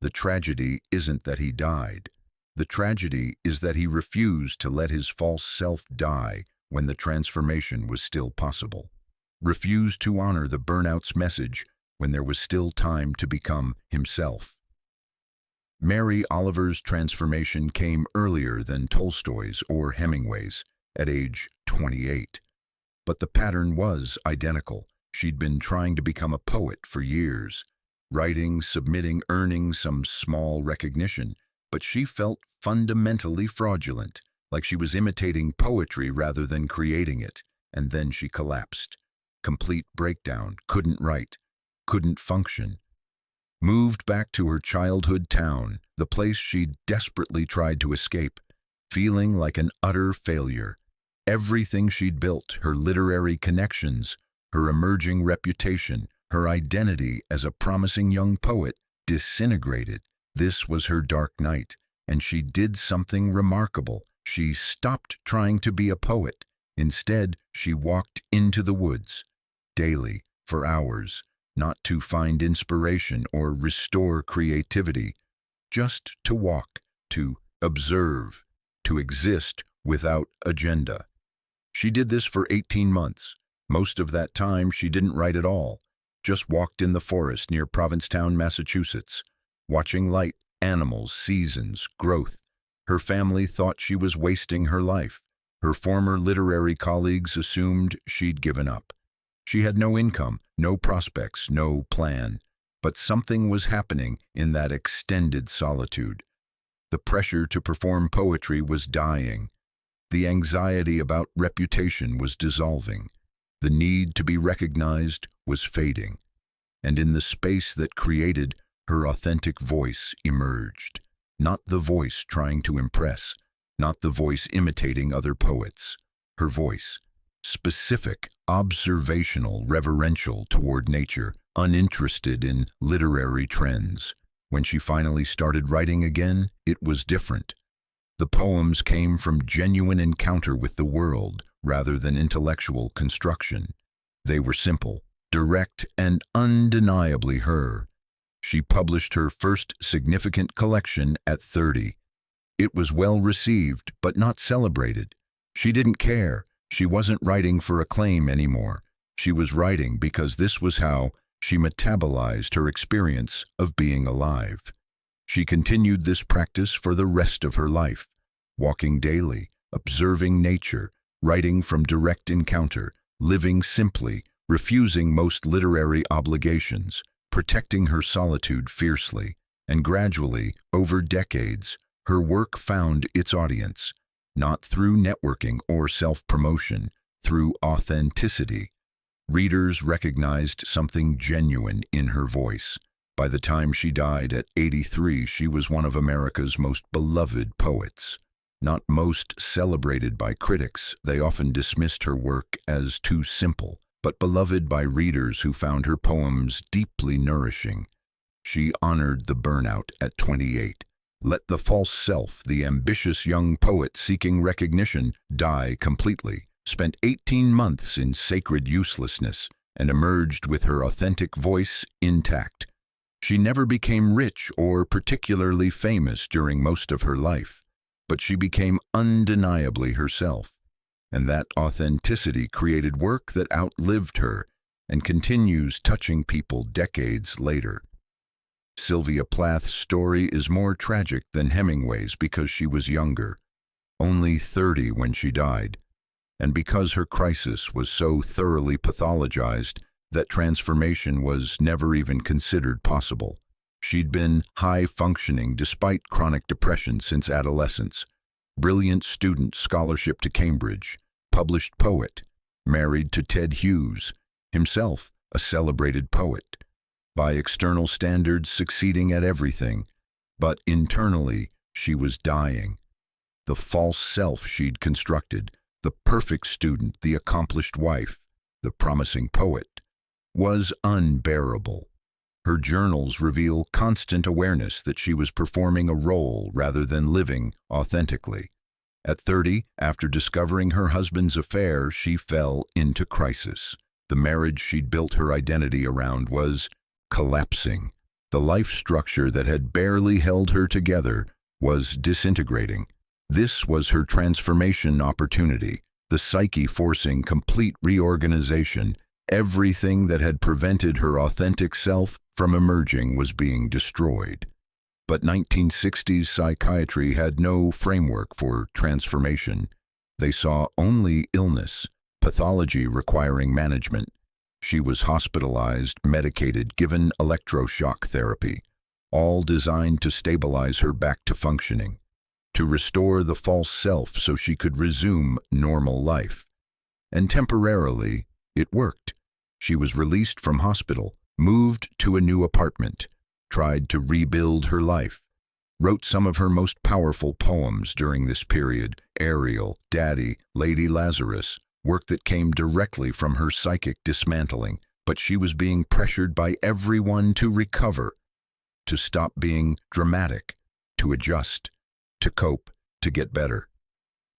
The tragedy isn't that he died. The tragedy is that he refused to let his false self die when the transformation was still possible. Refused to honor the burnout's message when there was still time to become himself. Mary Oliver's transformation came earlier than Tolstoy's or Hemingway's, at age 28. But the pattern was identical. She'd been trying to become a poet for years, writing, submitting, earning some small recognition, but she felt fundamentally fraudulent, like she was imitating poetry rather than creating it, and then she collapsed. Complete breakdown, couldn't write, couldn't function. Moved back to her childhood town, the place she'd desperately tried to escape, feeling like an utter failure. Everything she'd built, her literary connections, her emerging reputation, her identity as a promising young poet, disintegrated. This was her dark night, and she did something remarkable. She stopped trying to be a poet. Instead, she walked into the woods, daily, for hours, not to find inspiration or restore creativity, just to walk, to observe, to exist without agenda. She did this for 18 months. Most of that time she didn't write at all, just walked in the forest near Provincetown, Massachusetts, watching light, animals, seasons, growth. Her family thought she was wasting her life. Her former literary colleagues assumed she'd given up. She had no income, no prospects, no plan. But something was happening in that extended solitude. The pressure to perform poetry was dying. The anxiety about reputation was dissolving. The need to be recognized was fading. And in the space that created, her authentic voice emerged. Not the voice trying to impress, not the voice imitating other poets. Her voice, specific, observational, reverential toward nature, uninterested in literary trends. When she finally started writing again, it was different. The poems came from genuine encounter with the world rather than intellectual construction. They were simple, direct, and undeniably her. She published her first significant collection at 30. It was well received, but not celebrated. She didn't care. She wasn't writing for acclaim anymore. She was writing because this was how she metabolized her experience of being alive. She continued this practice for the rest of her life, walking daily, observing nature, writing from direct encounter, living simply, refusing most literary obligations, protecting her solitude fiercely, and gradually, over decades, her work found its audience, not through networking or self-promotion, through authenticity. Readers recognized something genuine in her voice. By the time she died at 83, she was one of America's most beloved poets. Not most celebrated by critics, they often dismissed her work as too simple, but beloved by readers who found her poems deeply nourishing. She honored the burnout at 28. Let the false self, the ambitious young poet seeking recognition, die completely, spent 18 months in sacred uselessness, and emerged with her authentic voice intact. She never became rich or particularly famous during most of her life, but she became undeniably herself. And that authenticity created work that outlived her and continues touching people decades later. Sylvia Plath's story is more tragic than Hemingway's because she was younger, only 30 when she died, and because her crisis was so thoroughly pathologized that transformation was never even considered possible. She'd been high-functioning despite chronic depression since adolescence, brilliant student, scholarship to Cambridge, published poet, married to Ted Hughes, himself a celebrated poet. By external standards, succeeding at everything, but internally she was dying. The false self she'd constructed, the perfect student, the accomplished wife, the promising poet, was unbearable. Her journals reveal constant awareness that she was performing a role rather than living authentically. At 30, after discovering her husband's affair, she fell into crisis. The marriage she'd built her identity around was collapsing. The life structure that had barely held her together was disintegrating. This was her transformation opportunity, the psyche forcing complete reorganization. Everything that had prevented her authentic self from emerging was being destroyed. But 1960s psychiatry had no framework for transformation. They saw only illness, pathology requiring management. She was hospitalized, medicated, given electroshock therapy, all designed to stabilize her back to functioning, to restore the false self so she could resume normal life. And temporarily, it worked. She was released from hospital, moved to a new apartment, tried to rebuild her life, wrote some of her most powerful poems during this period, Ariel, Daddy, Lady Lazarus, work that came directly from her psychic dismantling, but she was being pressured by everyone to recover, to stop being dramatic, to adjust, to cope, to get better.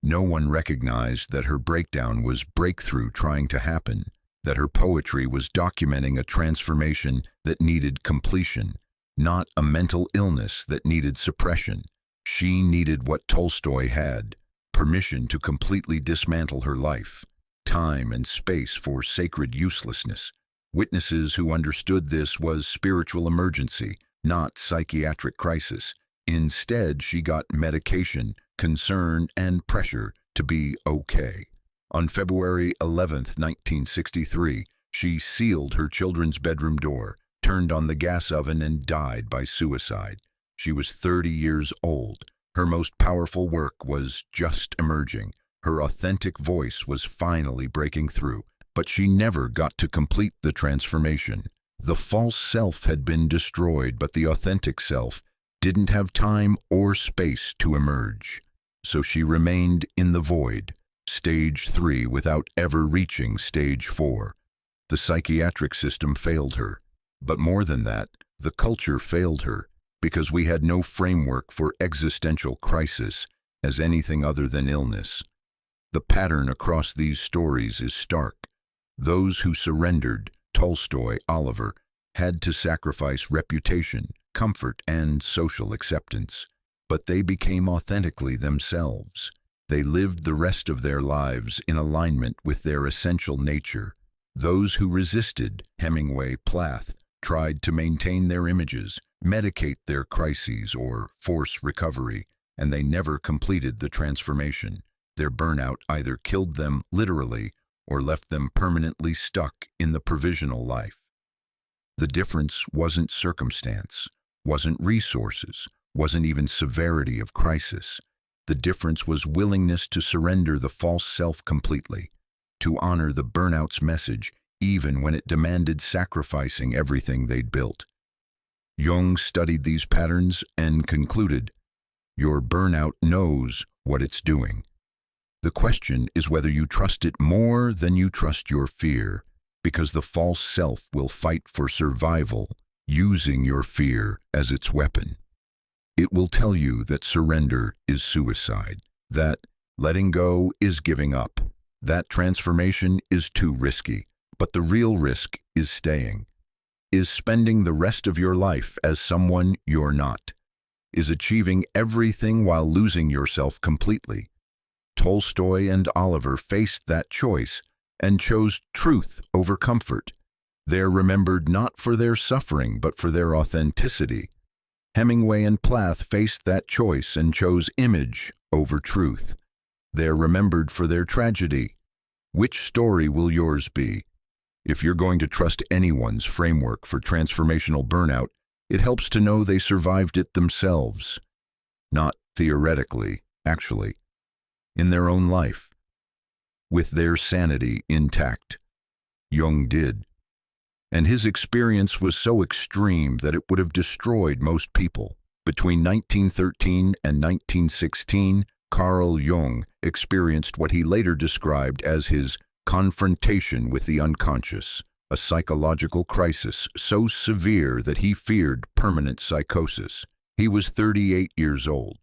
No one recognized that her breakdown was breakthrough trying to happen, that her poetry was documenting a transformation that needed completion, not a mental illness that needed suppression. She needed what Tolstoy had, permission to completely dismantle her life, time and space for sacred uselessness. Witnesses who understood this was spiritual emergency, not psychiatric crisis. Instead, she got medication, concern, and pressure to be okay. On February 11, 1963, she sealed her children's bedroom door, turned on the gas oven and died by suicide. She was 30 years old. Her most powerful work was just emerging. Her authentic voice was finally breaking through, but she never got to complete the transformation. The false self had been destroyed, but the authentic self didn't have time or space to emerge. So she remained in the void, stage 3, without ever reaching stage 4. The psychiatric system failed her. But more than that, the culture failed her, because we had no framework for existential crisis as anything other than illness. The pattern across these stories is stark. Those who surrendered, Tolstoy, Oliver, had to sacrifice reputation, comfort, and social acceptance. But they became authentically themselves. They lived the rest of their lives in alignment with their essential nature. Those who resisted, Hemingway, Plath, tried to maintain their images, medicate their crises, or force recovery, and they never completed the transformation. Their burnout either killed them literally or left them permanently stuck in the provisional life. The difference wasn't circumstance, wasn't resources, wasn't even severity of crisis. The difference was willingness to surrender the false self completely, to honor the burnout's message even when it demanded sacrificing everything they'd built. Jung studied these patterns and concluded, your burnout knows what it's doing. The question is whether you trust it more than you trust your fear, because the false self will fight for survival, using your fear as its weapon. It will tell you that surrender is suicide, that letting go is giving up, that transformation is too risky. But the real risk is staying, is spending the rest of your life as someone you're not, is achieving everything while losing yourself completely. Tolstoy and Oliver faced that choice and chose truth over comfort. They're remembered not for their suffering, but for their authenticity. Hemingway and Plath faced that choice and chose image over truth. They're remembered for their tragedy. Which story will yours be? If you're going to trust anyone's framework for transformational burnout, it helps to know they survived it themselves. Not theoretically, actually. In their own life. With their sanity intact. Jung did. And his experience was so extreme that it would have destroyed most people. Between 1913 and 1916, Carl Jung experienced what he later described as his confrontation with the unconscious, a psychological crisis so severe that he feared permanent psychosis. He was 38 years old,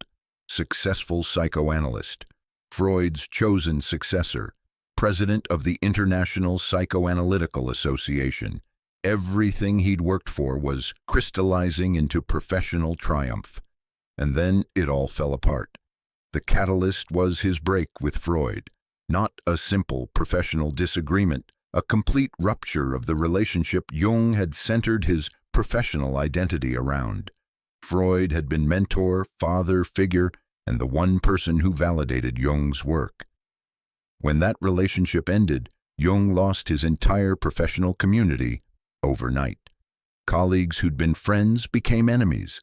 successful psychoanalyst, Freud's chosen successor, president of the International Psychoanalytical Association. Everything he'd worked for was crystallizing into professional triumph. And then it all fell apart. The catalyst was his break with Freud. Not a simple professional disagreement, a complete rupture of the relationship Jung had centered his professional identity around. Freud had been mentor, father figure, and the one person who validated Jung's work. When that relationship ended, Jung lost his entire professional community overnight. Colleagues who'd been friends became enemies.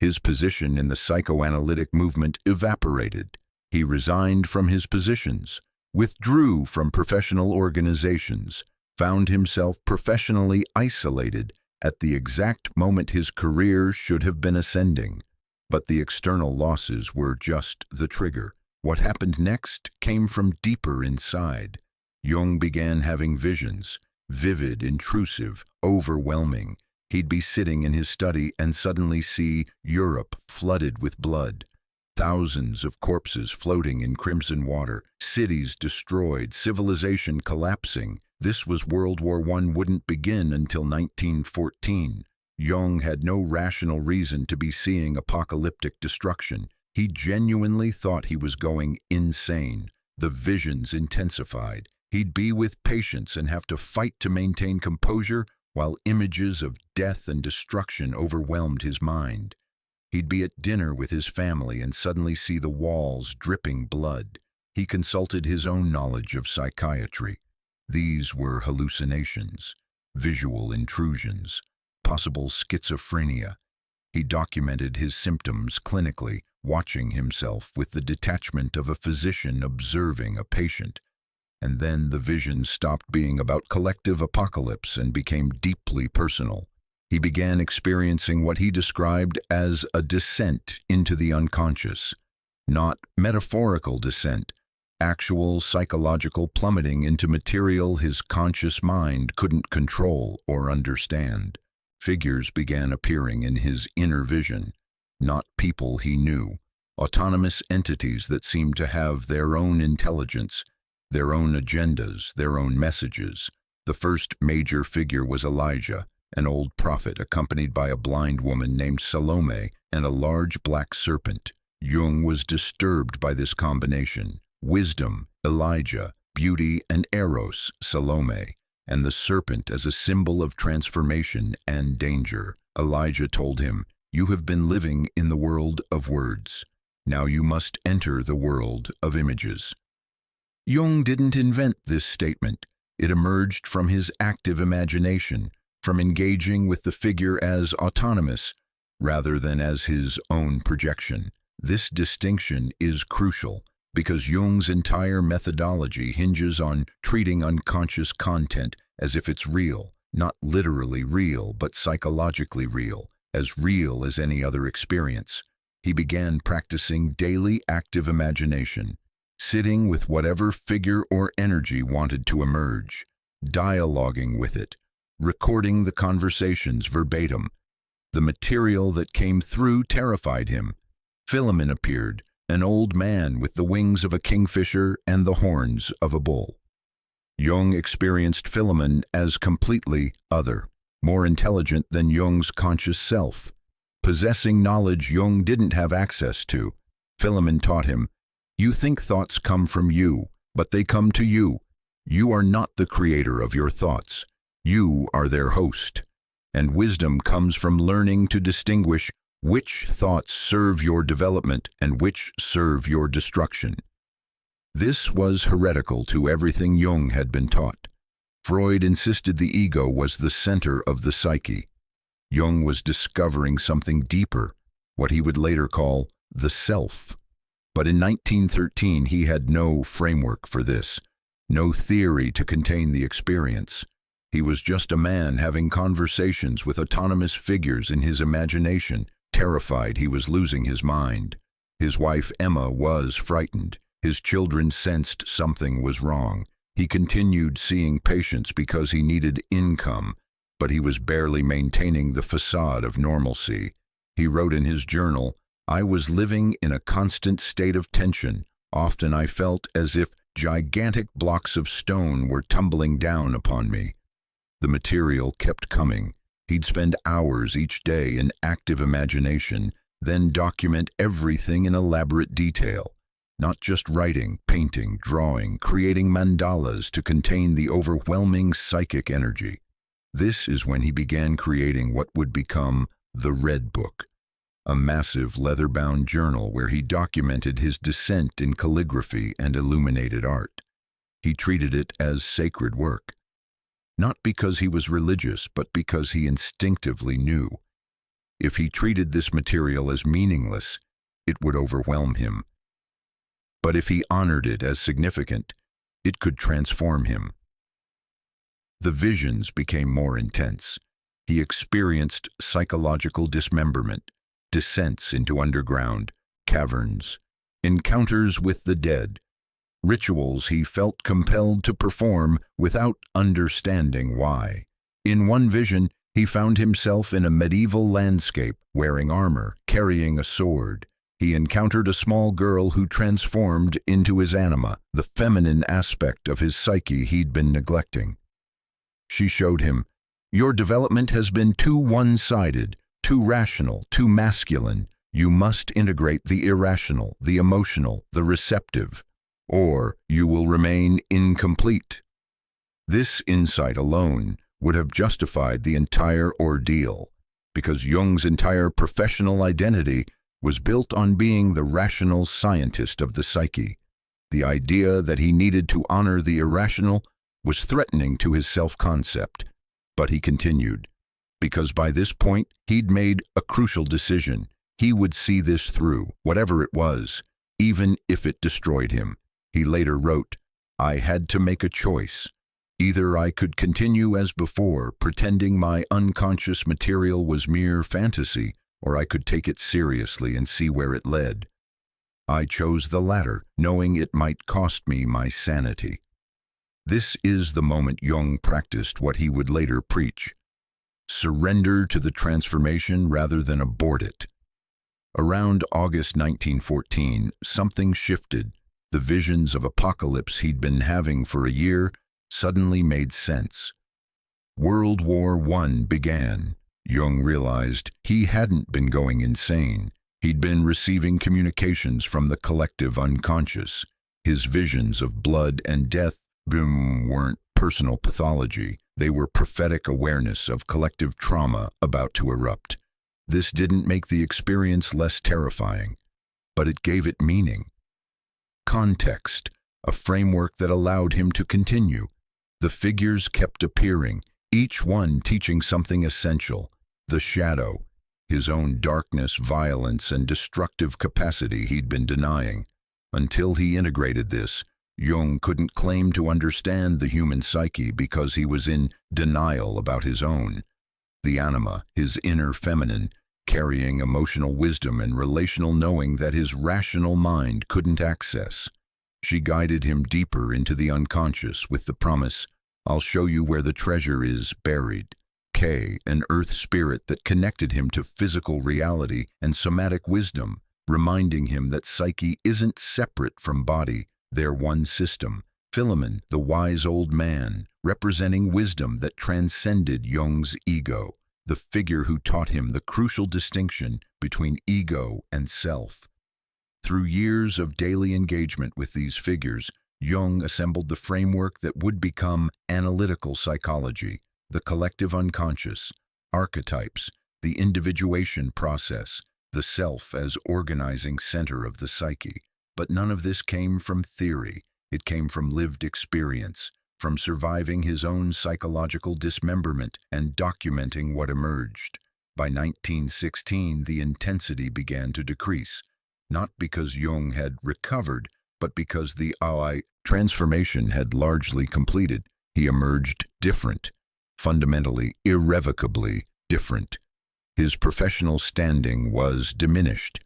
His position in the psychoanalytic movement evaporated. He resigned from his positions, withdrew from professional organizations, found himself professionally isolated at the exact moment his career should have been ascending. But the external losses were just the trigger. What happened next came from deeper inside. Jung began having visions, vivid, intrusive, overwhelming. He'd be sitting in his study and suddenly see Europe flooded with blood. Thousands of corpses floating in crimson water, cities destroyed, civilization collapsing. This was World War I wouldn't begin until 1914. Jung had no rational reason to be seeing apocalyptic destruction. He genuinely thought he was going insane. The visions intensified. He'd be with patients and have to fight to maintain composure while images of death and destruction overwhelmed his mind. He'd be at dinner with his family and suddenly see the walls dripping blood. He consulted his own knowledge of psychiatry. These were hallucinations, visual intrusions, possible schizophrenia. He documented his symptoms clinically, watching himself with the detachment of a physician observing a patient. And then the vision stopped being about collective apocalypse and became deeply personal. He began experiencing what he described as a descent into the unconscious. Not metaphorical descent, actual psychological plummeting into material his conscious mind couldn't control or understand. Figures began appearing in his inner vision, not people he knew, autonomous entities that seemed to have their own intelligence, their own agendas, their own messages. The first major figure was Elijah, an old prophet accompanied by a blind woman named Salome and a large black serpent. Jung was disturbed by this combination: wisdom, Elijah; beauty and eros, Salome; and the serpent as a symbol of transformation and danger. Elijah told him, "You have been living in the world of words. Now you must enter the world of images." Jung didn't invent this statement. It emerged from his active imagination, from engaging with the figure as autonomous rather than as his own projection. This distinction is crucial because Jung's entire methodology hinges on treating unconscious content as if it's real, not literally real, but psychologically real, as real as any other experience. He began practicing daily active imagination, sitting with whatever figure or energy wanted to emerge, dialoguing with it, recording the conversations verbatim. The material that came through terrified him. Philemon appeared, an old man with the wings of a kingfisher and the horns of a bull. Jung experienced Philemon as completely other, more intelligent than Jung's conscious self, possessing knowledge Jung didn't have access to. Philemon taught him, "You think thoughts come from you, but they come to you. You are not the creator of your thoughts. You are their host." And wisdom comes from learning to distinguish which thoughts serve your development and which serve your destruction. This was heretical to everything Jung had been taught. Freud insisted the ego was the center of the psyche. Jung was discovering something deeper, what he would later call the self. But in 1913 he had no framework for this, no theory to contain the experience. He was just a man having conversations with autonomous figures in his imagination, terrified he was losing his mind. His wife Emma was frightened. His children sensed something was wrong. He continued seeing patients because he needed income, but he was barely maintaining the facade of normalcy. He wrote in his journal, "I was living in a constant state of tension. Often I felt as if gigantic blocks of stone were tumbling down upon me." The material kept coming. He'd spend hours each day in active imagination, then document everything in elaborate detail. Not just writing, painting, drawing, creating mandalas to contain the overwhelming psychic energy. This is when he began creating what would become the Red Book, a massive leather-bound journal where he documented his descent in calligraphy and illuminated art. He treated it as sacred work. Not because he was religious, but because he instinctively knew. If he treated this material as meaningless, it would overwhelm him. But if he honored it as significant, it could transform him. The visions became more intense. He experienced psychological dismemberment, descents into underground, caverns, encounters with the dead, rituals he felt compelled to perform without understanding why. In one vision, he found himself in a medieval landscape, wearing armor, carrying a sword. He encountered a small girl who transformed into his anima, the feminine aspect of his psyche he'd been neglecting. She showed him, "Your development has been too one-sided, too rational, too masculine. You must integrate the irrational, the emotional, the receptive, or you will remain incomplete." This insight alone would have justified the entire ordeal, because Jung's entire professional identity was built on being the rational scientist of the psyche. The idea that he needed to honor the irrational was threatening to his self-concept, but he continued, because by this point, he'd made a crucial decision. He would see this through, whatever it was, even if it destroyed him. He later wrote, "I had to make a choice. Either I could continue as before, pretending my unconscious material was mere fantasy, or I could take it seriously and see where it led. I chose the latter, knowing it might cost me my sanity." This is the moment Jung practiced what he would later preach: surrender to the transformation rather than abort it. Around August 1914, something shifted. The visions of apocalypse he'd been having for a year suddenly made sense. World War I began. Jung realized he hadn't been going insane. He'd been receiving communications from the collective unconscious. His visions of blood and death weren't personal pathology. They were prophetic awareness of collective trauma about to erupt. This didn't make the experience less terrifying, but it gave it meaning. Context, a framework that allowed him to continue. The figures kept appearing, each one teaching something essential: the shadow, his own darkness, violence, and destructive capacity he'd been denying. Until he integrated this, Jung couldn't claim to understand the human psyche because he was in denial about his own. The anima, his inner feminine, carrying emotional wisdom and relational knowing that his rational mind couldn't access. She guided him deeper into the unconscious with the promise, "I'll show you where the treasure is buried." An earth spirit that connected him to physical reality and somatic wisdom, reminding him that psyche isn't separate from body, they're one system. Philemon, the wise old man, representing wisdom that transcended Jung's ego, the figure who taught him the crucial distinction between ego and self. Through years of daily engagement with these figures, Jung assembled the framework that would become analytical psychology: the collective unconscious, archetypes, the individuation process, the self as organizing center of the psyche. But none of this came from theory. It came from lived experience, from surviving his own psychological dismemberment and documenting what emerged. By 1916, the intensity began to decrease, not because Jung had recovered, but because the transformation had largely completed. He emerged different, fundamentally, irrevocably different. His professional standing was diminished.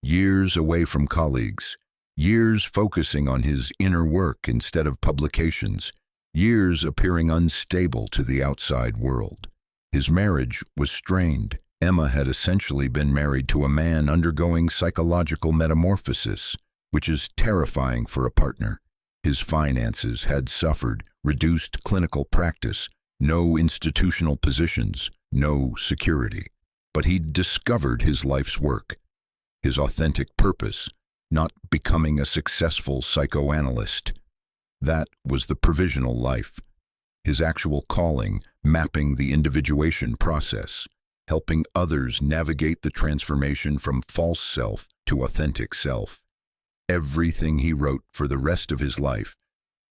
Years away from colleagues, years focusing on his inner work instead of publications, years appearing unstable to the outside world. His marriage was strained. Emma had essentially been married to a man undergoing psychological metamorphosis, which is terrifying for a partner. His finances had suffered, reduced clinical practice, no institutional positions, no security. But he'd discovered his life's work, his authentic purpose, not becoming a successful psychoanalyst. That was the provisional life, his actual calling, mapping the individuation process, helping others navigate the transformation from false self to authentic self. Everything he wrote for the rest of his life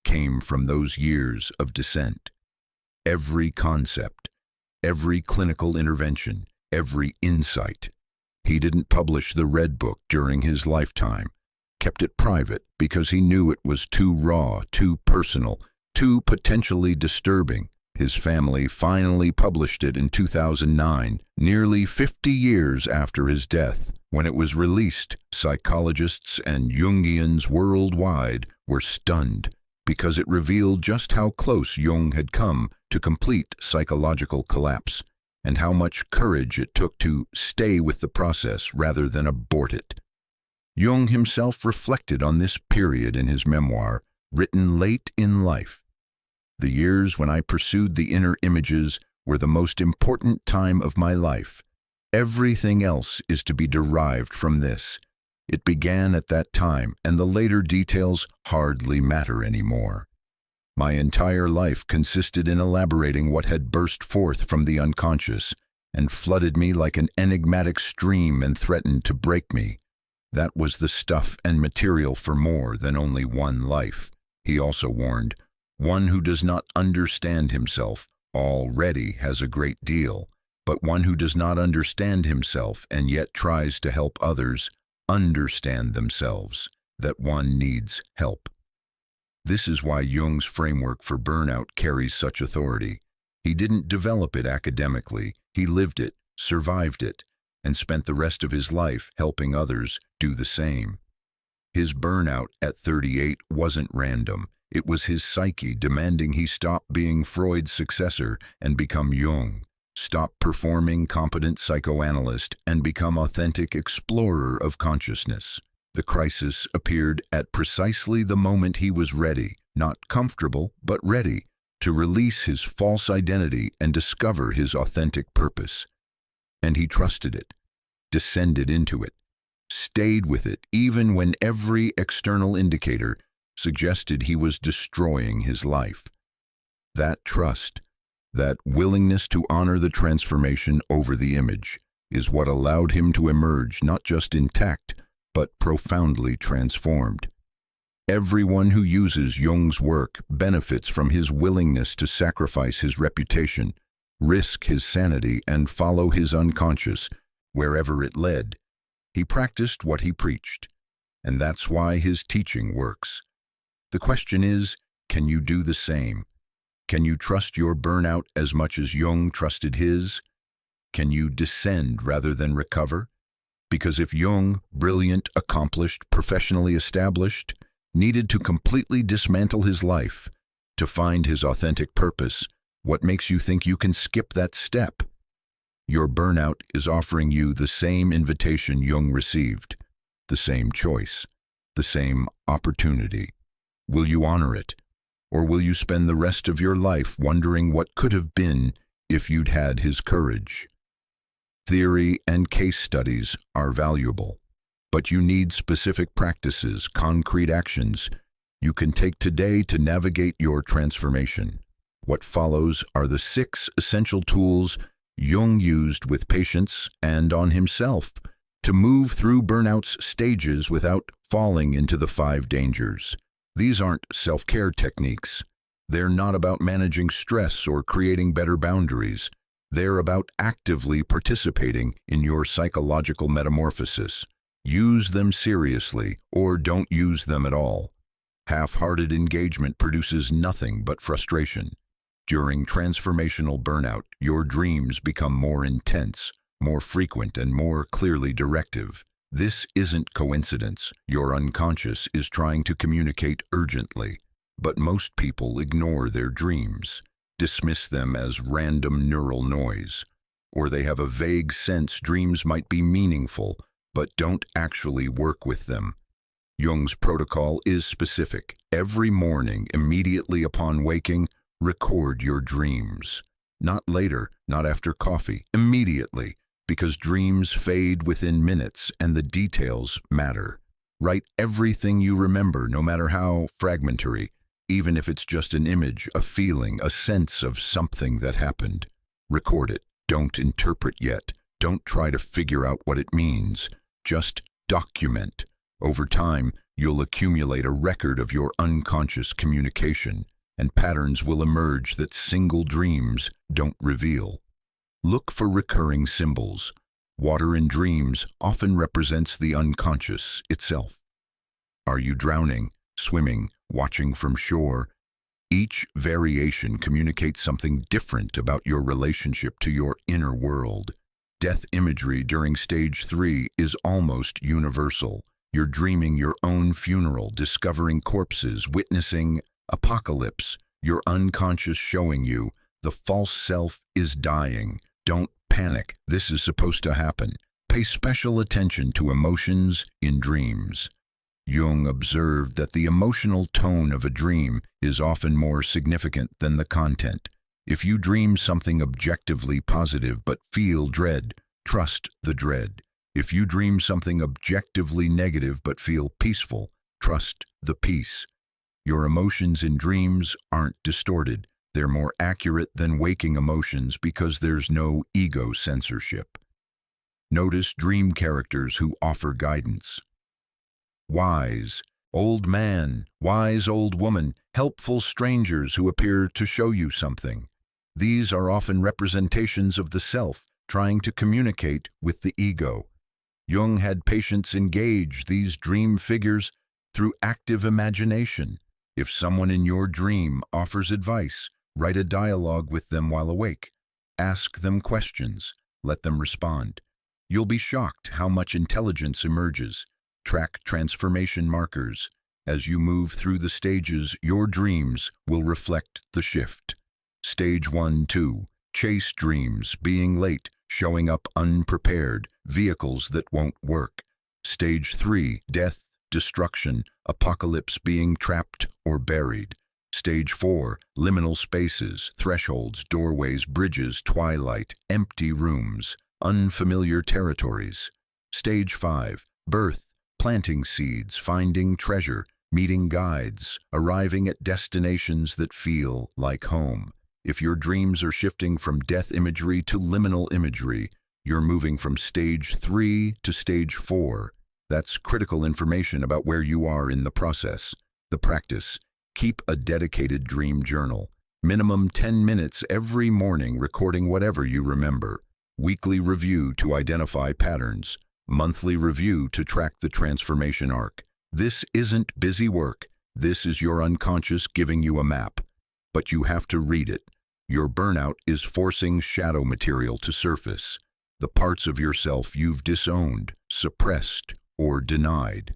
came from those years of descent. Every concept, every clinical intervention, every insight. He didn't publish the Red Book during his lifetime, kept it private because he knew it was too raw, too personal, too potentially disturbing. His family finally published it in 2009, nearly 50 years after his death. When it was released, psychologists and Jungians worldwide were stunned because it revealed just how close Jung had come to complete psychological collapse and how much courage it took to stay with the process rather than abort it. Jung himself reflected on this period in his memoir, written late in life. "The years when I pursued the inner images were the most important time of my life. Everything else is to be derived from this. It began at that time, and the later details hardly matter anymore. My entire life consisted in elaborating what had burst forth from the unconscious and flooded me like an enigmatic stream and threatened to break me. That was the stuff and material for more than only one life." He also warned, "One who does not understand himself already has a great deal, but one who does not understand himself and yet tries to help others understand themselves, that one needs help. This is why Jung's framework for burnout carries such authority. He didn't develop it academically, he lived it, survived it, and spent the rest of his life helping others do the same. His burnout at 38 wasn't random. It was his psyche demanding he stop being Freud's successor and become Jung, stop performing competent psychoanalyst and become authentic explorer of consciousness. The crisis appeared at precisely the moment he was ready, not comfortable, but ready, to release his false identity and discover his authentic purpose. And he trusted it, descended into it, stayed with it even when every external indicator suggested he was destroying his life. That trust, that willingness to honor the transformation over the image, is what allowed him to emerge not just intact, but profoundly transformed. Everyone who uses Jung's work benefits from his willingness to sacrifice his reputation, risk his sanity, and follow his unconscious wherever it led. He practiced what he preached, and that's why his teaching works. The question is, can you do the same? Can you trust your burnout as much as Jung trusted his? Can you descend rather than recover? Because if Jung, brilliant, accomplished, professionally established, needed to completely dismantle his life to find his authentic purpose, what makes you think you can skip that step? Your burnout is offering you the same invitation Jung received, the same choice, the same opportunity. Will you honor it? Or will you spend the rest of your life wondering what could have been if you'd had his courage? Theory and case studies are valuable, but you need specific practices, concrete actions you can take today to navigate your transformation. What follows are the 6 essential tools Jung used with patients and on himself to move through burnout's stages without falling into the 5 dangers. These aren't self-care techniques. They're not about managing stress or creating better boundaries. They're about actively participating in your psychological metamorphosis. Use them seriously or don't use them at all. Half-hearted engagement produces nothing but frustration. During transformational burnout, your dreams become more intense, more frequent, and more clearly directive. This isn't coincidence. Your unconscious is trying to communicate urgently, but most people ignore their dreams, dismiss them as random neural noise, or they have a vague sense dreams might be meaningful, but don't actually work with them. Jung's protocol is specific. Every morning, immediately upon waking, record your dreams. Not later, not after coffee, immediately, because dreams fade within minutes and the details matter. Write everything you remember, no matter how fragmentary, even if it's just an image, a feeling, a sense of something that happened. Record it. Don't interpret yet. Don't try to figure out what it means. Just document. Over time, you'll accumulate a record of your unconscious communication, and patterns will emerge that single dreams don't reveal. Look for recurring symbols. Water in dreams often represents the unconscious itself. Are you drowning, swimming, watching from shore? Each variation communicates something different about your relationship to your inner world. Death imagery during stage 3 is almost universal. You're dreaming your own funeral, discovering corpses, witnessing apocalypse, your unconscious showing you the false self is dying. Don't panic. This is supposed to happen. Pay special attention to emotions in dreams. Jung observed that the emotional tone of a dream is often more significant than the content. If you dream something objectively positive but feel dread, trust the dread. If you dream something objectively negative but feel peaceful, trust the peace. Your emotions in dreams aren't distorted. They're more accurate than waking emotions because there's no ego censorship. Notice dream characters who offer guidance. Wise, old man, wise old woman, helpful strangers who appear to show you something. These are often representations of the self, trying to communicate with the ego. Jung had patients engage these dream figures through active imagination. If someone in your dream offers advice, write a dialogue with them while awake. Ask them questions. Let them respond. You'll be shocked how much intelligence emerges. Track transformation markers. As you move through the stages, your dreams will reflect the shift. Stage 1, 2. Chase dreams, being late, showing up unprepared, vehicles that won't work. Stage 3. Death, destruction, apocalypse, being trapped or buried. Stage 4. Liminal spaces, thresholds, doorways, bridges, twilight, empty rooms, unfamiliar territories. Stage 5. Birth, planting seeds, finding treasure, meeting guides, arriving at destinations that feel like home. If your dreams are shifting from death imagery to liminal imagery, you're moving from stage 3 to stage 4. That's critical information about where you are in the process. The practice: keep a dedicated dream journal. Minimum 10 minutes every morning recording whatever you remember. Weekly review to identify patterns. Monthly review to track the transformation arc. This isn't busy work. This is your unconscious giving you a map. But you have to read it. Your burnout is forcing shadow material to surface. The parts of yourself you've disowned, suppressed, or denied.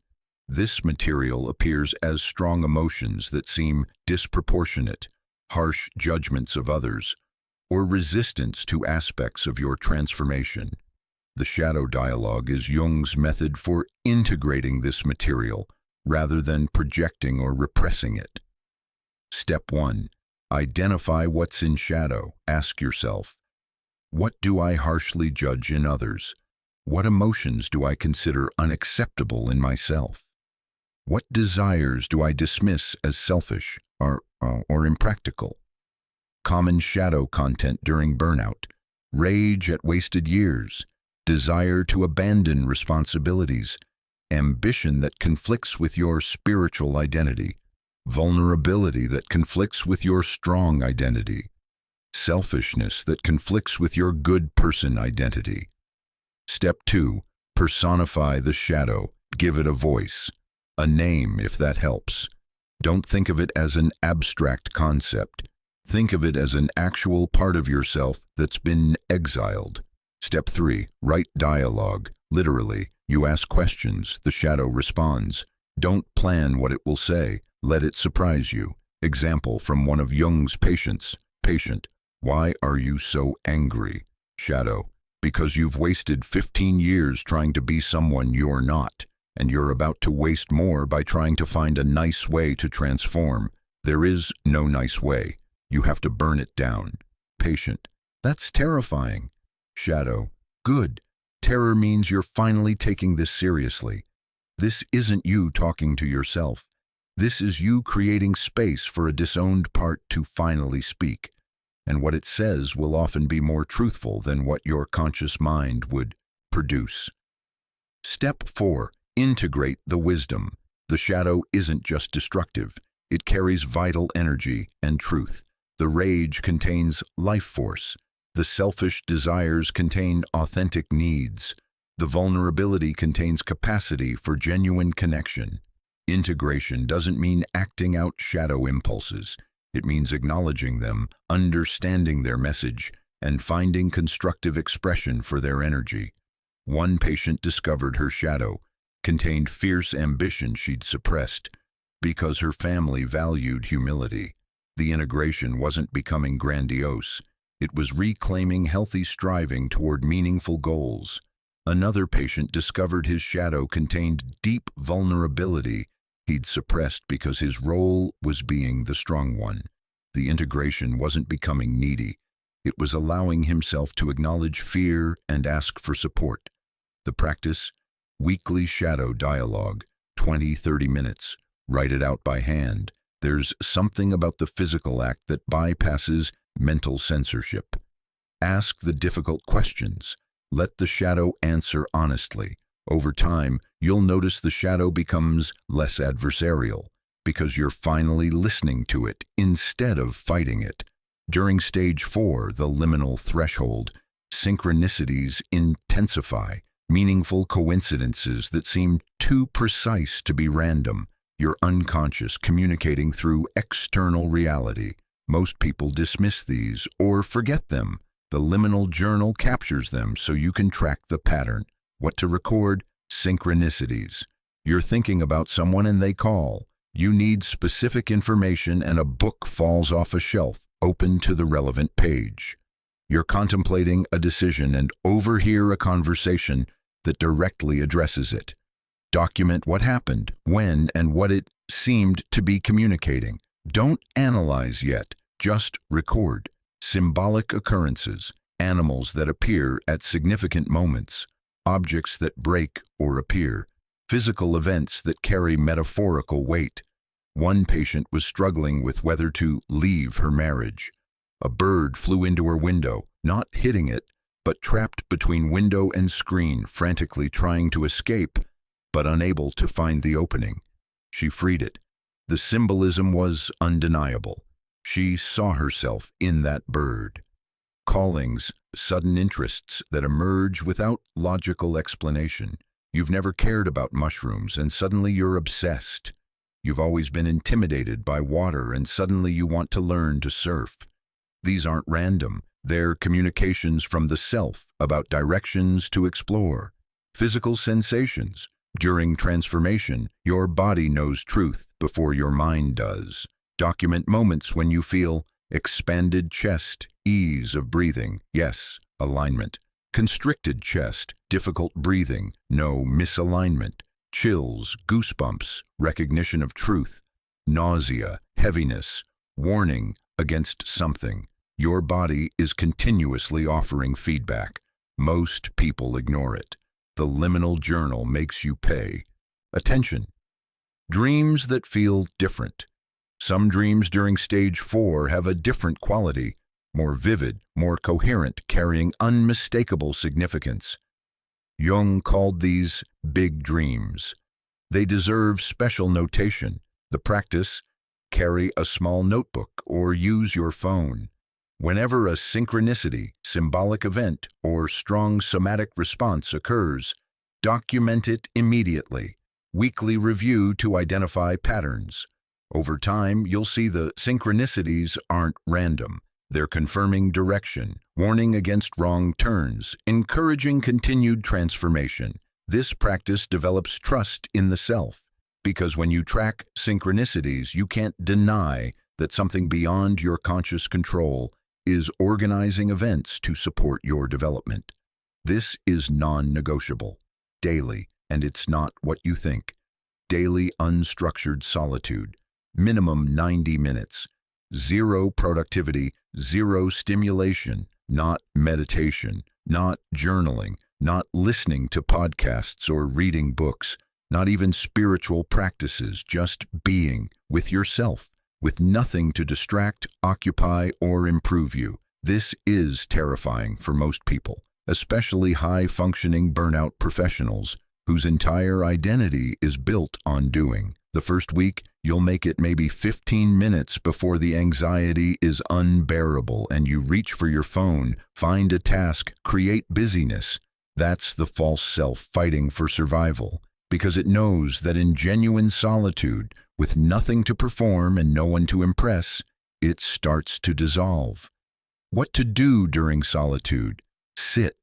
This material appears as strong emotions that seem disproportionate, harsh judgments of others, or resistance to aspects of your transformation. The shadow dialogue is Jung's method for integrating this material rather than projecting or repressing it. Step 1. Identify what's in shadow. Ask yourself, what do I harshly judge in others? What emotions do I consider unacceptable in myself? What desires do I dismiss as selfish or impractical? Common shadow content during burnout: rage at wasted years, desire to abandon responsibilities, ambition that conflicts with your spiritual identity, vulnerability that conflicts with your strong identity, selfishness that conflicts with your good person identity. Step 2. Personify the shadow. Give it a voice, a name if that helps. Don't think of it as an abstract concept. Think of it as an actual part of yourself that's been exiled. Step 3. Write dialogue. Literally, you ask questions, the shadow responds. Don't plan what it will say. Let it surprise you. Example from one of Jung's patients. Patient: why are you so angry? Shadow: because you've wasted 15 years trying to be someone you're not, and you're about to waste more by trying to find a nice way to transform. There is no nice way. You have to burn it down. Patient: that's terrifying. Shadow: good. Terror means you're finally taking this seriously. This isn't you talking to yourself. This is you creating space for a disowned part to finally speak. And what it says will often be more truthful than what your conscious mind would produce. Step 4. Integrate the wisdom. The shadow isn't just destructive. It carries vital energy and truth. The rage contains life force. The selfish desires contain authentic needs. The vulnerability contains capacity for genuine connection. Integration doesn't mean acting out shadow impulses. It means acknowledging them, understanding their message, and finding constructive expression for their energy. One patient discovered her shadow contained fierce ambition she'd suppressed because her family valued humility. The integration wasn't becoming grandiose. It was reclaiming healthy striving toward meaningful goals. Another patient discovered his shadow contained deep vulnerability he'd suppressed because his role was being the strong one. The integration wasn't becoming needy. It was allowing himself to acknowledge fear and ask for support. The practice: weekly shadow dialogue, 20-30 minutes. Write it out by hand. There's something about the physical act that bypasses mental censorship. Ask the difficult questions. Let the shadow answer honestly. Over time, you'll notice the shadow becomes less adversarial because you're finally listening to it instead of fighting it. During stage 4, the liminal threshold, Synchronicities intensify, meaningful coincidences that seem too precise to be random. Your unconscious communicating through external reality. Most people dismiss these or forget them. The liminal journal captures them so you can track the pattern. What to record? Synchronicities. You're thinking about someone and they call. You need specific information and a book falls off a shelf, open to the relevant page. You're contemplating a decision and overhear a conversation that directly addresses it. Document what happened, when, and what it seemed to be communicating. Don't analyze yet, just record. Symbolic occurrences, animals that appear at significant moments, objects that break or appear, physical events that carry metaphorical weight. One patient was struggling with whether to leave her marriage. A bird flew into her window, not hitting it, but trapped between window and screen, frantically trying to escape, but unable to find the opening. She freed it. The symbolism was undeniable. She saw herself in that bird. Callings, sudden interests that emerge without logical explanation. You've never cared about mushrooms and suddenly you're obsessed. You've always been intimidated by water and suddenly you want to learn to surf. These aren't random. They're communications from the self about directions to explore. Physical sensations. During transformation, your body knows truth before your mind does. Document moments when you feel expanded chest, ease of breathing, yes, alignment. Constricted chest, difficult breathing, no misalignment. Chills, goosebumps, recognition of truth. Nausea, heaviness, warning against something. Your body is continuously offering feedback. Most people ignore it. The liminal journal makes you pay attention. Dreams that feel different. Some dreams during stage 4 have a different quality, more vivid, more coherent, carrying unmistakable significance. Jung called these big dreams. They deserve special notation. The practice: carry a small notebook or use your phone. Whenever a synchronicity, symbolic event, or strong somatic response occurs, document it immediately. Weekly review to identify patterns. Over time, you'll see the synchronicities aren't random. They're confirming direction, warning against wrong turns, encouraging continued transformation. This practice develops trust in the self, because when you track synchronicities, you can't deny that something beyond your conscious control is organizing events to support your development. This is non-negotiable, daily, and it's not what you think. Daily unstructured solitude, minimum 90 minutes, zero productivity, zero stimulation, not meditation, not journaling, not listening to podcasts or reading books, not even spiritual practices, just being with yourself, with nothing to distract, occupy, or improve you. This is terrifying for most people, especially high-functioning burnout professionals whose entire identity is built on doing. The first week, you'll make it maybe 15 minutes before the anxiety is unbearable and you reach for your phone, find a task, create busyness. That's the false self fighting for survival, because it knows that in genuine solitude, with nothing to perform and no one to impress, it starts to dissolve. What to do during solitude? Sit.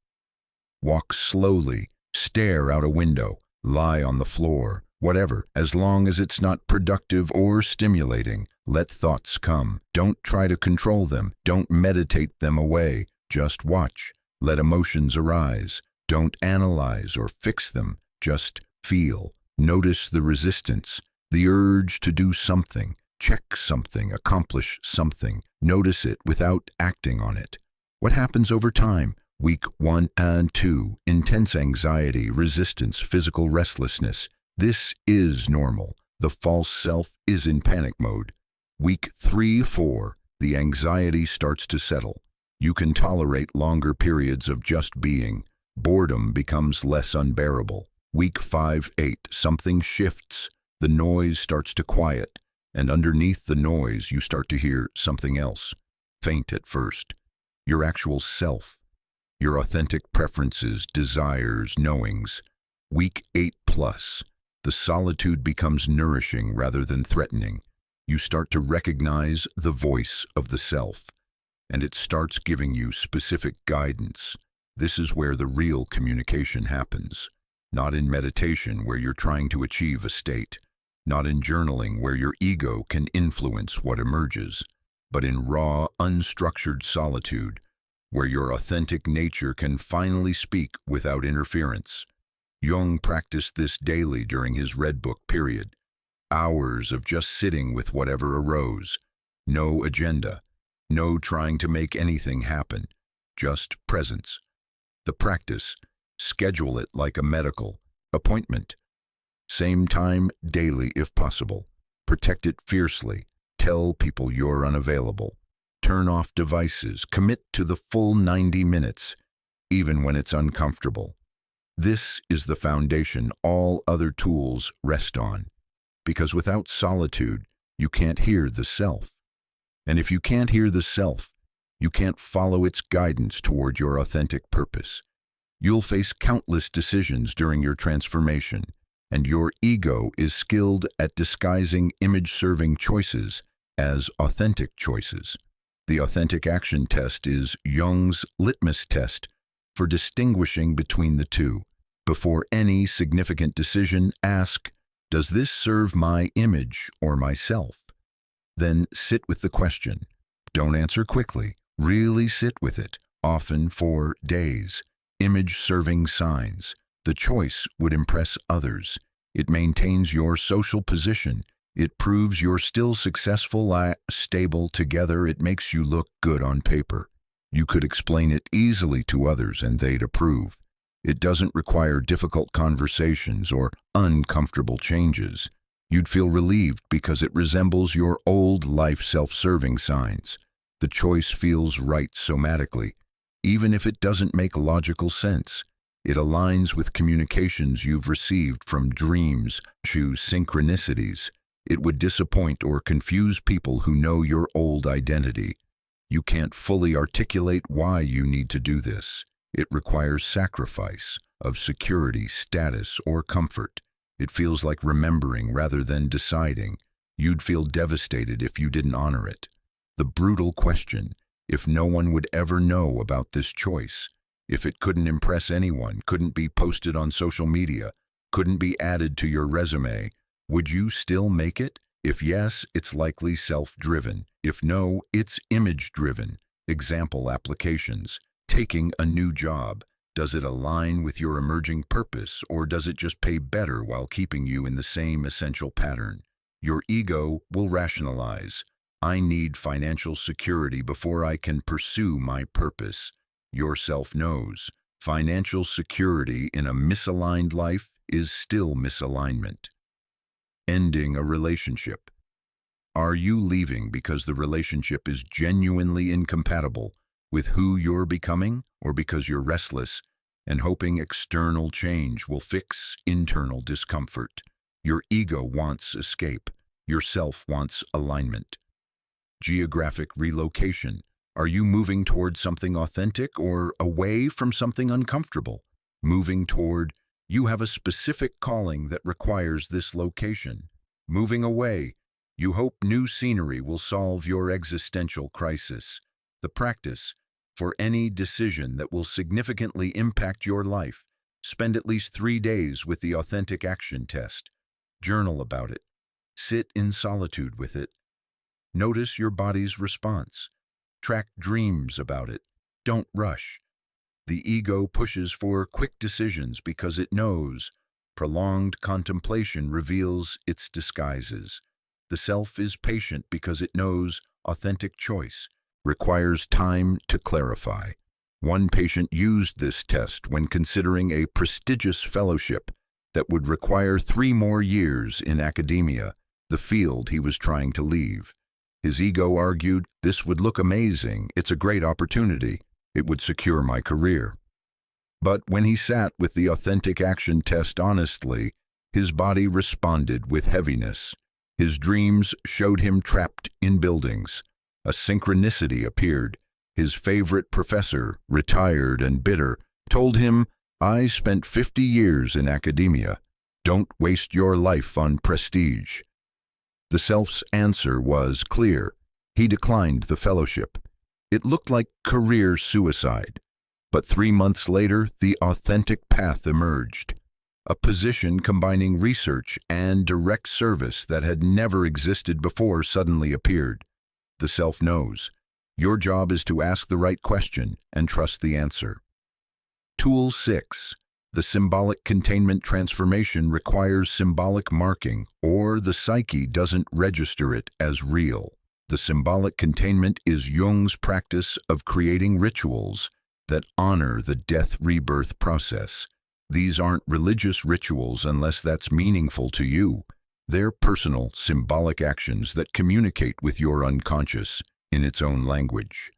Walk slowly. Stare out a window. Lie on the floor. Whatever, as long as it's not productive or stimulating. Let thoughts come. Don't try to control them. Don't meditate them away. Just watch. Let emotions arise. Don't analyze or fix them. Just feel. Notice the resistance. The urge to do something, check something, accomplish something. Notice it without acting on it. What happens over time? Week 1 and 2, intense anxiety, resistance, physical restlessness. This is normal. The false self is in panic mode. Week 3-4, the anxiety starts to settle. You can tolerate longer periods of just being. Boredom becomes less unbearable. Week 5-8, something shifts. The noise starts to quiet, and underneath the noise you start to hear something else. Faint at first. Your actual self. your authentic preferences, desires, knowings. Week 8 plus. The solitude becomes nourishing rather than threatening. You start to recognize the voice of the self, and it starts giving you specific guidance. This is where the real communication happens. Not in meditation, where you're trying to achieve a state. Not in journaling, where your ego can influence what emerges. But in raw, unstructured solitude, where your authentic nature can finally speak without interference. Jung practiced this daily during his Red Book period. Hours of just sitting with whatever arose. No agenda. No trying to make anything happen. Just presence. The practice, schedule it like a medical appointment. Same time daily if possible. Protect it fiercely. Tell people you're unavailable. Turn off devices. Commit to the full 90 minutes, even when it's uncomfortable. This is the foundation all other tools rest on. Because without solitude, you can't hear the self. And if you can't hear the self, you can't follow its guidance toward your authentic purpose. You'll face countless decisions during your transformation, and your ego is skilled at disguising image-serving choices as authentic choices. The authentic action test is Jung's litmus test for distinguishing between the two. Before any significant decision, ask, does this serve my image or myself? Then sit with the question. Don't answer quickly. Really sit with it, often for days. Image-serving signs. The choice would impress others. It maintains your social position. It proves you're still successful, stable together. It makes you look good on paper. You could explain it easily to others and they'd approve. It doesn't require difficult conversations or uncomfortable changes. You'd feel relieved because it resembles your old life self-serving signs. The choice feels right somatically, even if it doesn't make logical sense. It aligns with communications you've received from dreams to synchronicities. It would disappoint or confuse people who know your old identity. You can't fully articulate why you need to do this. It requires sacrifice of security, status, or comfort. It feels like remembering rather than deciding. You'd feel devastated if you didn't honor it. The brutal question, if no one would ever know about this choice, if it couldn't impress anyone, couldn't be posted on social media, couldn't be added to your resume, would you still make it? If yes, it's likely self-driven. If no, it's image-driven. Example applications. Taking a new job. Does it align with your emerging purpose, or does it just pay better while keeping you in the same essential pattern? Your ego will rationalize. I need financial security before I can pursue my purpose. Your self knows. Financial security in a misaligned life is still misalignment. Ending a relationship. Are you leaving because the relationship is genuinely incompatible with who you're becoming, or because you're restless and hoping external change will fix internal discomfort? Your ego wants escape. Your self wants alignment. Geographic relocation. Are you moving toward something authentic or away from something uncomfortable? Moving toward, you have a specific calling that requires this location. Moving away, you hope new scenery will solve your existential crisis. The practice, for any decision that will significantly impact your life, spend at least 3 days with the authentic action test. Journal about it. Sit in solitude with it. Notice your body's response. Track dreams about it. Don't rush. The ego pushes for quick decisions because it knows. Prolonged contemplation reveals its disguises. The self is patient because it knows authentic choice requires time to clarify. One patient used this test when considering a prestigious fellowship that would require 3 more years in academia, the field he was trying to leave. His ego argued, this would look amazing, it's a great opportunity, it would secure my career. But when he sat with the authentic action test honestly, his body responded with heaviness. His dreams showed him trapped in buildings. A synchronicity appeared. His favorite professor, retired and bitter, told him, "I spent 50 years in academia. Don't waste your life on prestige." The self's answer was clear. He declined the fellowship. It looked like career suicide. But 3 months later, the authentic path emerged. A position combining research and direct service that had never existed before suddenly appeared. The self knows. Your job is to ask the right question and trust the answer. Tool 6. The symbolic containment transformation requires symbolic marking, or the psyche doesn't register it as real. The symbolic containment is Jung's practice of creating rituals that honor the death-rebirth process. These aren't religious rituals unless that's meaningful to you. They're personal, symbolic actions that communicate with your unconscious in its own language.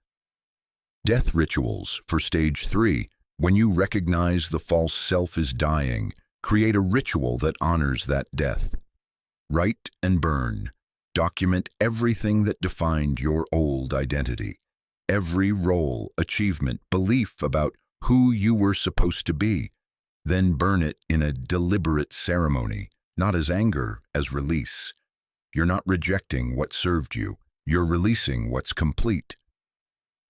Death rituals for stage 3. When you recognize the false self is dying, create a ritual that honors that death. Write and burn. Document everything that defined your old identity. Every role, achievement, belief about who you were supposed to be. Then burn it in a deliberate ceremony, not as anger, as release. You're not rejecting what served you. You're releasing what's complete.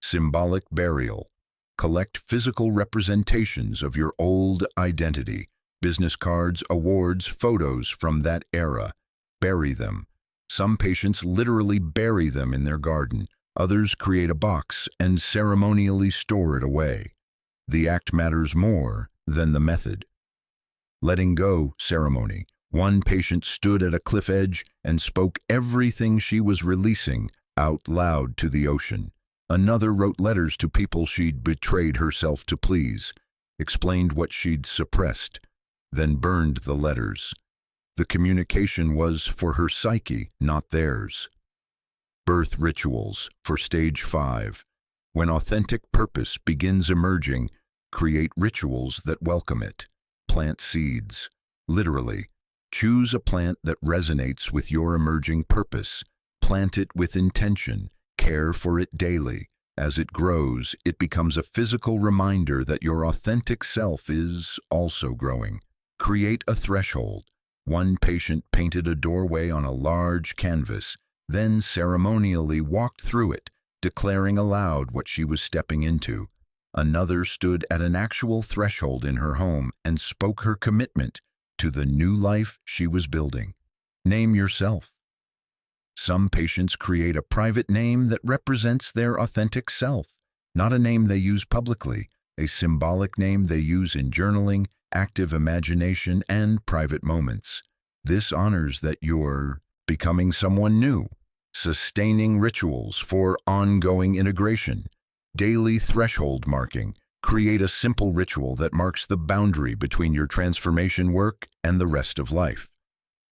Symbolic burial. Collect physical representations of your old identity, business cards, awards, photos from that era. Bury them. Some patients literally bury them in their garden. Others create a box and ceremonially store it away. The act matters more than the method. Letting go ceremony. One patient stood at a cliff edge and spoke everything she was releasing out loud to the ocean. Another wrote letters to people she'd betrayed herself to please, explained what she'd suppressed, then burned the letters. The communication was for her psyche, not theirs. Birth rituals for stage 5. When authentic purpose begins emerging, create rituals that welcome it. Plant seeds. Literally, choose a plant that resonates with your emerging purpose. Plant it with intention. Care for it daily. As it grows, it becomes a physical reminder that your authentic self is also growing. Create a threshold. One patient painted a doorway on a large canvas, then ceremonially walked through it, declaring aloud what she was stepping into. Another stood at an actual threshold in her home and spoke her commitment to the new life she was building. Name yourself. Some patients create a private name that represents their authentic self, not a name they use publicly, a symbolic name they use in journaling, active imagination, and private moments. This honors that you're becoming someone new. Sustaining rituals for ongoing integration. Daily threshold marking. Create a simple ritual that marks the boundary between your transformation work and the rest of life.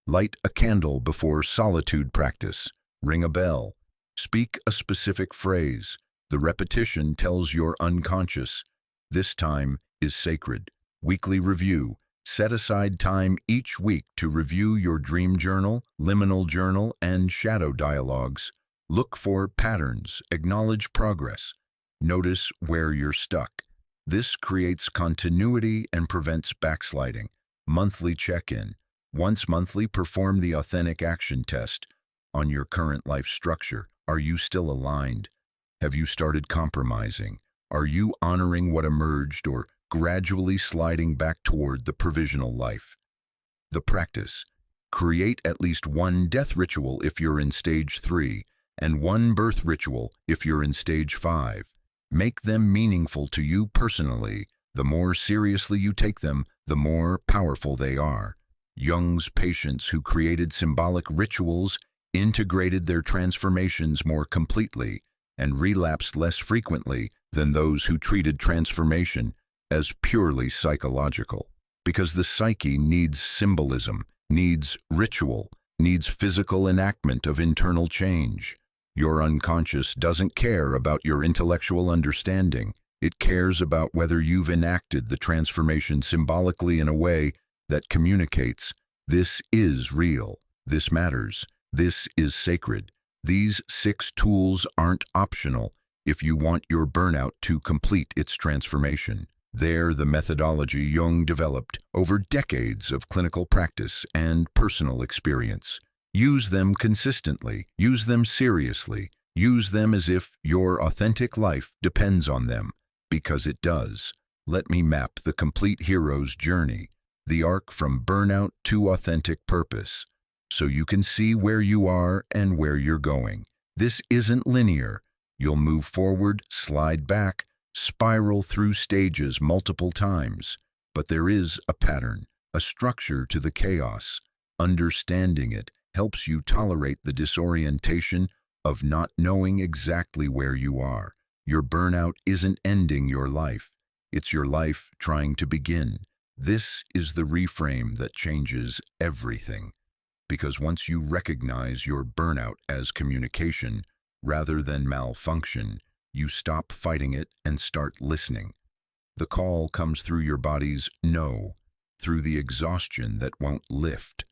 Light a candle before solitude practice. Ring a bell. Speak a specific phrase. The repetition tells your unconscious, this time is sacred. Weekly review. Set aside time each week to review your dream journal, liminal journal, and shadow dialogues. Look for patterns. Acknowledge progress. Notice where you're stuck. This creates continuity and prevents backsliding. Monthly check-in. Once monthly, perform the authentic action test on your current life structure. Are you still aligned? Have you started compromising? Are you honoring what emerged or gradually sliding back toward the provisional life? The practice. Create at least one death ritual if you're in stage 3 and one birth ritual if you're in stage 5. Make them meaningful to you personally. The more seriously you take them, the more powerful they are. Jung's patients who created symbolic rituals integrated their transformations more completely and relapsed less frequently than those who treated transformation as purely psychological. Because the psyche needs symbolism, needs ritual, needs physical enactment of internal change. Your unconscious doesn't care about your intellectual understanding. It cares about whether you've enacted the transformation symbolically in a way that communicates, this is real, this matters, this is sacred. These 6 tools aren't optional. if you want your burnout to complete its transformation. There, the methodology Jung developed over decades of clinical practice and personal experience. Use them consistently, use them seriously, use them as if your authentic life depends on them, because it does. Let me map the complete hero's journey, the arc from burnout to authentic purpose, so you can see where you are and where you're going. This isn't linear. You'll move forward, slide back, spiral through stages multiple times, but there is a pattern, a structure to the chaos. Understanding it helps you tolerate the disorientation of not knowing exactly where you are. Your burnout isn't ending your life. It's your life trying to begin. This is the reframe that changes everything. Because once you recognize your burnout as communication rather than malfunction, you stop fighting it and start listening. The call comes through your body's no, through the exhaustion that won't lift,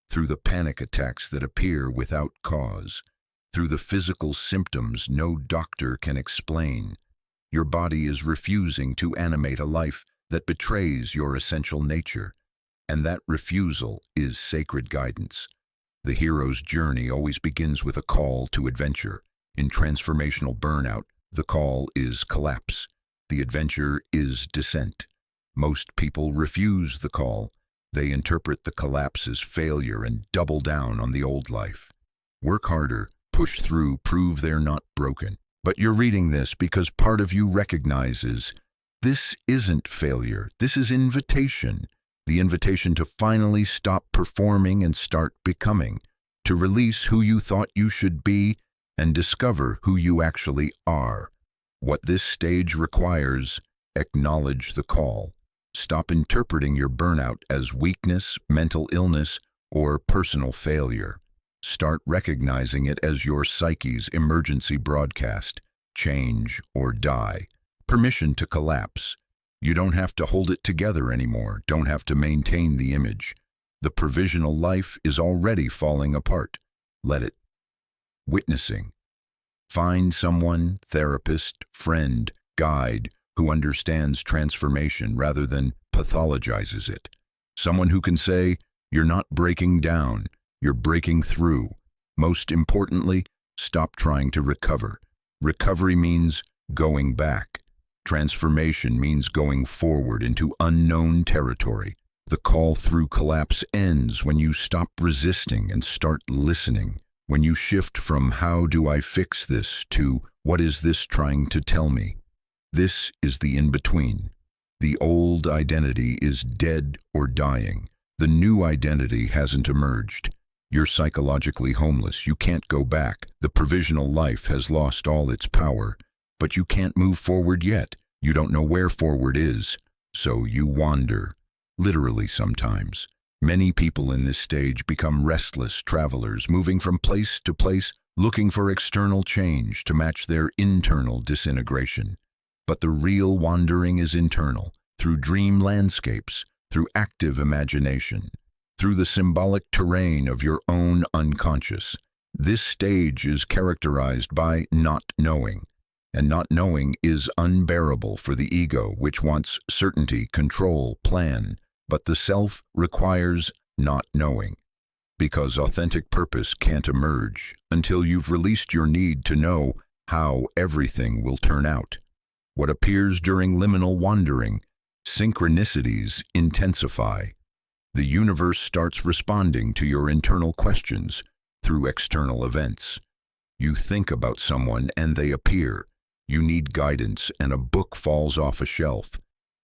through the panic attacks that appear without cause, through the physical symptoms no doctor can explain. Your body is refusing to animate a life that betrays your essential nature, and that refusal is sacred guidance. The hero's journey always begins with a call to adventure. In transformational burnout, the call is collapse. The adventure is descent. Most people refuse the call. They interpret the collapse as failure and double down on the old life. Work harder, push through, prove they're not broken. But you're reading this because part of you recognizes this isn't failure, this is invitation. The invitation to finally stop performing and start becoming, to release who you thought you should be and discover who you actually are. What this stage requires, acknowledge the call. Stop interpreting your burnout as weakness, mental illness, or personal failure. Start recognizing it as your psyche's emergency broadcast, change or die. Permission to collapse. You don't have to hold it together anymore, don't have to maintain the image. The provisional life is already falling apart. Let it. Witnessing. Find someone, therapist, friend, guide, who understands transformation rather than pathologizes it. Someone who can say, you're not breaking down, you're breaking through. Most importantly, stop trying to recover. Recovery means going back. Transformation means going forward into unknown territory. The call through collapse ends when you stop resisting and start listening. When you shift from how do I fix this to what is this trying to tell me? This is the in-between. The old identity is dead or dying. The new identity hasn't emerged. You're psychologically homeless. You can't go back. The provisional life has lost all its power. But you can't move forward yet. You don't know where forward is. So you wander. Literally sometimes. Many people in this stage become restless travelers, moving from place to place, looking for external change to match their internal disintegration. But the real wandering is internal, through dream landscapes, through active imagination, through the symbolic terrain of your own unconscious. This stage is characterized by not knowing, and not knowing is unbearable for the ego, which wants certainty, control, plan, but the self requires not knowing, because authentic purpose can't emerge until you've released your need to know how everything will turn out. What appears during liminal wandering, synchronicities intensify. The universe starts responding to your internal questions through external events. You think about someone and they appear. You need guidance and a book falls off a shelf.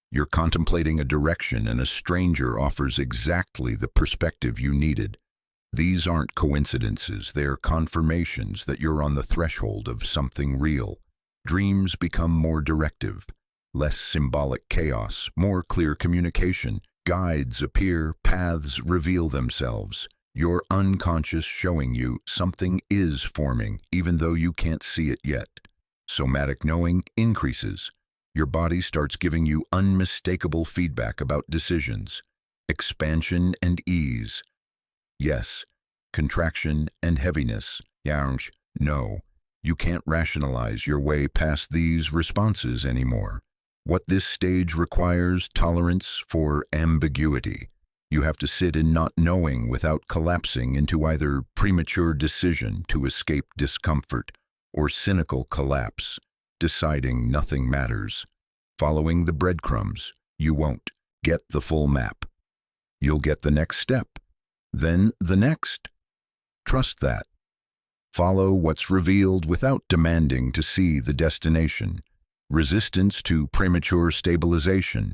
You're contemplating a direction and a stranger offers exactly the perspective you needed. These aren't coincidences, they're confirmations that you're on the threshold of something real. Dreams become more directive, less symbolic chaos, more clear communication. Guides appear, paths reveal themselves. Your unconscious showing you something is forming, even though you can't see it yet. Somatic knowing increases. Your body starts giving you unmistakable feedback about decisions, expansion and ease. Yes, contraction and heaviness. No. You can't rationalize your way past these responses anymore. What this stage requires tolerance for ambiguity. You have to sit in not knowing without collapsing into either premature decision to escape discomfort or cynical collapse, deciding nothing matters. Following the breadcrumbs, you won't get the full map. You'll get the next step, then the next. Trust that. Follow what's revealed without demanding to see the destination. Resistance to premature stabilization.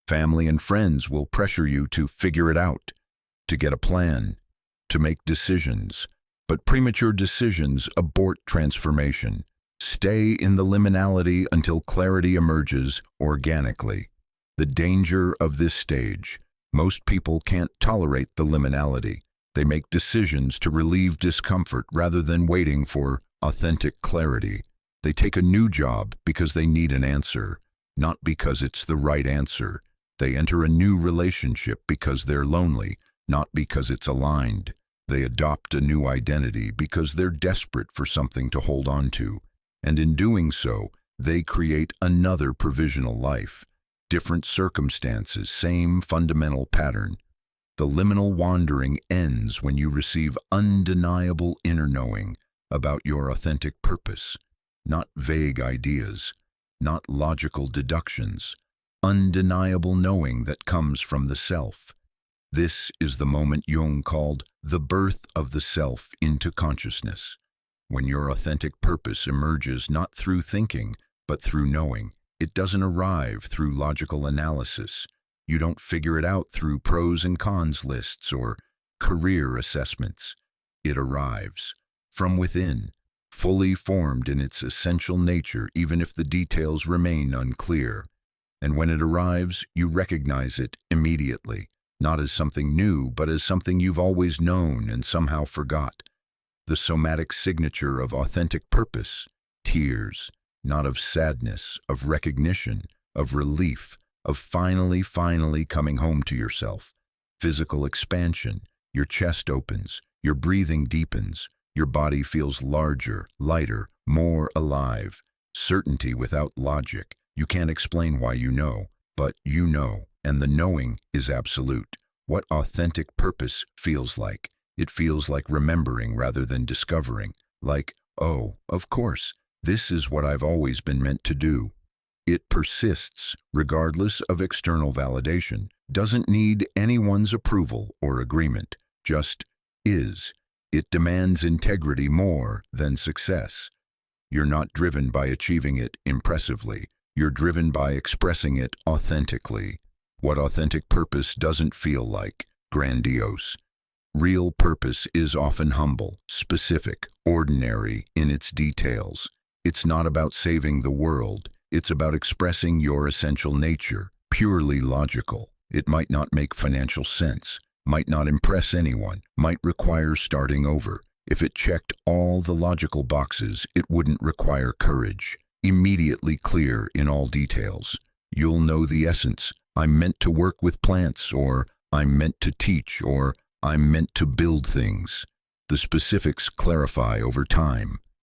Family and friends will pressure you to figure it out, to get a plan, to make decisions. But premature decisions abort transformation. Stay in the liminality until clarity emerges organically. The danger of this stage: most people can't tolerate the liminality. They make decisions to relieve discomfort rather than waiting for authentic clarity. They take a new job because they need an answer, not because it's the right answer. They enter a new relationship because they're lonely, not because it's aligned. They adopt a new identity because they're desperate for something to hold on to. And in doing so, they create another provisional life. Different circumstances, same fundamental pattern. The liminal wandering ends when you receive undeniable inner knowing about your authentic purpose. Not vague ideas, not logical deductions. Undeniable knowing that comes from the self. This is the moment Jung called the birth of the self into consciousness, when your authentic purpose emerges not through thinking, but through knowing. It doesn't arrive through logical analysis. You don't figure it out through pros and cons lists or career assessments. It arrives from within, fully formed in its essential nature, even if the details remain unclear. And when it arrives, you recognize it immediately, not as something new, but as something you've always known and somehow forgot. The somatic signature of authentic purpose: tears, not of sadness, of recognition, of relief, of finally coming home to yourself. Physical expansion: your chest opens, your breathing deepens, your body feels larger, lighter, more alive. Certainty without logic. You can't explain why you know, but you know, and the knowing is absolute. What authentic purpose feels like. It feels like remembering rather than discovering. Like, oh, of course, this is what I've always been meant to do. It persists, regardless of external validation, doesn't need anyone's approval or agreement, just is. It demands integrity more than success. You're not driven by achieving it impressively. You're driven by expressing it authentically. What authentic purpose doesn't feel like grandiose. Real purpose is often humble, specific, ordinary in its details. It's not about saving the world. It's about expressing your essential nature, purely logical. It might not make financial sense, might not impress anyone, might require starting over. If it checked all the logical boxes, it wouldn't require courage. Immediately clear in all details. You'll know the essence. I'm meant to work with plants, or I'm meant to teach, or I'm meant to build things. The specifics clarify over time.